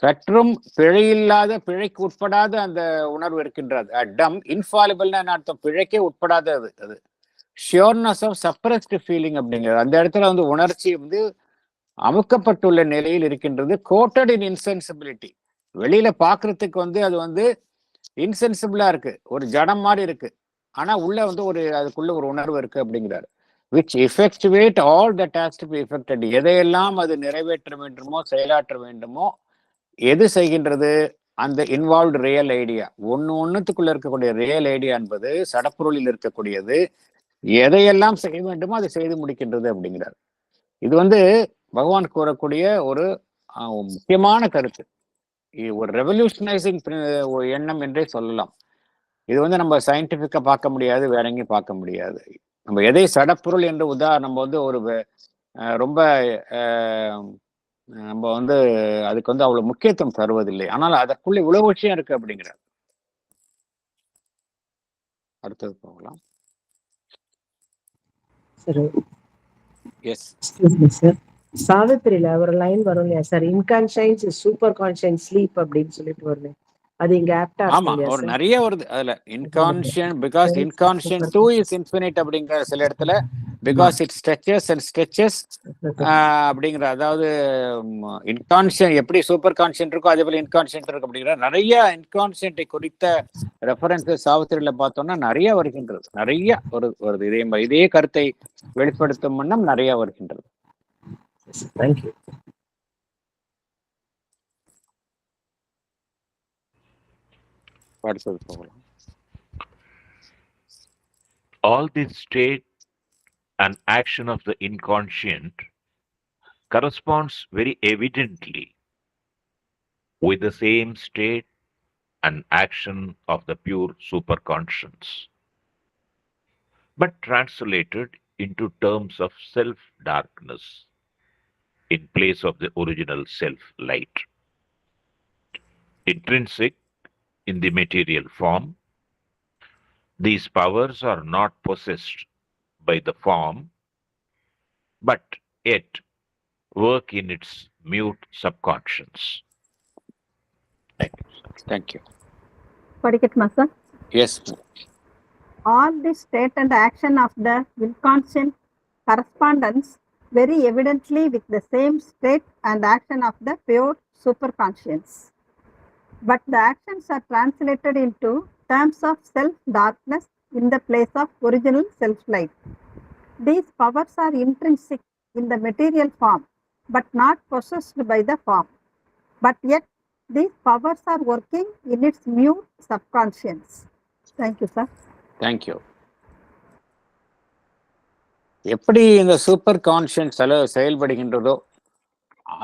சற்றும் பிழையில்லாத, பிழைக்கு உட்படாத அந்த உணர்வு இருக்கின்றது. டம் இன்ஃபாலிபிள்னா என்ன அர்த்தம்? பிழைக்கே உட்படாத அது ஷியோர்னஸ் ஆஃப் சப்ரஸ்ட் ஃபீலிங் அப்படிங்கிறது. அந்த இடத்துல வந்து உணர்ச்சி வந்து அமுக்கப்பட்டுள்ள நிலையில் இருக்கின்றது. கோட்டட் இன் இன்சென்சிபிலிட்டி, வெளியில பாக்குறதுக்கு வந்து அது வந்து இன்சென்சிபிளா இருக்கு, ஒரு ஜடம் மாதிரி இருக்கு. ஆனா உள்ள வந்து அதுக்குள்ள ஒரு உணர்வு இருக்கு அப்படிங்கிறார். which effectuate all that has to be effected, எதையெல்லாம் அது நிறைவேற்ற வேண்டுமோ, செயலாற்ற வேண்டுமோ, எது செய்கின்றது? அந்த இன்வால்வ்டு ரியல் ஐடியா, ஒன்னுத்துக்குள்ள இருக்கக்கூடிய ரியல் ஐடியா என்பது சடப்பொருளில் இருக்கக்கூடியது. எதையெல்லாம் செய்ய வேண்டுமோ அதை செய்து முடிக்கின்றது அப்படிங்கிறார். இது வந்து பகவான் கூறக்கூடிய ஒரு முக்கியமான கருத்து, ஒரு ரெவல்யூஷனைசிங் எண்ணம் என்றே சொல்லலாம். இது வந்து நம்ம சயின்டிபிக்கா பார்க்க முடியாது, வேற எங்கேயும் பார்க்க முடியாது. நம்ம எதை சடப்பொருள் என்று நம்ம வந்து ஒரு ரொம்ப நம்ம வந்து அதுக்கு வந்து அவ்வளவு முக்கியத்துவம் தருவதில்லை. ஆனால் அதற்குள்ள இவ்வளவு விஷயம் இருக்கு அப்படிங்கிறார். அடுத்தது போகலாம். எஸ் சார், சாவித்திரியில ஒரு லைன் வரும் இல்லையா sir, inconscience is super conscience sleep அப்படின்னு சொல்லிட்டு வருது. அது இங்க ஆப்டா ஆமா, ஒரு நிறைய வருது அதுல. இன்கான்ஷியன்ட் பிகாஸ் இன்கான்ஷியன்ட் டூ இஸ் இன்ஃபினிட் அப்படிங்கிற சில இடத்துல, because it stretches and stretches அப்படிங்கிற, அதாவது இன்கான்ஷியன்ட் எப்படி சூப்பர் கான்ஷியன்ட் இருக்கோ அதே போல இன்கான்ஷியன்ட் இருக்கு அப்படிங்கிற நிறைய இன்கான்ஷியன்ட்டை குறித்த ரெஃபரன்சஸ் சாவித்திரியில பார்த்தோம்னா நிறைய வருகின்றது, நிறைய வருது. இதே கருத்தை வெளிப்படுத்தும் வண்ணம் நிறைய வருகின்றது. Thank you. All this state and action of the inconscient corresponds very evidently with the same state and action of the pure superconscious, but translated into terms of self-darkness in place of the original self-light. Intrinsic in the material form, these powers are not possessed by the form, but yet work in its mute subconscious. Thank you. படிக்கட்டுமா sir? Yes. All the state and action of the inconscient correspondence very evidently with the same state and action of the pure superconscience. But the actions are translated into terms of self-darkness in the place of original self-light. These powers are intrinsic in the material form, but not possessed by the form. But yet, these powers are working in its mute subconscious. Thank you, sir. Thank you. எப்படி இந்த super conscience செயல்படுகின்றதோ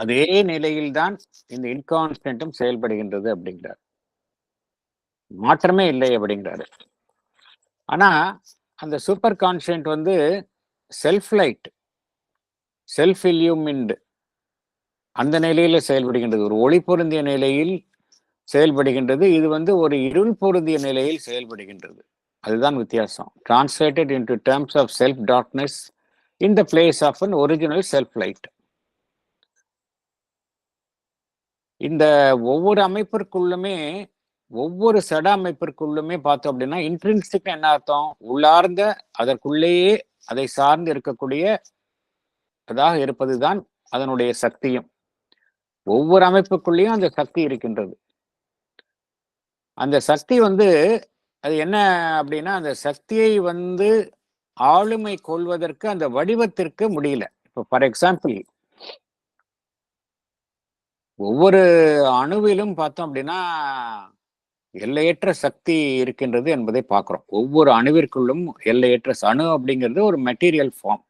அதே நிலையில்தான் இந்த இன்கான்ஸ்டன்ட்டும் செயல்படுகின்றது அப்படிங்கிறார். மாற்றமே இல்லை அப்படிங்கிறாரு. ஆனா அந்த சூப்பர் கான்ஷியன்ட் வந்து செல்ஃப் லைட், செல்ஃப் இல்யூமின்டு அந்த நிலையில செயல்படுகின்றது. ஒரு ஒளி பொருந்திய நிலையில் செயல்படுகின்றது. இது வந்து ஒரு இருள் பொருந்திய நிலையில் செயல்படுகின்றது. அதுதான் வித்தியாசம். Translated into terms of self darkness in the place of an original self light. இந்த ஒவ்வொரு அமைப்பிற்குள்ளுமே, ஒவ்வொரு சட அமைப்பிற்குள்ளுமே பார்த்தோம் அப்படின்னா இன்ட்ரின்சிக் என்ன அர்த்தம்? உள்ளார்ந்த, அதற்குள்ளேயே அதை சார்ந்து இருக்கக்கூடிய அதாக இருப்பதுதான் அதனுடைய சக்தியும். ஒவ்வொரு அமைப்புக்குள்ளேயும் அந்த சக்தி இருக்கின்றது. அந்த சக்தி வந்து அது என்ன அப்படின்னா, அந்த சக்தியை வந்து ஆளுமை கொள்வதற்கு அந்த வடிவத்திற்கு முடியல. இப்போ ஃபார் எக்ஸாம்பிள், ஒவ்வொரு அணுவிலும் பார்த்தோம் அப்படின்னா எல்லையற்ற சக்தி இருக்கின்றது என்பதை பார்க்கிறோம். ஒவ்வொரு அணுவிற்குள்ளும் எல்லையற்ற அணு அப்படிங்கிறது ஒரு மெட்டீரியல் ஃபார்ம்.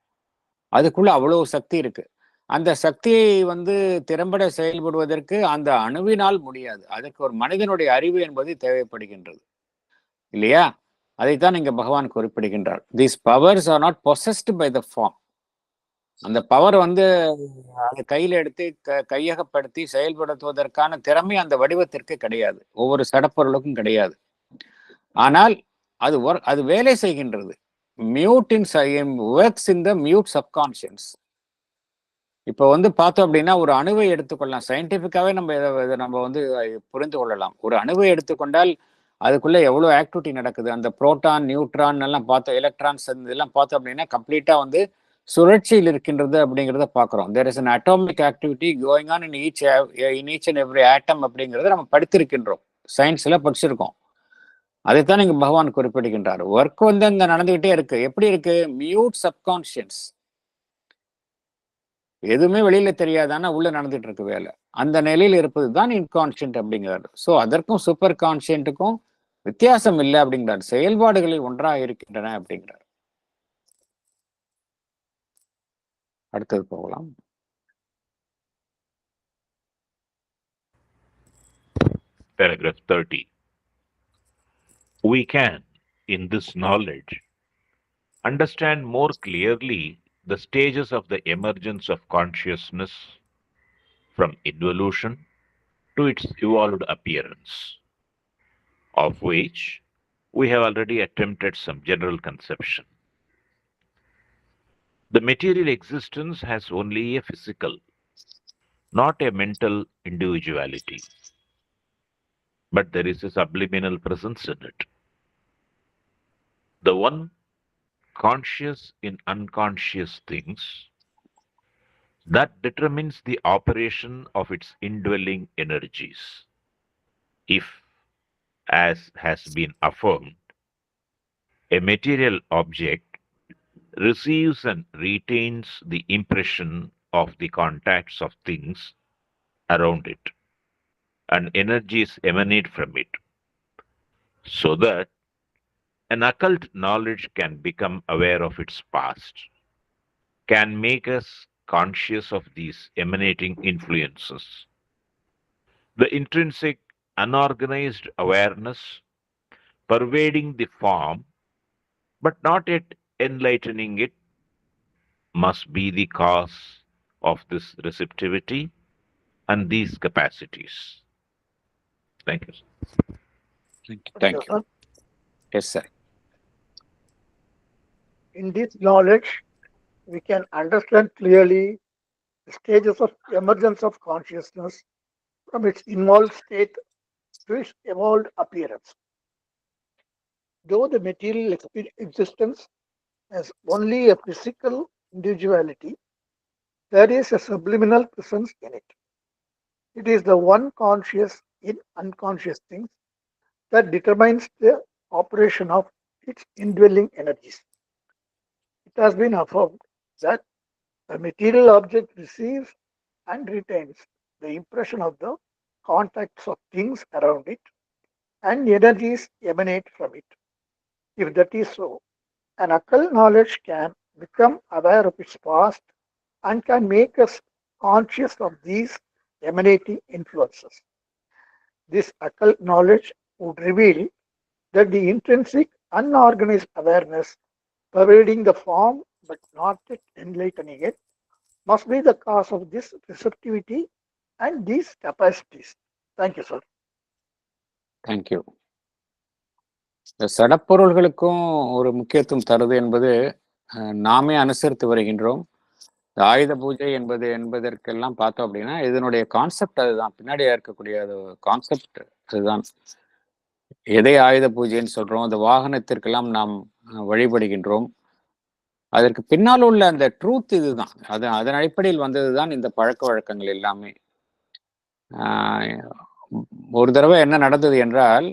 அதுக்குள்ள அவ்வளவு சக்தி இருக்கு. அந்த சக்தியை வந்து திறம்பட செயல்படுவதற்கு அந்த அணுவினால் முடியாது. அதற்கு ஒரு மனிதனுடைய அறிவு என்பது தேவைப்படுகின்றது இல்லையா? அதைத்தான் இங்க பகவான் குறிப்பிடுகின்றார். These powers are not possessed by the form. அந்த பவர் வந்து அதை கையில எடுத்து கையகப்படுத்தி செயல்படுத்துவதற்கான திறமை அந்த வடிவத்திற்கு கிடையாது. ஒவ்வொரு சடப்பொருளுக்கும் கிடையாது. ஆனால் அது வேலை செய்கின்றது. Mute in works in the mute subconscious. இப்போ வந்து பார்த்தோம் அப்படின்னா ஒரு அணுவை எடுத்துக்கொள்ளலாம். சயின்டிஃபிக்காவே நம்ம வந்து புரிந்து கொள்ளலாம். ஒரு அணுவை எடுத்துக்கொண்டால் அதுக்குள்ள எவ்வளவு ஆக்டிவிட்டி நடக்குது. அந்த புரோட்டான், நியூட்ரான் எல்லாம் பார்த்தோம், எலக்ட்ரான்ஸ் இதெல்லாம் பார்த்தோம் அப்படின்னா கம்ப்ளீட்டா வந்து சுழற்சியில் இருக்கின்றது அப்படிங்கிறத பார்க்குறோம். There is an atomic activity going on in each and every atom அப்படிங்கிறத நம்ம படித்திருக்கின்றோம், சயின்ஸ்ல படிச்சிருக்கோம். அதைத்தான் இங்க பகவான் குறிப்பிடுகின்றார். ஒர்க் வந்து அங்க நடந்துகிட்டே இருக்கு. எப்படி இருக்கு? Mute subconscious. எதுவுமே வெளியில தெரியாதானா உள்ள நடந்துட்டு இருக்கு வேலை. அந்த நிலையில் இருப்பது தான் இன்கான்ஷியன்ட் அப்படிங்கிறாரு. ஸோ அதற்கும் சூப்பர் கான்ஷியன்ட்டுக்கும் வித்தியாசம் இல்லை அப்படிங்கிறார். செயல்பாடுகளில் ஒன்றாக இருக்கின்றன அப்படிங்கிறார். அடுத்தது போகலாம். Paragraph 30. We can, in this knowledge, understand more clearly the stages of the emergence of consciousness from involution to its evolved appearance, of which we have already attempted some general conception. The material existence has only a physical, not a mental individuality, but there is a subliminal presence in it. The one conscious in unconscious things that determines the operation of its indwelling energies. If, as has been affirmed, a material object receives and retains the impression of the contacts of things around it, and energies emanate from it, so that an occult knowledge can become aware of its past, can make us conscious of these emanating influences. The intrinsic, unorganized awareness pervading the form, but not yet enlightening it, must be the cause of this receptivity and these capacities. Thank you. Thank you. Yes, sir. In this knowledge, we can understand clearly the stages of emergence of consciousness from its involved state to its evolved appearance. Though the material existence has only a physical individuality, there is a subliminal presence in it. It is the one conscious in unconscious things that determines the operation of its indwelling energies. It has been affirmed that the material object receives and retains the impression of the contacts of things around it, and energies emanate from it. If that is so, an occult knowledge can become aware of its past and can make us conscious of these emanating influences. This occult knowledge would reveal that the intrinsic unorganized awareness pervading the form but not yet enlightening it must be the cause of this receptivity and these capacities. Thank you, sir. Thank you. இந்த சடப்பொருள்களுக்கும் ஒரு முக்கியத்துவம் தருது என்பது நாமே அனுசரித்து வருகின்றோம். இந்த ஆயுத பூஜை என்பதற்கெல்லாம் பார்த்தோம் அப்படின்னா இதனுடைய கான்செப்ட் அதுதான், பின்னாடியா இருக்கக்கூடிய கான்செப்ட் அதுதான். எதை ஆயுத பூஜைன்னு சொல்றோம், அந்த வாகனத்திற்கெல்லாம் நாம் வழிபடுகின்றோம். அதற்கு பின்னால் உள்ள அந்த ட்ரூத் இதுதான். அதன் அடிப்படையில் வந்ததுதான் இந்த பழக்க வழக்கங்கள் எல்லாமே. ஒரு தடவை என்ன நடந்தது என்றால்,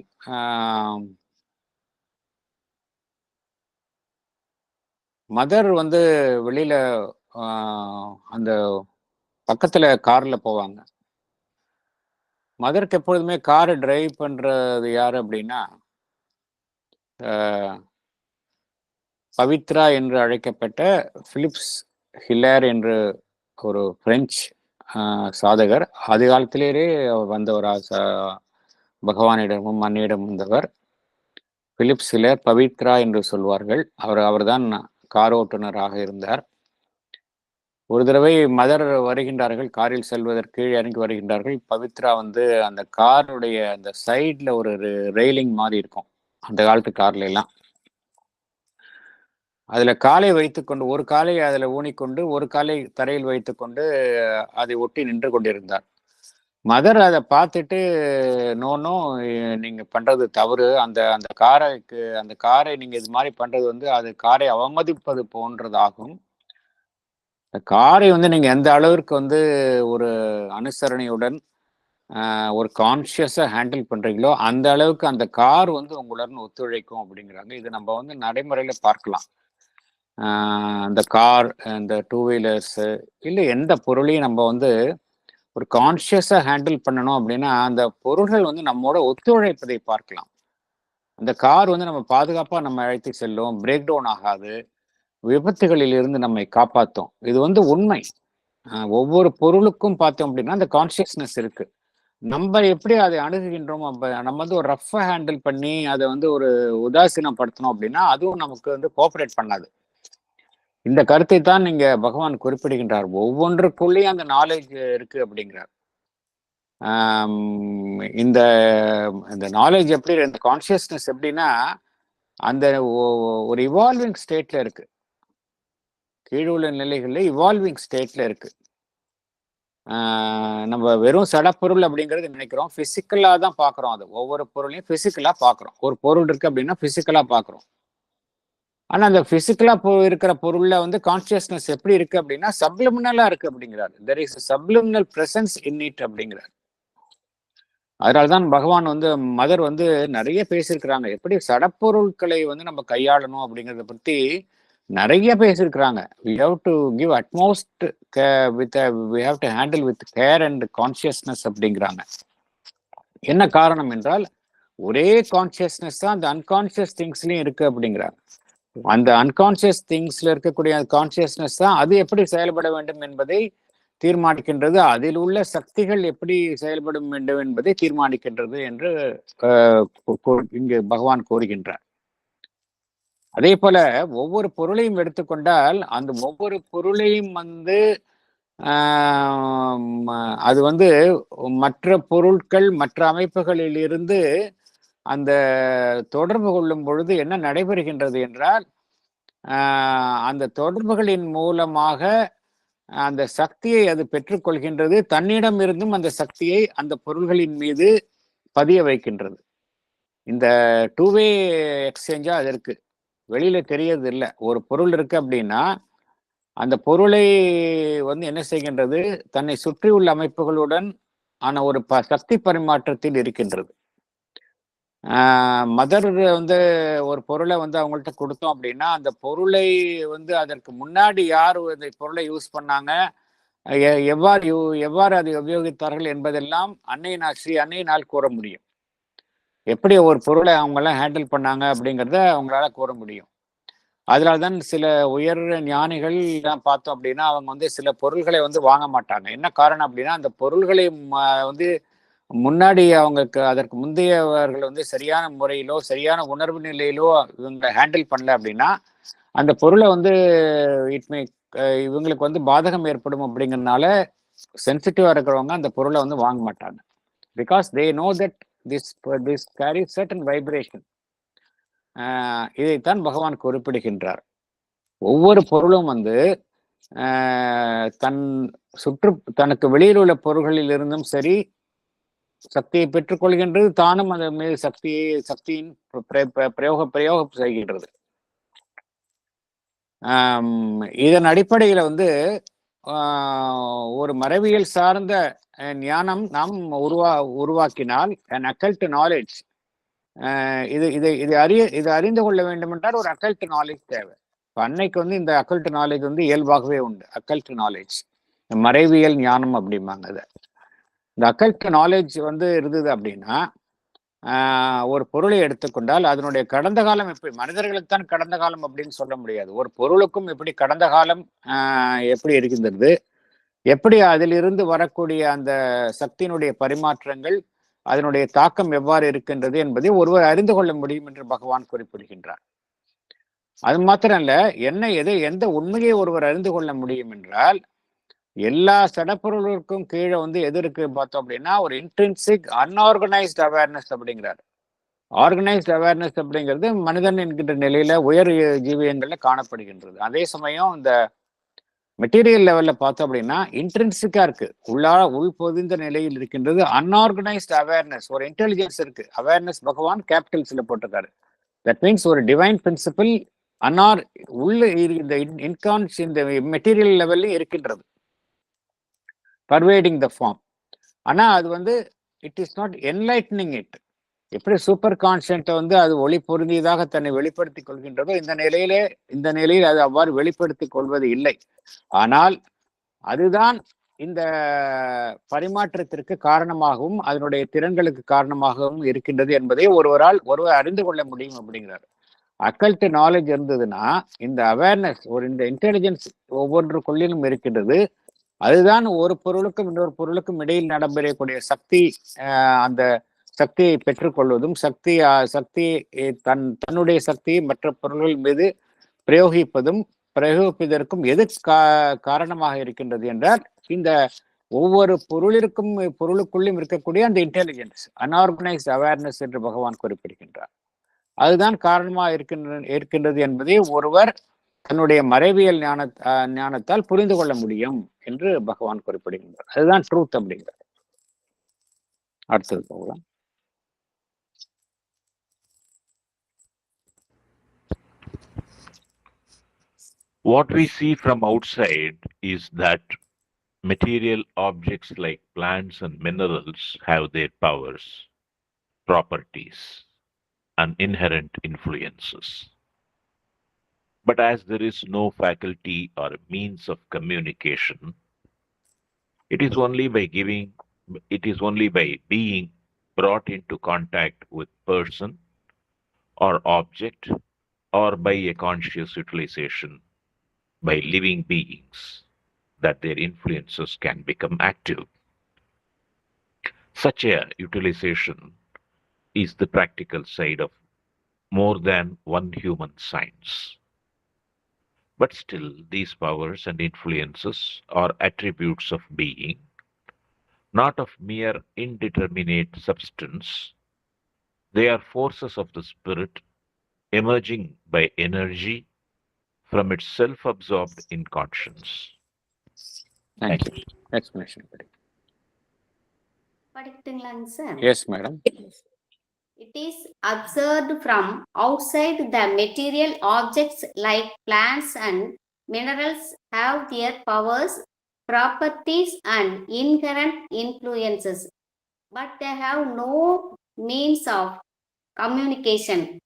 மதர் வெளியில அந்த பக்கத்துல கார்ல போவாங்க. மதருக்கு எப்பொழுதுமே காரை டிரைவ் பண்றது யாரு அப்படின்னா பவித்ரா என்று அழைக்கப்பட்ட பிலிப்ஸ் ஹில்லர் என்று ஒரு பிரெஞ்சு சாதகர். ஆதி காலத்திலேயே வந்தவர், பகவானிடமும் மண்ணிடம் வந்தவர். பிலிப்ஸ் ஹில்லர், பவித்ரா என்று சொல்வார்கள். அவர்தான் கார் ஓட்டுநராக இருந்தார். ஒரு தடவை மதர் வருகின்றார்கள், காரில் செல்வதற்கு இறங்கி வருகின்றார்கள். பவித்ரா அந்த காருடைய அந்த சைட்ல ஒரு ரெயிலிங் மாதிரி இருக்கும் அந்த காலத்து கார்ல எல்லாம். அதுல காலை வைத்துக்கொண்டு, ஒரு காலை அதுல ஊனிக்கொண்டு ஒரு காலை தரையில் வைத்துக்கொண்டு அதை ஒட்டி நின்று கொண்டிருந்தார். மதர் அதை பார்த்துட்டு, நோ நீங்க பண்றது தவறு, அந்த காரை நீங்க இது மாதிரி பண்றது அது காரை அவமதிப்பது போன்றதாகும். காரை நீங்க எந்த அளவிற்கு ஒரு அனுசரணையுடன் ஒரு கான்சியஸா ஹேண்டில் பண்றீங்களோ அந்த அளவுக்கு அந்த கார் உங்களுடன் ஒத்துழைக்கும் அப்படிங்கிறாங்க. இது நம்ம நடைமுறையில பார்க்கலாம். அந்த கார், இந்த டூ வீலர்ஸ், இல்லை எந்த பொருளையும் நம்ம ஒரு கான்சியஸா ஹேண்டில் பண்ணணும் அப்படின்னா அந்த பொருள்கள் நம்மோட ஒத்துழைப்பதை பார்க்கலாம். அந்த கார் நம்ம பாதுகாப்பா நம்ம அழைத்து செல்லும், பிரேக் டவுன் ஆகாது, விபத்துகளில் இருந்து நம்மை காப்பாற்றும். இது உண்மை. ஒவ்வொரு பொருளுக்கும் பார்த்தோம் அப்படின்னா அந்த கான்சியஸ்னஸ் இருக்கு. நம்ம எப்படி அதை அணுகுகின்றோம், நம்ம ஒரு ரஃபா ஹேண்டில் பண்ணி அதை ஒரு உதாசீனப்படுத்தணும் அப்படின்னா அதுவும் நமக்கு கோஆபரேட் பண்ணாது. இந்த கருத்தை தான் நீங்க பகவான் குறிப்பிடுகின்றார். ஒவ்வொன்றுக்குள்ளேயும் அந்த நாலேஜ் இருக்கு அப்படிங்கிறார். இந்த நாலேஜ் எப்படி, இந்த கான்சியஸ்னஸ் எப்படின்னா அந்த ஒரு இவால்விங் ஸ்டேட்ல இருக்கு. கீழுள்ள நிலைகள்ல இவால்விங் ஸ்டேட்ல இருக்கு. நம்ம வெறும் சடப்பொருள் அப்படிங்கிறது நினைக்கிறோம், பிசிக்கலா தான் பாக்குறோம். அது ஒவ்வொரு பொருளையும் பிசிக்கலா பாக்குறோம். ஒரு பொருள் இருக்கு அப்படின்னா பிசிக்கலா பாக்குறோம். ஆனா அந்த பிசிக்கலா இருக்கிற பொருள்ல கான்சியஸ்னஸ் எப்படி இருக்கு அப்படின்னா சப்லிமினலா இருக்கு அப்படிங்கிறாரு. there is a subliminal presence in it அப்படிங்கிறார். அதனால்தான் பகவான் மதர் நிறைய பேசியிருக்கிறாங்க. எப்படி சடப்பொருட்களை நம்ம கையாளணும் அப்படிங்கிறத பத்தி நிறைய பேசியிருக்கிறாங்க. we have to give utmost we have to handle with care and consciousness அப்படிங்கிறாங்க. என்ன காரணம் என்றால் ஒரே கான்சியஸ்னஸ் தான் அந்த அன்கான்சியஸ் திங்ஸ்லயும் இருக்கு அப்படிங்கிறாங்க. அந்த அன்கான்சியஸ் திங்ஸ்ல இருக்கக்கூடிய கான்சியஸ்னஸ் தான் அது எப்படி செயல்பட வேண்டும் என்பதை தீர்மானிக்கின்றது, அதில் உள்ள சக்திகள் எப்படி செயல்பட வேண்டும் என்பதை தீர்மானிக்கின்றது என்று இங்கு பகவான் கூறுகின்றார். அதே போல ஒவ்வொரு பொருளையும் எடுத்துக்கொண்டால் அந்த ஒவ்வொரு பொருளையும் அது மற்ற பொருட்கள் மற்ற அமைப்புகளில் இருந்து அந்த தொடர்பு கொள்ளும் பொழுது என்ன நடைபெறுகின்றது என்றால் அந்த தொடர்புகளின் மூலமாக அந்த சக்தியை அது பெற்றுக்கொள்கின்றது. தன்னிடம் இருந்தும் அந்த சக்தியை அந்த பொருள்களின் மீது பதிய வைக்கின்றது. இந்த டூ வே எக்ஸ்சேஞ்சா அது இருக்கு, வெளியில தெரியறது இல்லை. ஒரு பொருள் இருக்கு அப்படின்னா அந்த பொருளை வந்து என்ன செய்கின்றது, தன்னை சுற்றியுள்ள அமைப்புகளுடன் ஆன ஒரு சக்தி பரிமாற்றத்தில் இருக்கின்றது. மதர் வந்து ஒரு பொருளை வந்து அவங்கள்ட்ட கொடுத்தோம் அப்படின்னா, அந்த பொருளை வந்து அதற்கு முன்னாடி யார் இந்த பொருளை யூஸ் பண்ணாங்க, எவ்வாறு அதை உபயோகித்தார்கள் என்பதெல்லாம் அன்னையினால் கூற முடியும். எப்படி ஒரு பொருளை அவங்கெல்லாம் ஹேண்டில் பண்ணாங்க அப்படிங்கிறத அவங்களால கூற முடியும். அதனால்தான் சில உயர் ஞானிகள் பார்த்தோம் அப்படின்னா, அவங்க வந்து சில பொருள்களை வந்து வாங்க மாட்டாங்க. என்ன காரணம் அப்படின்னா, அந்த பொருள்களை வந்து முன்னாடி அவங்களுக்கு அதற்கு முந்தையவர்கள் வந்து சரியான முறையிலோ சரியான உணர்வு நிலையிலோ இவங்க ஹேண்டில் பண்ணல அப்படின்னா, அந்த பொருளை வந்து இவங்களுக்கு வந்து பாதகம் ஏற்படும் அப்படிங்கிறதுனால சென்சிட்டிவா இருக்கிறவங்க அந்த பொருளை வந்து வாங்க மாட்டாங்க. Because they know that this carry certain vibration. இதைத்தான் பகவான் குறிப்பிடுகின்றார். ஒவ்வொரு பொருளும் வந்து தனக்கு வெளியில் உள்ள பொருள்களில் இருந்தும் சரி சக்தியை பெற்றுக்கொள்கின்றது, தானும் அதன் மீது சக்தியின் பிரயோகம் செய்கின்றது. இதன் அடிப்படையில வந்து ஒரு மரபியல் சார்ந்த ஞானம் நாம் உருவாக்கினால் an occult knowledge, இது அறிந்து கொள்ள வேண்டும் என்றால் ஒரு அக்கல்ட் நாலேஜ் தேவை. அன்னைக்கு வந்து இந்த அக்கல்ட் நாலேஜ் வந்து இயல்பாகவே உண்டு. அக்கல்ட் நாலேஜ், மறைவியல் ஞானம் அப்படிம்பாங்க. அதை இந்த அக்கல்ட் நாலேஜ் வந்து இருந்தது அப்படின்னா, ஒரு பொருளை எடுத்துக்கொண்டால் அதனுடைய கடந்த காலம் எப்படி, மனிதர்களுக்கு தான் கடந்த காலம் அப்படின்னு சொல்ல முடியாது. ஒரு பொருளுக்கும் எப்படி கடந்த காலம் எப்படி இருக்கின்றது, எப்படி அதிலிருந்து வரக்கூடிய அந்த சக்தியினுடைய பரிமாற்றங்கள் அதனுடைய தாக்கம் எவ்வாறு இருக்கின்றது என்பதை ஒருவர் அறிந்து கொள்ள முடியும் என்று பகவான் குறிப்பிடுகின்றார். அது மாத்திரம் இல்ல, எந்த உண்மையை ஒருவர் அறிந்து கொள்ள முடியும் என்றால், எல்லா சடப்பொருளுக்கும் கீழே வந்து எது இருக்கு பார்த்தோம் அப்படின்னா, ஒரு இன்ட்ரின்சிக் அன்ஆர்கனைஸ்ட் அவேர்னஸ் அப்படிங்கிறார். ஆர்கனைஸ்ட் அவேர்னஸ் அப்படிங்கிறது மனிதன் என்கின்ற நிலையில உயர் ஜீவியங்கள்ல காணப்படுகின்றது. அதே சமயம் இந்த மெட்டீரியல் லெவல்ல பார்த்தோம் அப்படின்னா இன்ட்ரின்சிக்கா இருக்கு, உள் பொதிந்த நிலையில் இருக்கின்றது. அன்ஆர்கனைஸ்ட் அவேர்னஸ், ஒரு இன்டெலிஜென்ஸ் இருக்கு. அவேர்னஸ் பகவான் கேபிட்டல்ஸ்ல போட்டிருக்காரு. தட் மீன்ஸ் ஒரு டிவைன் பிரின்சிபிள் உள்ள இந்த இந்த மெட்டீரியல் லெவல்லையும் இருக்கின்றது, பர்வேடிங் த ஃபார்ம். ஆனா அது வந்து it is not enlightening it. எப்படி சூப்பர் கான்ஷியன்ட்டை வந்து அது ஒளி பொருந்தியதாக தன்னை வெளிப்படுத்திக் கொள்கின்றதோ, இந்த நிலையில் அது அவ்வாறு வெளிப்படுத்திக் கொள்வது இல்லை. ஆனால் அதுதான் இந்த பரிமாற்றத்திற்கு காரணமாகவும் அதனுடைய திறன்களுக்கு காரணமாகவும் இருக்கின்றது என்பதை ஒருவர் அறிந்து கொள்ள முடியும் அப்படிங்கிறார். அக்கல்ட் நாலேஜ் இருந்ததுன்னா இந்த அவேர்னஸ், இந்த இன்டெலிஜென்ஸ் ஒவ்வொன்றுக்குள்ளிலும் இருக்கின்றது. அதுதான் ஒரு பொருளுக்கும் இன்னொரு பொருளுக்கும் இடையில் நடைபெறக்கூடிய சக்தி, அந்த சக்தியை பெற்றுக்கொள்வதும் தன்னுடைய சக்தியை மற்ற பொருள்கள் மீது பிரயோகிப்பதற்கும் எது காரணமாக இருக்கின்றது என்றால், இந்த ஒவ்வொரு பொருளுக்குள்ளும் இருக்கக்கூடிய அந்த இன்டெலிஜென்ஸ், அன்ஆர்கனைஸ்ட் அவேர்னஸ் என்று பகவான் குறிப்பிடுகின்றார். அதுதான் காரணமாக இருக்கின்றது என்பதை ஒருவர் தன்னுடைய மறைவியல் ஞானத்தால் புரிந்து கொள்ள முடியும் என்று பகவான் குறிப்பிடுகின்றார். அதுதான் ட்ரூத் அப்படிங்கிறார். அடுத்தது போகலாம். What we see from outside is that material objects like plants and minerals have their powers, properties, and inherent influences. But as there is no faculty or means of communication, it is only by being brought into contact with person or object, or by a conscious utilization by living beings, that their influences can become active. Such a utilization is the practical side of more than one human science. But still, these powers and influences are attributes of being, not of mere indeterminate substance. They are forces of the spirit emerging by energy from its self-absorbed inconscience. Thank you. Explanation. படிக்கட்டுங்களாங்க sir? Yes, madam. It is observed from outside the material objects like plants and minerals have their powers, properties, and inherent influences, but they have no means of communication.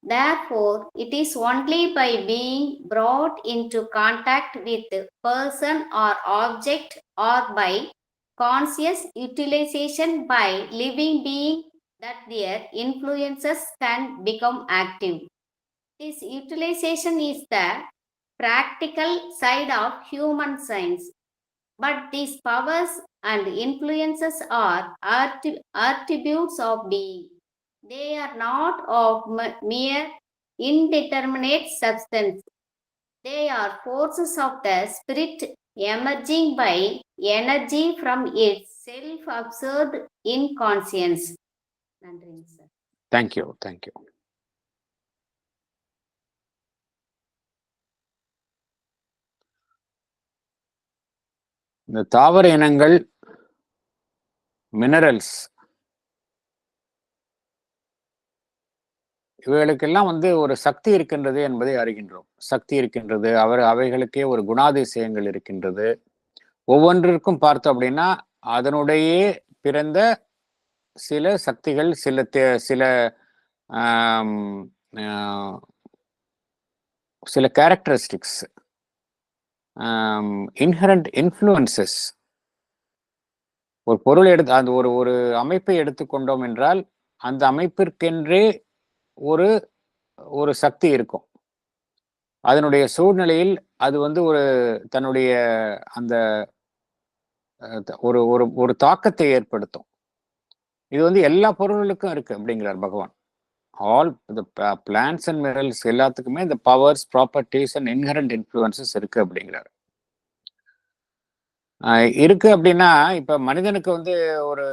Therefore, it is only by being brought into contact with the person or object or by conscious utilization by living being that their influences can become active. This utilization is the practical side of human science, but these powers and influences are attributes of being. They are not of mere indeterminate substance. They are forces of the spirit emerging by energy from its self-absorbed inconscience. நன்றிங்க sir. Thank you. Thank you. இந்த தாவர இனங்கள், minerals, இவைகளுக்கெல்லாம் ஒரு சக்தி இருக்கின்றது என்பதை அறிகின்றோம். சக்தி இருக்கின்றது, அவைகளுக்கே ஒரு குணாதிசயங்கள் இருக்கின்றது. ஒவ்வொன்றிற்கும் பார்த்தோம் அப்படின்னா அதனுடைய பிறந்த சில சக்திகள், சில கேரக்டரிஸ்டிக்ஸ், இன்ஹரண்ட் இன்ஃப்ளூயன்சஸ். ஒரு பொருள் அந்த ஒரு அமைப்பை எடுத்துக்கொண்டோம் என்றால் அந்த அமைப்பிற்கென்றே ஒரு சக்தி இருக்கும். அதனுடைய சூழ்நிலையில் அது ஒரு தன்னுடைய அந்த ஒரு தாக்கத்தை ஏற்படுத்தும். இது எல்லா பொருள்களுக்கும் இருக்கு அப்படிங்கிறார் பகவான். ஆல் பிளான்ட்ஸ் அண்ட் மினரல்ஸ் எல்லாத்துக்குமே இந்த powers, properties and inherent influences இருக்கு அப்படிங்கிறார். இருக்கு அப்படின்னா இப்ப மனிதனுக்கு ஒரு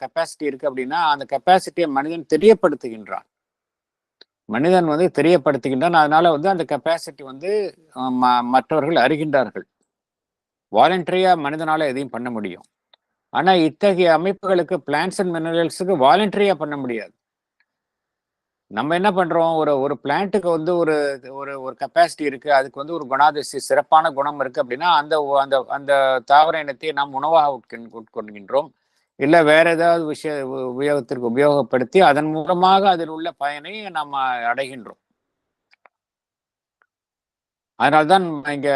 கெப்பாசிட்டி இருக்கு அப்படின்னா அந்த கெப்பாசிட்டியை மனிதன் தெரியப்படுத்துகின்றான். தெரியப்படுத்துகின்றான். அதனால அந்த கெப்பாசிட்டி மற்றவர்கள் அறிகின்றார்கள். வாலண்டரியா மனிதனால எதையும் பண்ண முடியும். ஆனா இத்தகைய அமைப்புகளுக்கு, பிளான்ட்ஸ் அண்ட் மினரல்ஸுக்கு வாலண்டரியா பண்ண முடியாது. நம்ம என்ன பண்றோம், ஒரு பிளான்ட்டுக்கு ஒரு ஒரு கெப்பாசிட்டி இருக்கு, அதுக்கு ஒரு குணாதிசயம், சிறப்பான குணம் இருக்கு அப்படின்னா அந்த அந்த அந்த தாவர இனத்தை நாம் உணவாக உட்கொள்கின்றோம். இல்ல வேற ஏதாவது உபயோகத்திற்கு உபயோகப்படுத்தி அதன் மூலமாக அதில் உள்ள பயனை நாம் அடைகின்றோம். அதனால்தான் இங்க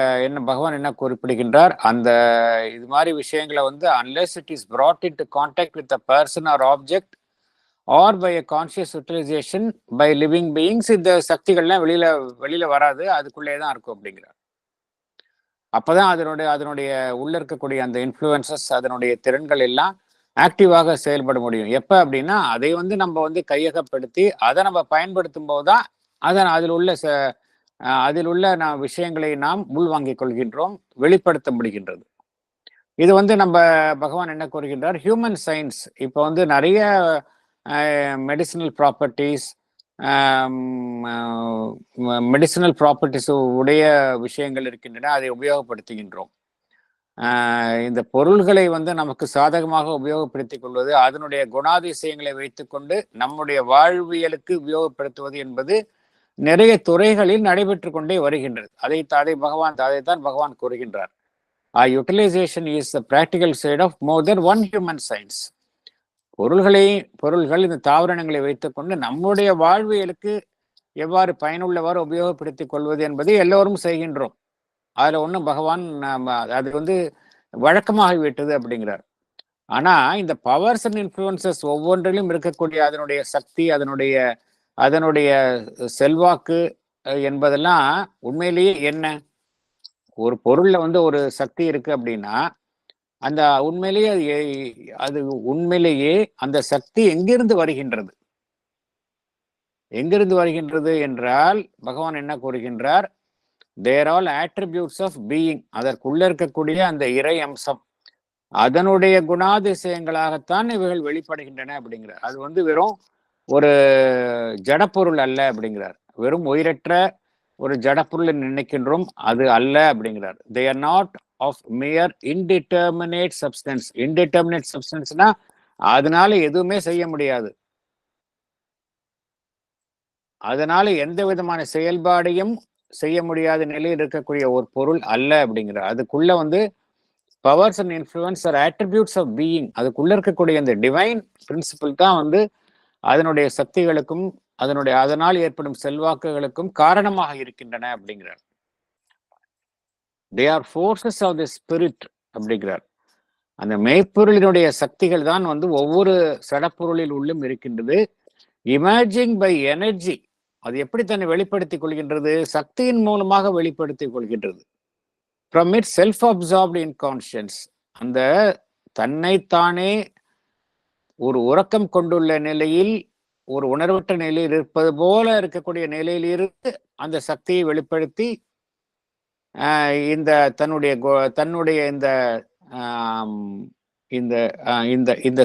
பகவான் என்ன குறிப்பிடுகின்றார், அந்த இது மாதிரி விஷயங்களை unless it is brought into contact with a person or object or by a conscious utilization by living beings, இந்த சக்திகள்லாம் வெளியில வராது, அதுக்குள்ளே தான் இருக்கும் அப்படிங்கிறார். அப்பதான் அதனுடைய உள்ள இருக்கக்கூடிய அந்த இன்ஃப்ளூயன்சஸ், அதனுடைய திறன்கள் எல்லாம் ஆக்டிவாக செயல்பட முடியும். எப்ப அப்படின்னா அதை நம்ம கையகப்படுத்தி அதை நம்ம பயன்படுத்தும் போதுதான் அதில் உள்ள விஷயங்களை நாம் உள்வாங்கிக் கொள்கின்றோம், வெளிப்படுத்த முடிகின்றது. இது நம்ம பகவான் என்ன கூறுகின்றார், ஹியூமன் சயின்ஸ் இப்போ நிறைய மெடிசினல் ப்ராப்பர்ட்டிஸ், மெடிசினல் ப்ராப்பர்ட்டிஸ் உடைய விஷயங்கள் இருக்கின்றன, அதை உபயோகப்படுத்துகின்றோம். இந்த பொருள்களை நமக்கு சாதகமாக உபயோகப்படுத்திக் கொள்வது, அதனுடைய குணாதிசயங்களை வைத்துக்கொண்டு நம்முடைய வாழ்வியலுக்கு உபயோகப்படுத்துவது என்பது நிறைய துறைகளில் நடைபெற்று கொண்டே வருகின்றது. அதைத்தான் பகவான் கூறுகின்றார். Utilisation is the practical side of more than one human science. பொருள்கள் இந்த தாவரங்களை வைத்துக்கொண்டு நம்முடைய வாழ்வியலுக்கு எவ்வாறு பயனுள்ளவாறு உபயோகப்படுத்திக் கொள்வது என்பதை எல்லோரும் செய்கின்றோம். அதுல ஒன்றும் பகவான் அது வழக்கமாகிவிட்டது அப்படிங்கிறார். ஆனா இந்த பவர்ஸ் அண்ட் இன்ஃப்ளூயன்சஸ் ஒவ்வொன்றிலும் இருக்கக்கூடிய அதனுடைய சக்தி, அதனுடைய செல்வாக்கு என்பதெல்லாம் உண்மையிலேயே என்ன, ஒரு பொருள்ல ஒரு சக்தி இருக்கு அப்படின்னா அந்த உண்மையிலேயே அந்த சக்தி எங்கிருந்து வருகின்றது என்றால் பகவான் என்ன கூறுகின்றார், தேர் ஆல் ஆட்ரிபியூட்ஸ் ஆஃப் பீயிங். அதற்குள்ள இருக்கக்கூடிய அந்த இறை அம்சம், அதனுடைய குணாதிசயங்களாகத்தான் இவைகள் வெளிப்படுகின்றன அப்படிங்கிறார். அது வெறும் ஒரு ஜடப்பொருள் அல்ல அப்படிங்கிறார். வெறும் உயிரற்ற ஒரு ஜடப்பொருளை நினைக்கின்றோம், அது அல்ல அப்படிங்கிறார். They are not of mere indeterminate substance. Indeterminate சப்ஸ்டன்ஸ்னா அதனால எதுவுமே செய்ய முடியாது, அதனால எந்த விதமான செயல்பாடையும் செய்ய முடியாத நிலையில் இருக்கக்கூடிய ஒரு பொருள் அல்ல அப்படிங்கிறார். அதுக்குள்ள வந்து powers and influence are attributes of being, அதுக்குள்ள இருக்கக்கூடிய அந்த டிவைன் பிரின்சிபிள் தான் வந்து அதனுடைய சக்திகளுக்கும் அதனால் ஏற்படும் செல்வாக்குகளுக்கும் காரணமாக இருக்கின்றன அப்படிங்கிறார். They are forces of the spirit அப்படிங்கிறார். அந்த மெய்ப்பொருளினுடைய சக்திகள் தான் வந்து ஒவ்வொரு சடப்பொருளில் உள்ளும் இருக்கின்றது. இமேஜிங் பை எனர்ஜி, அது எப்படி தன்னை வெளிப்படுத்திக் கொள்கின்றது? சக்தியின் மூலமாக வெளிப்படுத்திக் கொள்கின்றது. From it self absorbed inconscience, அந்த தன்னைத்தானே ஒரு உறக்கம் கொண்டுள்ள நிலையில், ஒரு உணர்வற்ற நிலையில் இருப்பது போல இருக்கக்கூடிய நிலையில் இருந்து அந்த சக்தியை வெளிப்படுத்தி இந்த தன்னுடைய இந்த இந்த இந்த இந்த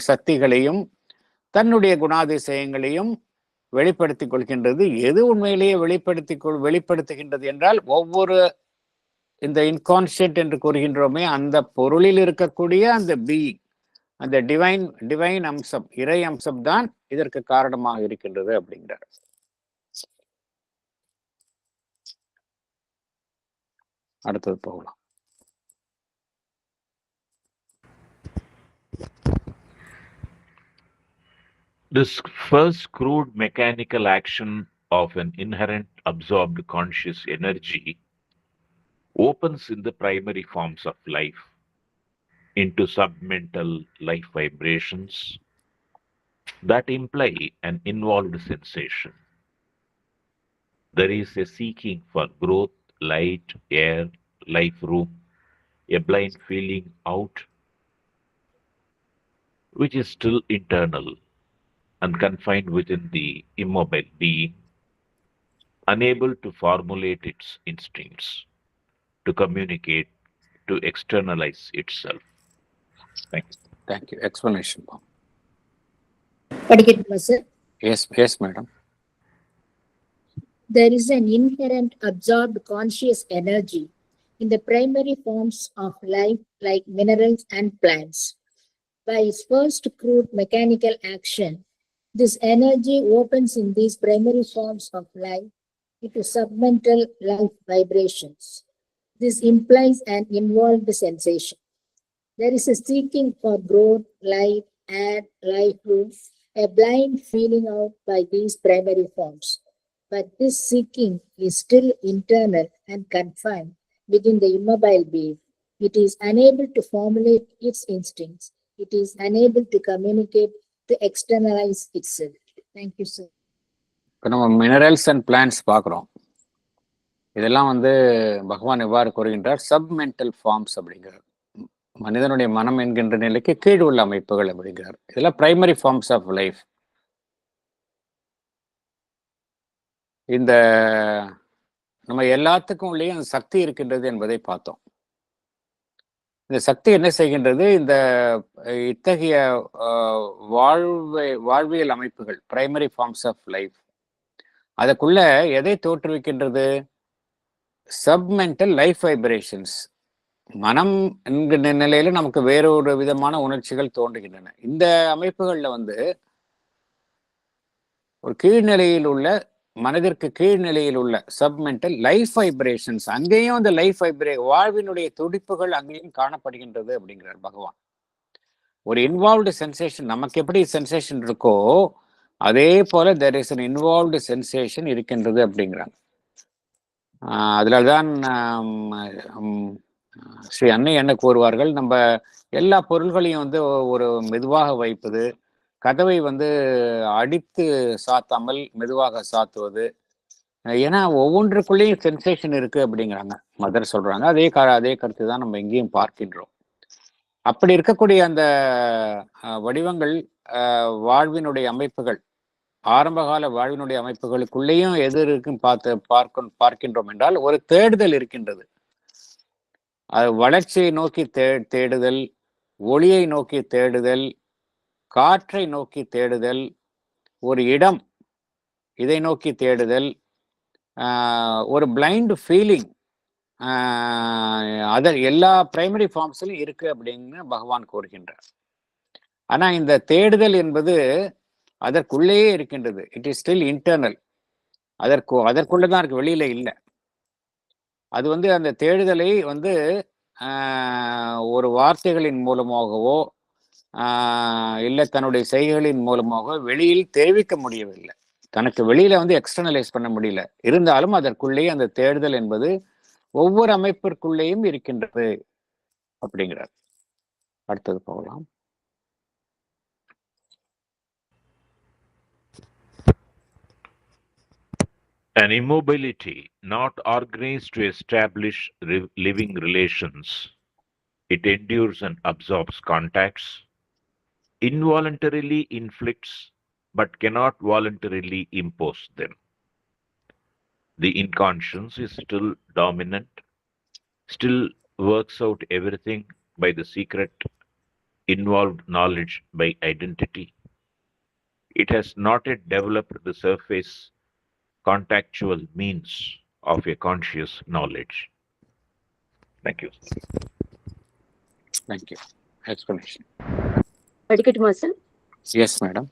சக்திகளையும் தன்னுடைய குணாதிசயங்களையும் வெளிப்படுத்திக் கொள்கின்றது. எது உண்மையிலேயே வெளிப்படுத்துகின்றது என்றால், ஒவ்வொரு இந்த இன்கான்ஷியன்ட் என்று கூறுகின்றோமே, அந்த பொருளில் இருக்கக்கூடிய அந்த பீயிங், அந்த டிவைன் அம்சம், இறை அம்சம் தான் இதற்கு காரணமாக இருக்கின்றது அப்படிங்கிறார். அடுத்தது போகலாம். This first crude mechanical action of an inherent absorbed conscious energy opens in the primary forms of life into submental life vibrations that imply an involved sensation. There is a seeking for growth, light, air, life room, a blind feeling out, which is still internal and confined within the immobile being, unable to formulate its instincts, to communicate, to externalize itself. Thank you. Explanation. படிக்கட்டுமா sir? Yes, madam. There is an inherent absorbed conscious energy in the primary forms of life, like minerals and plants. By its first crude mechanical action, this energy opens in these primary forms of life into submental life vibrations. This implies an involved sensation. There is a seeking for growth, light, air, life room, a blind feeling out by these primary forms. But this seeking is still internal and confined within the immobile being. It is unable to formulate its instincts. It is unable to communicate, to externalize itself. Thank you, sir. இப்போ நம்ம minerals and plants பார்க்குறோம். இதெல்லாம் வந்து பகவான் எவ்வாறு கூறுகின்றார்? சப்மென்டல் forms அப்படிங்கிறார். மனிதனுடைய மனம் என்கின்ற நிலைக்கு கீழ் உள்ள அமைப்புகள் அப்படிங்கிறார். இதெல்லாம் பிரைமரி ஃபார்ம்ஸ் ஆஃப் லைஃப். இந்த நம்ம எல்லாத்துக்கும் உள்ளே அந்த சக்தி இருக்கின்றது என்பதை பார்த்தோம். இந்த சக்தி என்ன செய்கின்றது? இந்த இத்தகைய வாழ்வியல் அமைப்புகள், பிரைமரி ஃபார்ம்ஸ் ஆஃப் லைஃப், அதுக்குள்ள எதை தோற்றுவிக்கின்றது? சப்மென்டல் லைஃப் வைப்ரேஷன்ஸ். மனம் என்கிற நிலையில நமக்கு வேறொரு விதமான உணர்ச்சிகள் தோன்றுகின்றன. இந்த அமைப்புகள்ல வந்து ஒரு கீழ்நிலையில் உள்ள, மனதிற்கு கீழ்நிலையில் உள்ள சப்மென்டல் லைஃப் வைப்ரேஷன்ஸ், அங்கேயும் அந்த வாழ்வினுடைய துடிப்புகள் அங்கேயும் காணப்படுகின்றது அப்படிங்கிறார் பகவான். ஒரு இன்வால்வ்டு சென்சேஷன், நமக்கு எப்படி சென்சேஷன் இருக்கோ அதே போல there is an involved sensation இருக்கின்றது அப்படிங்கிறாங்க. அதுலதான் ஸ்ரீ அன்னை என்ன கூறுவார்கள்? நம்ம எல்லா பொருள்களையும் வந்து ஒரு மெதுவாக வைப்பது, கதவை வந்து அடித்து சாத்தாமல் மெதுவாக சாத்துவது, ஏன்னா ஒவ்வொன்றுக்குள்ளேயும் சென்சேஷன் இருக்கு அப்படிங்கிறாங்க மதர் சொல்றாங்க. அதே கருத்து தான் நம்ம எங்கேயும் பார்க்கின்றோம். அப்படி இருக்கக்கூடிய அந்த வடிவங்கள், வாழ்வினுடைய அமைப்புகள், ஆரம்பகால வாழ்வினுடைய அமைப்புகளுக்குள்ளேயும் எது இருக்குன்னு பார்க்கின்றோம் என்றால் ஒரு தேடுதல் இருக்கின்றது. அது வளர்ச்சியை நோக்கி தேடுதல், ஒளியை நோக்கி தேடுதல், காற்றை நோக்கி தேடுதல், ஒரு இடம் இதை நோக்கி தேடுதல், ஒரு பிளைண்ட் ஃபீலிங், அதர் எல்லா பிரைமரி ஃபார்ம்ஸ்லையும் இருக்கு அப்படின்னு பகவான் கூறுகின்றார். ஆனா இந்த தேடுதல் என்பது அதற்குள்ளேயே இருக்கின்றது. It is still internal. அதற்குள்ளதான் இருக்கு, வெளியில இல்லை. அது வந்து அந்த தேடுதலை வந்து ஒரு வார்த்தைகளின் மூலமாகவோ இல்லை தன்னுடைய செய்கைகளின் மூலமாகவோ வெளியில் தெரிவிக்க முடியவில்லை. தனக்கு வெளியில வந்து எக்ஸ்டர்னலைஸ் பண்ண முடியல. இருந்தாலும் அதற்குள்ளேயே அந்த தேடுதல் என்பது ஒவ்வொரு அமைப்பிற்குள்ளேயும் இருக்கின்றது அப்படிங்கிறார். அடுத்தது போகலாம். An immobility not organized to establish living relations. It endures and absorbs contacts, involuntarily inflicts, but cannot voluntarily impose them. The inconscience is still dominant, still works out everything by the secret involved knowledge by identity. It has not yet developed the surface contactual means of a conscious knowledge. Thank you. Thank you. Explanation. Padikatuma, sir? Yes, madam.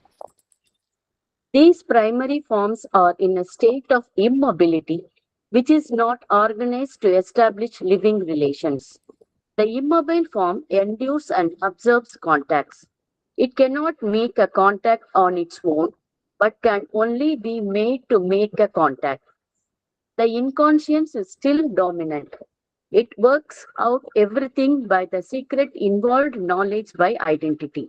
These primary forms are in a state of immobility, which is not organized to establish living relations. The immobile form endures and observes contacts. It cannot make a contact on its own, but can only be made to make a contact. The inconscience is still dominant. It works out everything by the secret involved knowledge by identity.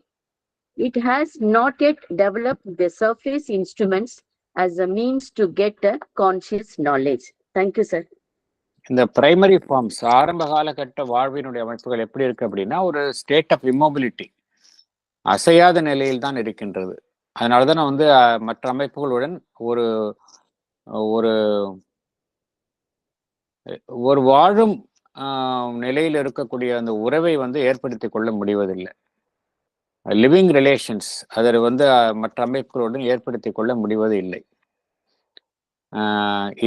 It has not yet developed the surface instruments as a means to get a conscious knowledge. Thank you, sir. இந்த primary forms ஆரம்ப காலகட்ட வாழ்வினுடைய அமைப்புகள் எப்படி இருக்கு அப்படின்னா ஒரு state of இம்மோபிலிட்டி, அசையாத நிலையில் தான் இருக்கின்றது. அதனாலதான் நான் வந்து மற்ற அமைப்புகளுடன் ஒரு ஒரு ஒரு வாழும் நிலையில் இருக்கக்கூடிய அந்த உறவை வந்து ஏற்படுத்தி கொள்ள முடிவதில்லை. லிவிங் ரிலேஷன்ஸ் அதை வந்து மற்ற அமைப்புகளுடன் ஏற்படுத்தி கொள்ள முடிவது இல்லை.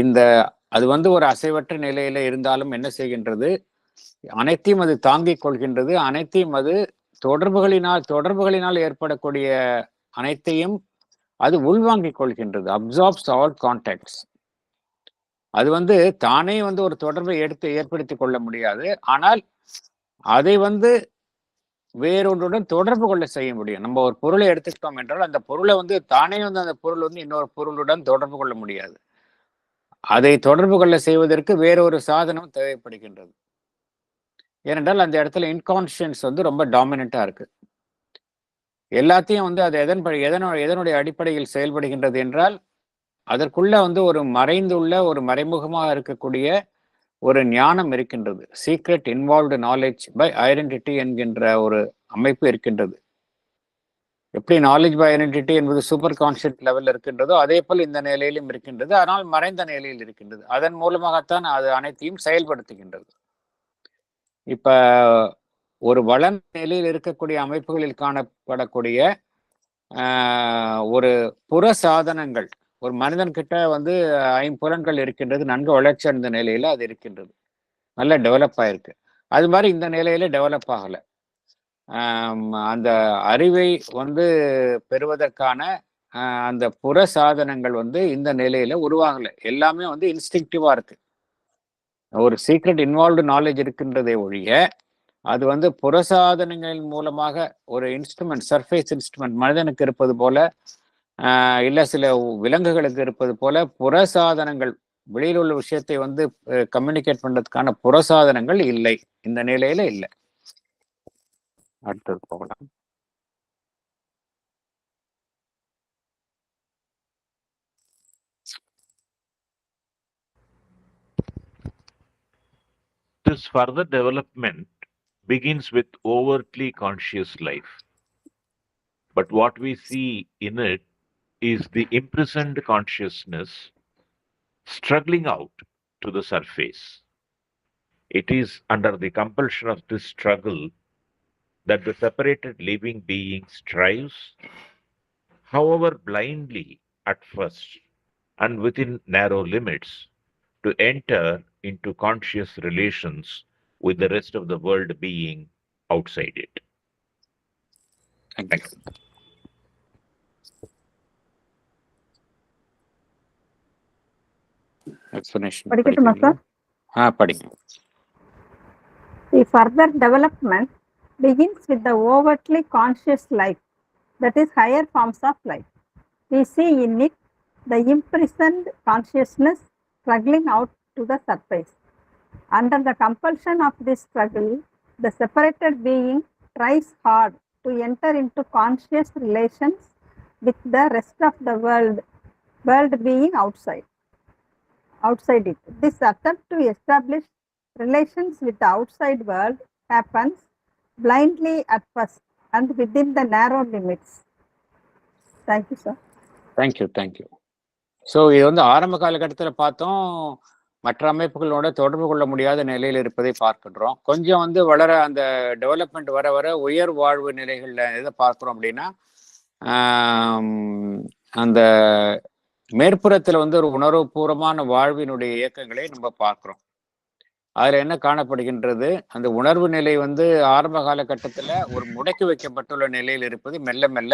இந்த அது வந்து ஒரு அசைவற்ற நிலையில இருந்தாலும் என்ன செய்கின்றது, அனைத்தையும் அது தாங்கிக் கொள்கின்றது. அனைத்தையும் அது தொடர்புகளினால் ஏற்படக்கூடிய அனைத்தையும் அது உள்வாங்கிக் கொள்கின்றது. Absorbs all contacts. அது வந்து தானே வந்து ஒரு தொடர்பை ஏற்படுத்தி கொள்ள முடியாது. ஆனால் அதை வந்து வேறொன்றுடன் தொடர்பு கொள்ள செய்ய முடியும். நம்ம ஒரு பொருளை எடுத்துக்கிட்டோம் என்றால் அந்த பொருளை வந்து தானே வந்து அந்த பொருள் வந்து இன்னொரு பொருளுடன் தொடர்பு கொள்ள முடியாது. அதை தொடர்பு கொள்ள செய்வதற்கு வேறொரு சாதனம் தேவைப்படுகின்றது. ஏனென்றால் அந்த இடத்துல இன்கான்ஷியன்ஸ் வந்து ரொம்ப டாமினண்டா இருக்கு. எல்லாத்தையும் வந்து அது எதனுடைய அடிப்படையில் செயல்படுகின்றது என்றால் அதற்குள்ள வந்து ஒரு மறைந்துள்ள ஒரு மறைமுகமாக இருக்கக்கூடிய ஒரு ஞானம் இருக்கின்றது. Secret involved knowledge by identity என்கின்ற ஒரு அமைப்பு இருக்கின்றது. எப்படி நாலேஜ் பை ஐடென்டிட்டி என்பது சூப்பர் கான்ஷியஸ் லெவலில் இருக்கின்றதோ அதே போல் இந்த நிலையிலும் இருக்கின்றது. ஆனால் மறைந்த நிலையில் இருக்கின்றது. அதன் மூலமாகத்தான் அது அனைத்தையும் செயல்படுத்துகின்றது. இப்ப ஒரு வளர்ந்த நிலையில் இருக்கக்கூடிய அமைப்புகளில் காணப்படக்கூடிய ஒரு புற சாதனங்கள், ஒரு மனிதன் கிட்ட வந்து 5 புலன்கள் இருக்கின்றது, நன்கு வளர்ச்சி அடைந்த நிலையில அது இருக்கின்றது, நல்லா டெவலப் ஆயிருக்கு. அது மாதிரி இந்த நிலையில டெவலப் ஆகல. அந்த அறிவை வந்து பெறுவதற்கான அந்த புற சாதனங்கள் வந்து இந்த நிலையில உருவாகலை. எல்லாமே வந்து இன்ஸ்டிங்டிவா இருக்கு. ஒரு சீக்ரெட் இன்வால்வ்டு நாலேஜ் இருக்கின்றதை ஒழிய அது வந்து புறசாதனங்களின் மூலமாக ஒரு இன்ஸ்ட்ருமெண்ட், சர்ஃபேஸ் இன்ஸ்ட்ருமெண்ட் மனிதனுக்கு இருப்பது போல இல்லை சில விலங்குகளுக்கு இருப்பது போல புறசாதனங்கள், வெளியில் உள்ள விஷயத்தை வந்து கம்யூனிகேட் பண்றதுக்கான புறசாதனங்கள் இல்லை, இந்த நிலையில இல்லை. அடுத்தது போகலாம். This further development begins with overtly conscious life. But what we see in it is the imprisoned consciousness struggling out to the surface. It is under the compulsion of this struggle that the separated living being strives, however blindly at first and within narrow limits, to enter into conscious relations with the rest of the world being outside it. Thank you. Explanation படிக்கட்டுமா sir? படிங்க. The further development begins with the overtly conscious life, that is, higher forms of life. We see in it the imprisoned consciousness struggling out to the surface. Under the compulsion of this struggle, the separated being tries hard to enter into conscious relations with the rest of the world being outside it. This attempt to establish relations with the outside world happens blindly at first and within the narrow limits. Thank you, sir. Thank you. So இது வந்து ஆரம்ப காலகட்டத்தில் பார்த்தோம், மற்ற அமைப்புகளோட தொடர்பு கொள்ள முடியாத நிலையில் இருப்பதை பார்க்கின்றோம். கொஞ்சம் வந்து வளர அந்த டெவலப்மெண்ட் வர வர உயர் வாழ்வு நிலைகளில் எதை பார்க்குறோம் அப்படின்னா, அந்த மேற்புறத்தில் வந்து ஒரு உணர்வுபூர்வமான வாழ்வினுடைய இயக்கங்களை நம்ம பார்க்குறோம். அதில் என்ன காணப்படுகின்றது, அந்த உணர்வு நிலை வந்து ஆரம்ப காலகட்டத்தில் ஒரு முடக்கி வைக்கப்பட்டுள்ள நிலையில் இருப்பது மெல்ல மெல்ல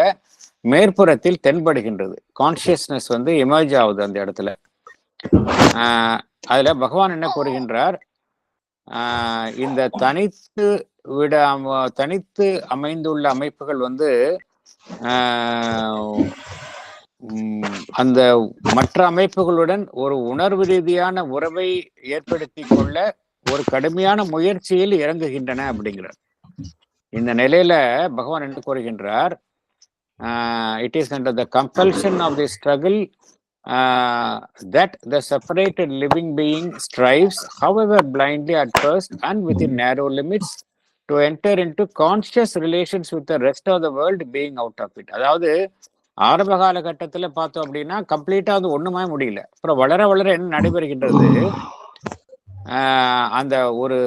மேற்புறத்தில் தென்படுகின்றது. கான்சியஸ்னஸ் வந்து எமர்ஜ் ஆகுது அந்த இடத்துல. அதுல பகவான் என்ன கூறுகின்றார், இந்த தனித்து அமைந்துள்ள அமைப்புகள் வந்து அந்த மற்ற அமைப்புகளுடன் ஒரு உணர்வு ரீதியான உறவை ஏற்படுத்தி கொள்ள ஒரு கடுமையான முயற்சியில் இறங்குகின்றன அப்படிங்கிறார். இந்த நிலையில பகவான் என்ன கூறுகின்றார், it is under the compulsion of the struggle that the separated living being strives, however blindly at first and within narrow limits, to enter into conscious relations with the rest of the world being out of it. அதாவது ஆரம்ப காலகட்டத்தில் பார்த்தோம் அப்படின்னா கம்ப்ளீட்டா வந்து ஒண்ணுமே முடியல. அப்புறம் வளர வளர என்ன நடைபெறுகின்றது, அந்த ஒரு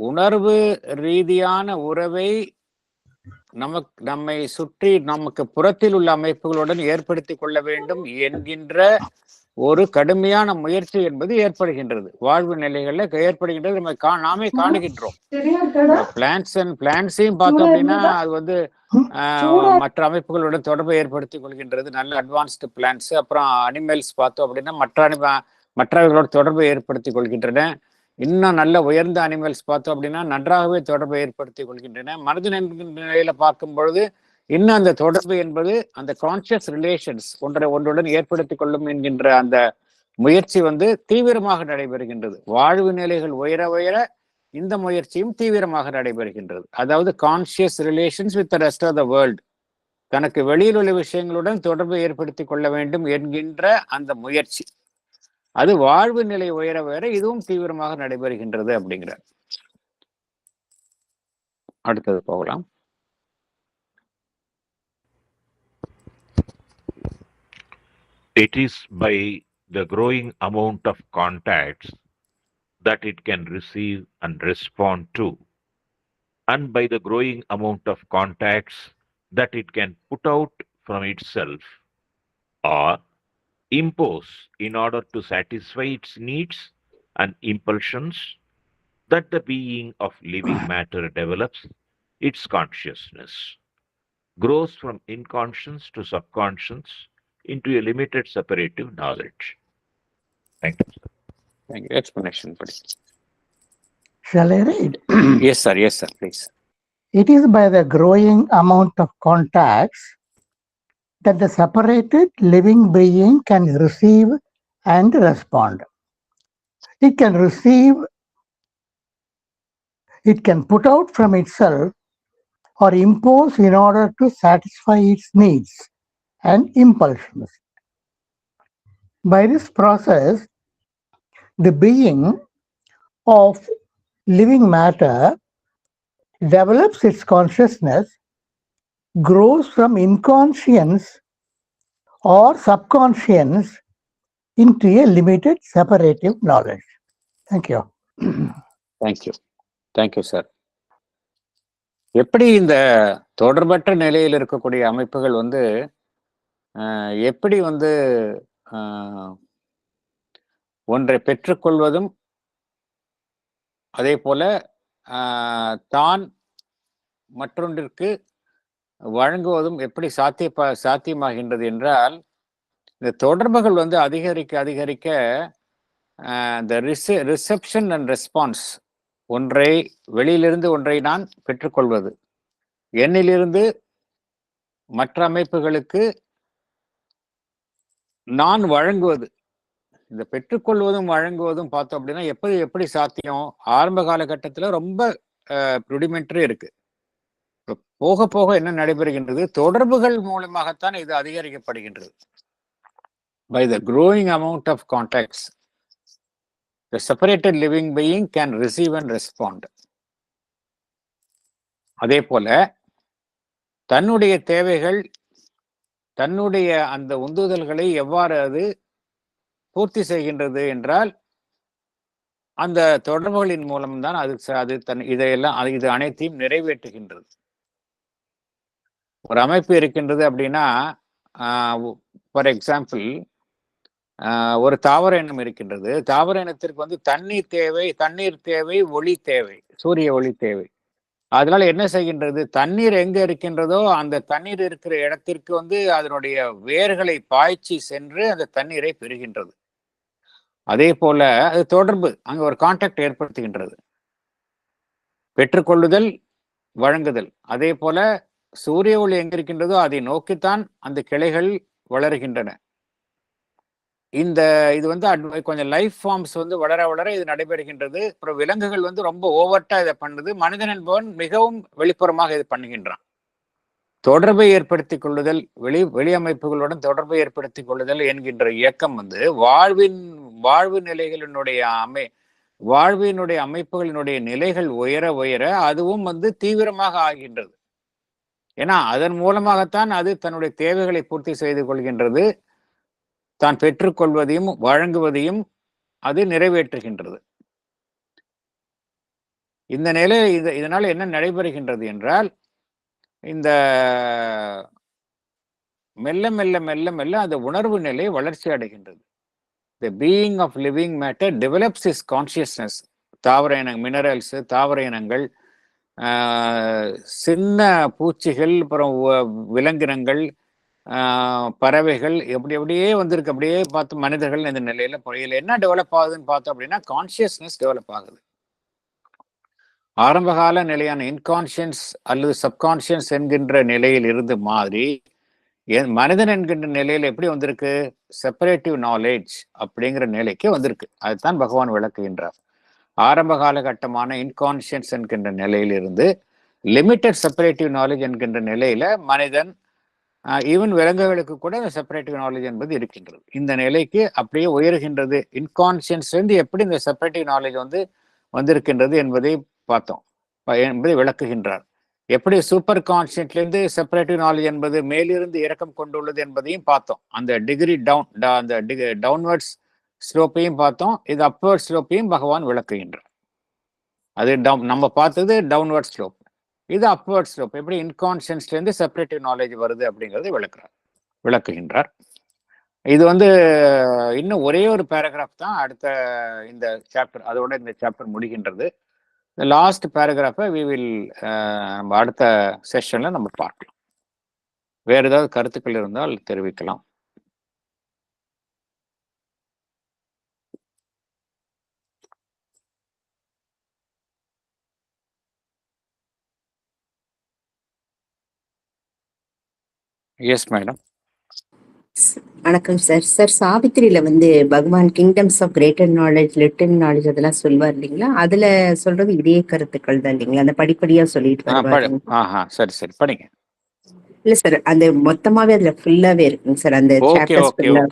உணர்வு ரீதியான உறவை நம்மை சுற்றி நமக்கு புறத்தில் உள்ள அமைப்புகளுடன் ஏற்படுத்தி கொள்ள வேண்டும் என்கின்ற ஒரு கடுமையான முயற்சி என்பது ஏற்படுகின்றது. வாழ்வு நிலைகள்ல ஏற்படுகின்றது. நாமே காணுகின்றோம். பிளான்ஸையும் பார்த்தோம் அப்படின்னா அது வந்து மற்ற அமைப்புகளுடன் தொடர்பை ஏற்படுத்தி கொள்கின்றது. நல்ல அட்வான்ஸ்டு பிளான்ஸ். அப்புறம் அனிமல்ஸ் பார்த்தோம் அப்படின்னா மற்றவர்களோட தொடர்பை ஏற்படுத்தி கொள்கின்றன. இன்னும் நல்ல உயர்ந்த அனிமல்ஸ் பார்த்தோம் அப்படின்னா நன்றாகவே தொடர்பை ஏற்படுத்தி கொள்கின்றன. மனிதன் நிலையில பார்க்கும் பொழுது இன்னும் அந்த தொடர்பு என்பது அந்த கான்சியஸ் ரிலேஷன்ஸ் ஒன்றுடன் ஏற்படுத்தி கொள்ளும் என்கின்ற அந்த முயற்சி வந்து தீவிரமாக நடைபெறுகின்றது. வாழ்வு நிலைகள் உயர உயர இந்த முயற்சியும் தீவிரமாக நடைபெறுகின்றது. அதாவது conscious relations with the rest of the world, தனக்கு வெளியில் உள்ள விஷயங்களுடன் தொடர்பு ஏற்படுத்தி கொள்ள வேண்டும் என்கின்ற அந்த முயற்சி, அது வாழ்வு நிலை உயர உயர இதுவும் தீவிரமாக நடைபெறுகின்றது அப்படிங்கிறார். அடுத்தது போகலாம். It is by the growing amount of contacts that it can receive and respond to, and by the growing amount of contacts that it can put out from itself or impose in order to satisfy its needs and impulsions, that the being of living matter develops its consciousness, grows from inconscious to subconscious into a limited separative knowledge. Thank you, sir. Thank you. Explanation, please. Shall I read? Yes, sir, please. It is by the growing amount of contacts that the separated living being can receive and respond. It can receive, it can put out from itself or impose in order to satisfy its needs and impulsions. By this process, the being of living matter develops its consciousness, grows from inconscience or subconscious into a limited separative knowledge. Thank you. Thank you, sir. எப்படி இந்த தொடர்பற்ற நிலையில் இருக்கக்கூடிய அமைப்புகள் வந்து எப்படி வந்து ஒன்றை பெற்றுக்கொள்வதும் அதே போல தான் மற்றொன்றிற்கு வழங்குவதும் எப்படி சாத்தியமாகின்றது என்றால், இந்த தொடர்புகள் வந்து அதிகரிக்க the reception and response, ஒன்றை வெளியிலிருந்து ஒன்றை நான் பெற்றுக்கொள்வது, என்னிலிருந்து மற்ற அமைப்புகளுக்கு நான் வழங்குவது. இந்த பெற்றுக்கொள்வதும் வழங்குவதும் பார்த்தோம் அப்படின்னா எப்படி சாத்தியம்? ஆரம்ப காலகட்டத்தில் ரொம்ப ருடிமெண்ட்ரி இருக்கு. போக போக என்ன நடைபெறுகின்றது? தொடர்புகள் மூலமாகத்தான் இது அதிகரிக்கப்படுகின்றது. By the growing amount of contacts, the separated living being can receive and respond. அதே போல தன்னுடைய தேவைகள், தன்னுடைய அந்த உந்துதல்களை எவ்வாறு அது பூர்த்தி செய்கின்றது என்றால் அந்த தொடர்புகளின் மூலம்தான் அது இதையெல்லாம் இது அனைத்தையும் நிறைவேற்றுகின்றது. ஒரு அமைப்பு இருக்கின்றது அப்படின்னா, ஃபார் எக்ஸாம்பிள், ஒரு தாவர இனம் இருக்கின்றது. தாவர இனத்திற்கு தண்ணீர் தேவை, ஒளி தேவை, சூரிய ஒளி தேவை. அதனால என்ன செய்கின்றது? தண்ணீர் எங்க இருக்கின்றதோ அந்த தண்ணீர் இருக்கிற இடத்திற்கு அதனுடைய வேர்களை பாய்ச்சி சென்று அந்த தண்ணீரை பெறுகின்றது. அதே போல அது தொடர்பு, அங்க ஒரு கான்டாக்ட் ஏற்படுத்துகின்றது. பெற்றுக்கொள்ளுதல், வழங்குதல். அதே போல சூரிய ஒளி எங்க இருக்கின்றதோ அதை நோக்கித்தான் அந்த கிளைகள் வளர்கின்றன. இது கொஞ்சம் லைஃப் ஃபார்ம்ஸ் வளர வளர இது நடைபெறுகின்றது. அப்புறம் விலங்குகள் ரொம்ப ஓவர்ட்டா இதை பண்ணுது. மனிதன் என்பவன் மிகவும் வெளிப்புறமாக இது பண்ணுகின்றான். தொடர்பை ஏற்படுத்திக் கொள்ளுதல், வெளி அமைப்புகளுடன் தொடர்பை ஏற்படுத்திக் கொள்ளுதல் என்கின்ற இயக்கம் வாழ்வு நிலைகளினுடைய வாழ்வினுடைய அமைப்புகளினுடைய நிலைகள் உயர உயர அதுவும் தீவிரமாக ஆகின்றது. ஏன்னா அதன் மூலமாகத்தான் அது தன்னுடைய தேவைகளை பூர்த்தி செய்து கொள்கின்றது. தான் பெற்றுக்கொள்வதையும் வழங்குவதையும் அது நிறைவேற்றுகின்றது. இந்த நிலை இதனால என்ன நடைபெறுகின்றது என்றால், இந்த மெல்ல மெல்ல மெல்ல மெல்ல அந்த உணர்வு நிலை வளர்ச்சி அடைகின்றது. The being of living matter develops its consciousness. தாவர மினரல்ஸ், தாவர இனங்கள், சின்ன பூச்சிகள், அப்புறம் விலங்கினங்கள், பறவைகள் எப்படியே வந்திருக்கு. அப்படியே பார்த்து மனிதர்கள் இந்த நிலையில இதுல என்ன டெவலப் ஆகுதுன்னு பார்த்தோம் அப்படின்னா கான்சியஸ்னஸ் டெவலப் ஆகுது. ஆரம்பகால நிலையான இன்கான்சியன்ஸ் அல்லது சப்கான்சியன்ஸ் என்கின்ற நிலையில் இருந்து மாதிரி மனிதன் என்கின்ற நிலையில எப்படி வந்திருக்கு? செப்பரேட்டிவ் நாலேஜ் அப்படிங்கிற நிலைக்கு வந்திருக்கு. அதுதான் பகவான் விளக்குகின்றார். ஆரம்ப காலகட்டமான இன்கான்சியன்ஸ் என்கின்ற நிலையிலிருந்து லிமிட்டட் செப்பரேட்டிவ் நாலேஜ் என்கின்ற நிலையில மனிதன், ஈவன் விலங்குகளுக்கு கூட செப்பரேட்டிவ் நாலேஜ் என்பது இருக்கின்றது. இந்த நிலைக்கு அப்படியே உயர்கின்றது. இன்கான்சியன்ஸ்லேருந்து எப்படி இந்த செப்பரேட்டிவ் நாலேஜ் வந்திருக்கின்றது என்பதை பார்த்தோம், என்பதை விளக்குகின்றார். எப்படி சூப்பர் கான்சியன்ட்லேருந்து செப்பரேட்டிவ் நாலேஜ் என்பது மேலிருந்து இறக்கம் கொண்டுள்ளது என்பதையும் பார்த்தோம். அந்த டிகிரி அந்த டவுன்வர்ட்ஸ் ஸ்லோப்பையும் பார்த்தோம். இது அப்வர்ட் ஸ்லோப்பையும் பகவான் விளக்குகின்றார். அது நம்ம பார்த்தது டவுன்வர்ட் ஸ்லோப், இது அப்வர்ட் ஸ்லோப். எப்படி இன்கான்சியன்ஸ்லேருந்து செப்பரேட்டிவ் நாலேஜ் வருது அப்படிங்கிறது விளக்குகின்றார். இது இன்னும் ஒரே ஒரு பேராகிராஃப் தான் அடுத்த இந்த சாப்டர், அதோட இந்த சாப்டர் முடிகின்றது. இந்த லாஸ்ட் பேராகிராஃபை நம்ம அடுத்த செஷன்ல நம்ம பார்க்கலாம். வேற ஏதாவது கருத்துக்கள் இருந்தால் தெரிவிக்கலாம். Yes madam. வணக்கம் சார். சார், சாவித்திரியில Bhagavan kingdoms of greater knowledge, little knowledge அதெல்லாம் சொல்வார் இல்லைங்களா? அதுல சொல்றது இதே கருத்துக்கள் தான் இல்லைங்களா? அந்த படிப்படியா சொல்லிட்டு வருவாரு. சரி சரி படிங்க. இல்ல சார், அந்த மொத்தமாவே அதுல ஃபுல்லாவே இருக்குங்க சார். அந்த சாப்டர்ஸ் ஃபுல்லா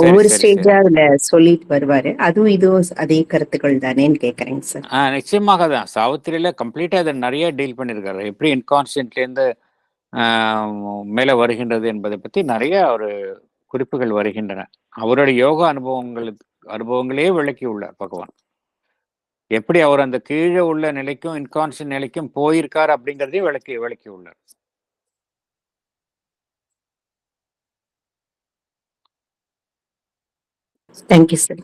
ஒவ்வொரு ஸ்டேஜா அதுல சொல்லிட்டு வருவாரு. அதுவும் இதுவும் அதே கருத்துக்கள் தானேன்னு கேக்குறேங்க சார். நிச்சயமாக தான். சாவித்திரியில கம்ப்ளீட்டா அதை நிறைய டீல் பண்ணியிருக்காரு. எப்படி இன்கான்சியன்ட்லேருந்து மேல வருகின்றது என்பதை பத்தி நிறைய ஒரு குறிப்புகள் வருகின்றன. அவருடைய யோகா அனுபவங்களே விளக்கி உள்ளார் பகவான். எப்படி அவர் அந்த கீழே உள்ள நிலைக்கும் இன்கான்சியன்ட் நிலைக்கும் போயிருக்கார் அப்படிங்கிறதையும் விளக்கி உள்ளார். Thank you sir.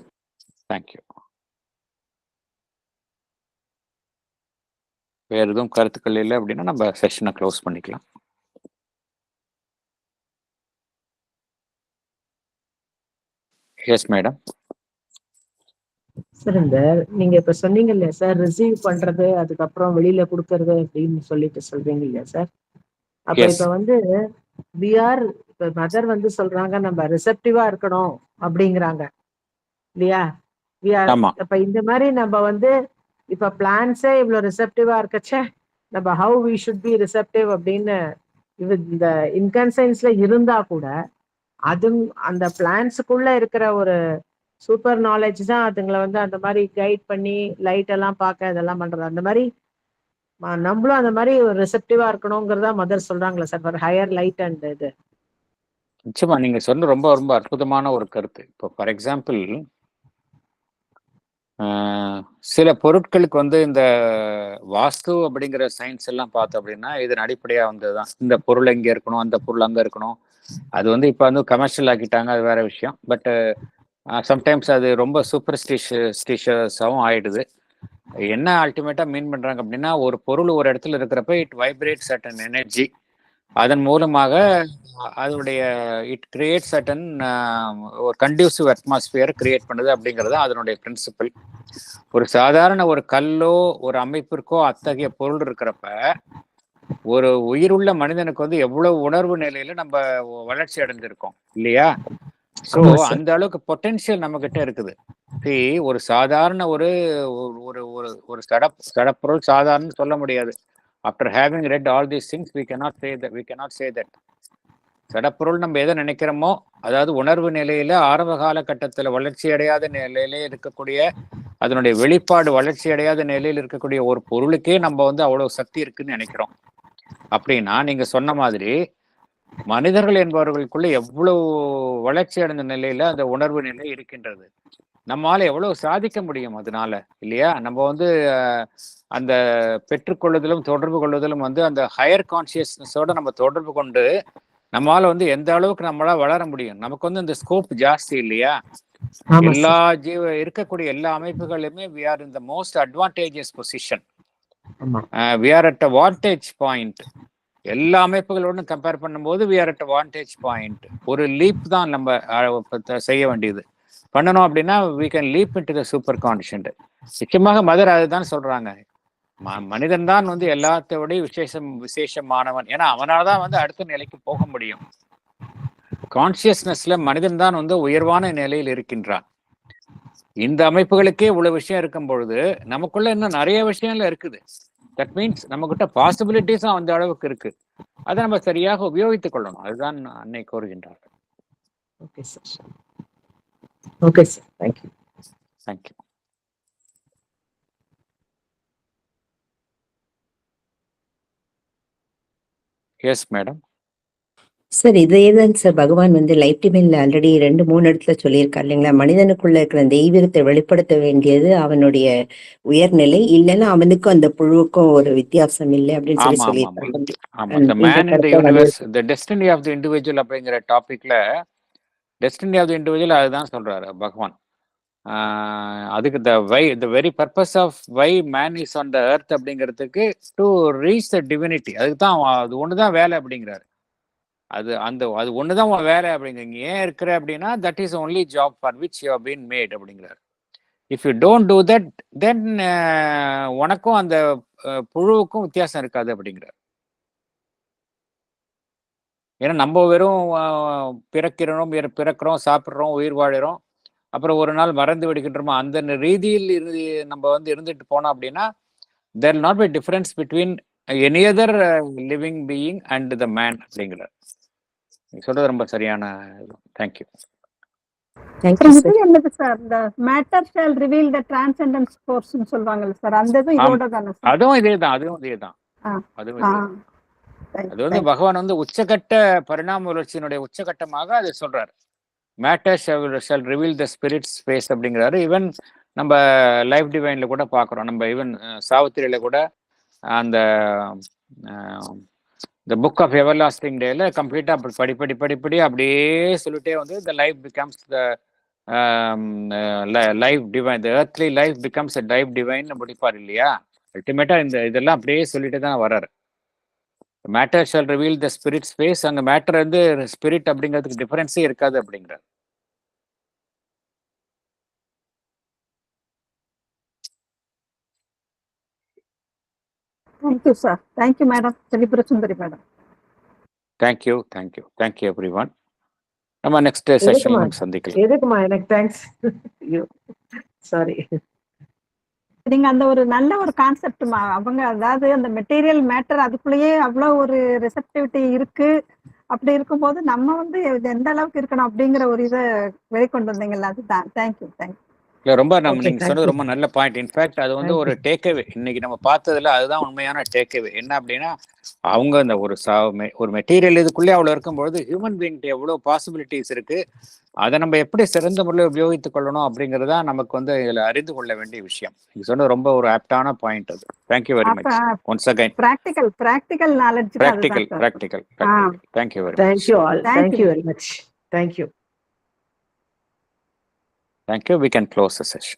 தேங்க்யூ. வேற எதுவும் கருத்துக்கள் இல்லை அப்படின்னா நம்ம செஷனை க்ளோஸ் பண்ணிக்கலாம். Yes madam. சார் இந்த நீங்க இப்ப சொன்னீங்க இல்லையா சார், ரிசீவ் பண்றது அதுக்கப்புறம் வெளியில கொடுக்கறது அப்படின்னு சொல்லிட்டு சொல்றீங்க இல்லையா சார். அப்ப எஸ். இப்ப வந்து இப்ப மதர் வந்து சொல்றாங்க நம்ம ரிசப்டிவா இருக்கணும் அப்படிங்கிறாங்க இல்லையா. ஆமா. அப்ப இந்த மாதிரி நம்ம வந்து இப்ப பிளான்ஸே இவ்வளவு ரிசப்டிவா இருக்கச்சே நம்ம how we should be receptive அப்படின்னு இந்த இன்கன்சைன்ஸ்ல இருந்தா கூட அது அந்த பிளான்ஸுக்குள்ள இருக்கிற ஒரு சூப்பர் நாலேஜ் தான் அதுங்களை வந்து அந்த மாதிரி கைட் பண்ணி லைட் எல்லாம் பார்க்க இதெல்லாம் பண்றது. அந்த மாதிரி நம்மளும் அந்த மாதிரி ஒரு ரிசப்டிவா இருக்கணுங்கிறதா மதர் சொல்றாங்களா sir, for higher light and இது. நிச்சயமா நீங்க சொன்ன ரொம்ப ரொம்ப அற்புதமான ஒரு கருத்து. இப்போ ஃபார் எக்ஸாம்பிள் சில பொருட்களுக்கு வந்து இந்த வாஸ்து அப்படிங்கிற சயின்ஸ் எல்லாம் பார்த்தோம் அப்படின்னா இதன் அடிப்படையா வந்ததுதான். இந்த பொருள் எங்க இருக்கணும், அந்த பொருள் அங்க இருக்கணும். அது வந்து இப்ப வந்து கமர்ஷியல் ஆக்கிட்டாங்க, அது வேற விஷயம். பட் சம்டைம்ஸ் அது ரொம்ப சூப்பர்ஸ்டிஷியஸாகவும் ஆயிடுது. என்ன அல்டிமேட்டா மீன் பண்றாங்க அப்படின்னா, ஒரு பொருள் ஒரு இடத்துல இருக்கிறப்ப இட் வைப்ரேட் சர்டன் எனர்ஜி. அதன் மூலமாக அதனுடைய இட் கிரியேட் சர்டன் ஒரு கண்டியூசிவ் அட்மாஸ்பியர் கிரியேட் பண்ணுது அப்படிங்கிறது அதனுடைய பிரின்சிபல். ஒரு சாதாரண ஒரு கல்லோ ஒரு அமைப்பிற்கோ அத்தகைய பொருள் இருக்கிறப்ப ஒரு உயிருள்ள மனிதனுக்கு வந்து எவ்வளவு உணர்வு நிலையில நம்ம வளர்ச்சி அடைஞ்சிருக்கோம் இல்லையா. ஸோ அந்த அளவுக்கு பொட்டென்சியல் நம்ம கிட்ட இருக்குது. ஒரு சாதாரண ஒரு ஒரு ஒரு ஒரு சடப்பொருள் சாதாரண சொல்ல முடியாது. After having red all these things we cannot say that சடப்பொருள் நம்ம எதை நினைக்கிறோமோ, அதாவது உணர்வு நிலையில ஆரம்ப காலகட்டத்தில் வளர்ச்சி அடையாத நிலையிலே இருக்கக்கூடிய அதனுடைய வெளிப்பாடு வளர்ச்சி அடையாத நிலையில் இருக்கக்கூடிய ஒரு பொருளுக்கே நம்ம வந்து அவ்வளவு சக்தி இருக்குன்னு நினைக்கிறோம். அப்படின்னா நீங்க சொன்ன மாதிரி மனிதர்கள் என்பவர்களுக்குள்ள எவ்வளவு வளர்ச்சி அடைந்த நிலையில அந்த உணர்வு நிலை இருக்கின்றது. நம்மால எவ்வளவு சாதிக்க முடியும் அதனால இல்லையா. நம்ம வந்து அந்த பெற்றுக்கொள்ளுதலும் தொடர்பு கொள்ளுதலும் வந்து அந்த ஹையர் கான்சியஸ்னஸோட நம்ம தொடர்பு கொண்டு நம்மளால வந்து எந்த அளவுக்கு நம்மளால வளர முடியும். நமக்கு வந்து இந்த ஸ்கோப் ஜாஸ்தி இல்லையா. எல்லா இருக்கக்கூடிய எல்லா அமைப்புகளுமே we are in the most advantageous position. we are at a vantage point. எல்லா அமைப்புகளோடும் கம்பேர் பண்ணும்போது we are at a vantage point. ஒரு லீப் தான் நம்ம செய்ய வேண்டியது. பண்ணணும் அப்படின்னா we can leap into the super conscient. நிச்சயமாக மதர் அதுதான் சொல்றாங்க. மனிதன் தான் வந்து எல்லாத்தோடய விசேஷமானவன். ஏன்னா அவனால்தான் வந்து அடுத்த நிலைக்கு போக முடியும். கான்சியஸ்னஸ்ல மனிதன் தான் வந்து உயர்வான நிலையில் இருக்கின்றான். இந்த அமைப்புகளுக்கே இவ்வளவு விஷயம் இருக்கும் பொழுது நமக்குள்ள இன்னும் நிறைய விஷயங்கள் இருக்குது. தட் மீன்ஸ் நம்ம கிட்ட பாசிபிலிட்டிஸும் அந்த அளவுக்கு இருக்கு. அதை நம்ம சரியாக உபயோகித்துக் கொள்ளணும். அதுதான் அன்னை கூறுகின்றார். Okay sir. Okay sir. Thank you. Thank you. Yes madam. Sir இதே தான் சார் பகவான் வந்து லைஃப் டிவைன்ல ஆல்ரெடி 2-3 இடத்துல சொல்லியிருக்காரு இல்லைங்களா. மனிதனுக்குள்ள இருக்கிற தெய்வீகத்தை வெளிப்படுத்த வேண்டியது அவனுடைய உயர்நிலை, இல்லைன்னா அவனுக்கும் அந்த புழுவுக்கும் ஒரு வித்தியாசம் இல்லை அப்படின்னு சொல்லி சொல்லியிருக்காங்க. டெஸ்டினி ஆஃப் தி இண்டிவிஜுவல் அப்படிங்கிற டாபிக்ல டெஸ்டினி ஆஃப் தி இண்டிவிஜுவல் அதுதான் சொல்றாரு பகவான். அதுக்கு the very purpose of why man is on the earth அப்படிங்கிறதுக்கு டு ரீச் த டிவினிட்டி. அதுக்கு தான் அது ஒண்ணுதான் வேலை அப்படிங்கிறாரு. அது ஒண்ணுதான் உன் வேலை அப்படிங்கிறீங்க. ஏன் இருக்கிற அப்படின்னா that is only job for which you have been made அப்படிங்கிறார். If you don't do that then உனக்கும் அந்த புழுவுக்கும் வித்தியாசம் இருக்காது அப்படிங்கிறார். ஏன்னா நம்ம வெறும் பிறக்கிறோம், சாப்பிட்றோம், உயிர் வாழுறோம், அப்புறம் ஒரு நாள் மறந்து விடுகின்றோமோ அந்த ரீதியில் நம்ம வந்து இருந்துட்டு போனோம் அப்படின்னா there will not be difference between any other living being and the man அப்படிங்கிறார். சொல்றது ரொம்ப சரியான. தேங்க்யூ. இது என்னது சார், இந்த மேட்டர் ஷால் ரிவீல் த டிரான்செண்டன்ஸ் ஃபோர்ஸ்னு சொல்வாங்கல்ல சார், அந்த இது இதோட தானே சார்? அதுவும் இதேதான். அது வந்து பகவான் வந்து உச்சகட்ட பரிணாம வளர்ச்சியினுடைய உச்சகட்டமாக அதை சொல்றாரு. Matter shall reveal the spirit space அப்படிங்கிறாரு. ஈவன் நம்ம லைஃப் டிவைன்ல கூட பார்க்குறோம். நம்ம ஈவன் சாவித்திரியில கூட அந்த the book of everlasting டேல கம்ப்ளீட்டா படிப்படி அப்படியே சொல்லிட்டே வந்து the life becomes the life divine, the earthly life becomes a life divine முடிப்பார் இல்லையா. அல்டிமேட்டா இதெல்லாம் அப்படியே சொல்லிட்டு தான் வர்றாரு. Matter shall reveal the spirit space. அங்க மேட்டர் வந்து ஸ்பிரிட் அப்படிங்கிறதுக்கு டிஃபரன்ஸே இருக்காது அப்படிங்கிறார். Thank you sir. Thank you madam. Tripura Sundari madam. Thank you everyone. நம்ம நெக்ஸ்ட் செஷன்ல நம்ம சந்திக்கலாம். எதுக்குமா எனக்கு தேங்க்ஸ். சாரி. நீங்க அந்த ஒரு நல்ல ஒரு கான்செப்ட் அவங்க, அதாவது அந்த மெட்டீரியல் மேட்டர் அதுக்குள்ளேயே அவ்வளவு ஒரு ரிசப்டிவிட்டி இருக்கு. அப்படி இருக்கும்போது நம்ம வந்து எந்த அளவுக்கு இருக்கணும் அப்படிங்கிற ஒரு இதை வெளிக்கொண்டு வந்தீங்கல்ல, அதுதான். தேங்க்யூ. ரொம்ப நீங்க சொன்னது ரொம்ப நல்ல பாயிண்ட். இன்ஃபேக்ட் அது வந்து ஒரு டேக்அவே இன்னைக்கு நம்ம பார்த்ததுல அதுதான் உண்மையான டேக்அவே. என்ன அப்படின்னா, அவங்க அந்த ஒரு மெட்டீரியல் இதுக்குள்ளே அவ்வளவு இருக்கும்பொழுது ஹியூமன் பீயிங் எவ்வளவு பாசிபிலிட்டிஸ் இருக்கு, அதை நம்ம எப்படி சிறந்த முறையில் உபயோகித்துக் கொள்ளணும் அப்படிங்கறதா நமக்கு வந்து இதுல அறிந்து கொள்ள வேண்டிய விஷயம். நீங்க சொன்னது ரொம்ப ஒரு ஆப்டான பாயிண்ட் அது. Thank you very much once again. Practical knowledge. Practical. Thank you very much. Thank you all. Thank you very much. Thank you. We can close the session.